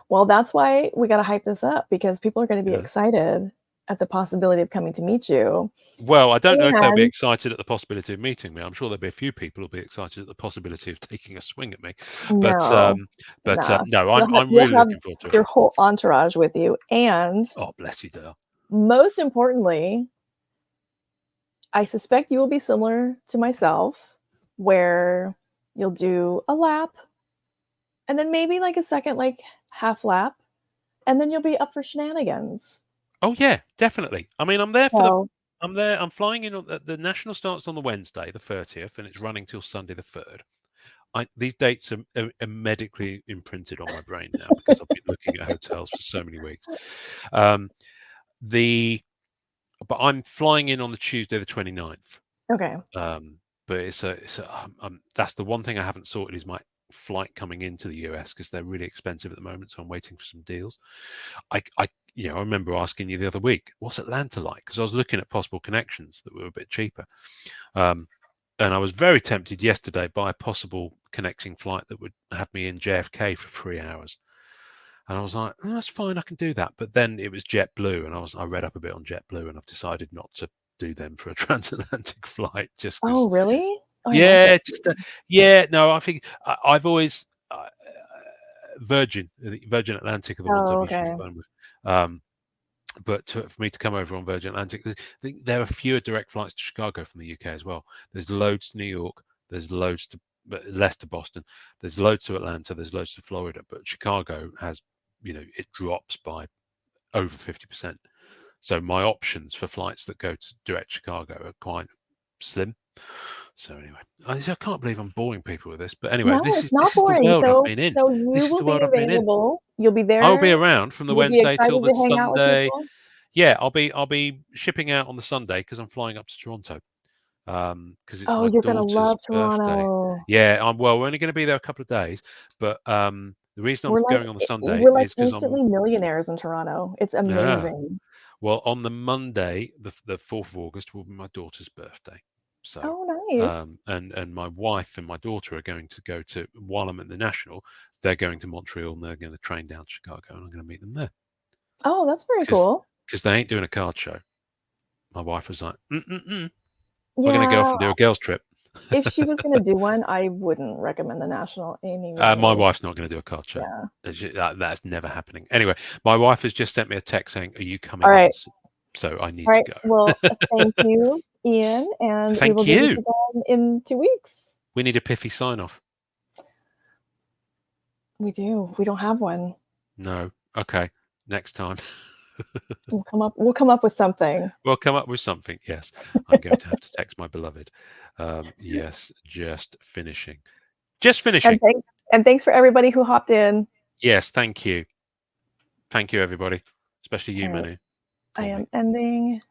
Well, that's why we got to hype this up, because people are going to be Yeah. excited at the possibility of coming to meet you. Well, I don't know if they'll be And excited at the possibility of meeting me. I'm sure there'll be a few people who'll be excited at the possibility of taking a swing at me. But no, no, you'll I'm you'll really have looking forward to it. your whole entourage with you, and Oh, bless you, Dale. most importantly, I suspect you will be similar to myself, where you'll do a lap, and then maybe like a second, half lap, and then you'll be up for shenanigans. Oh yeah, definitely. I mean, I'm there So, I'm flying in on the national starts on the Wednesday, the 30th, and it's running till Sunday the 3rd. These dates are medically imprinted on my brain now because I've been looking at hotels for so many weeks. But I'm flying in on the Tuesday the 29th. okay. But that's the one thing I haven't sorted is my flight coming into the US, because they're really expensive at the moment. So I'm waiting for some deals. I remember asking you the other week, what's Atlanta like? Because I was looking at possible connections that were a bit cheaper. And I was very tempted yesterday by a possible connecting flight that would have me in JFK for 3 hours. And I was like, oh, that's fine, I can do that. But then it was JetBlue, and I read up a bit on JetBlue, and I've decided not to do them for a transatlantic flight just because. Oh, really? Oh, Yeah, no, I think I've always Virgin Atlantic are the ones I've Oh, usually okay. flown with. But for me to come over on Virgin Atlantic, there are fewer direct flights to Chicago from the UK as well. There's loads to New York. There's loads but less to Boston. There's loads to Atlanta. There's loads to Florida. But Chicago has, it drops by over 50%. So my options for flights that go to direct Chicago are quite slim. So anyway, I can't believe I'm boring people with this. But anyway, No, this it's not is the boring. world I've So been in. you This is will the be world I've been in. available. You'll be there. I'll be around from the You'll be Wednesday till excited the to hang out with Sunday. people. Yeah, I'll be shipping out on the Sunday because I'm flying up to Toronto. Because it's Oh, my you're gonna daughter's love birthday. Toronto. Yeah, we're only going to be there a couple of days, but the reason I'm We're going on the Sunday we're like is because instantly millionaires in Toronto. It's amazing. Well, on the Monday, the 4th of August, will be my daughter's birthday. So, Oh, nice. and my wife and my daughter are going to go to, while I'm at the National, they're going to Montreal, and they're going to train down to Chicago, and I'm going to meet them there. Oh, that's very cool. Because they ain't doing a card show. My wife was like, We're Yeah, going to go off and do a girls' trip. if she was gonna do one, I wouldn't recommend the National anyway. My wife's not going to do a card show. Yeah. That's never happening. Anyway, my wife has just sent me a text saying, "Are you coming All right. on?" So I need All right. to go. Well, thank you, Ian, and we will do this again in 2 weeks. We need a pithy sign-off. We do. We don't have one. No. Okay. Next time. We'll come up with something. We'll come up with something. Yes. I'm going to have to text my beloved. Yes. Just finishing. And thanks for everybody who hopped in. Yes. Thank you. Thank you, everybody. Especially you, All right. Manu. I am ending.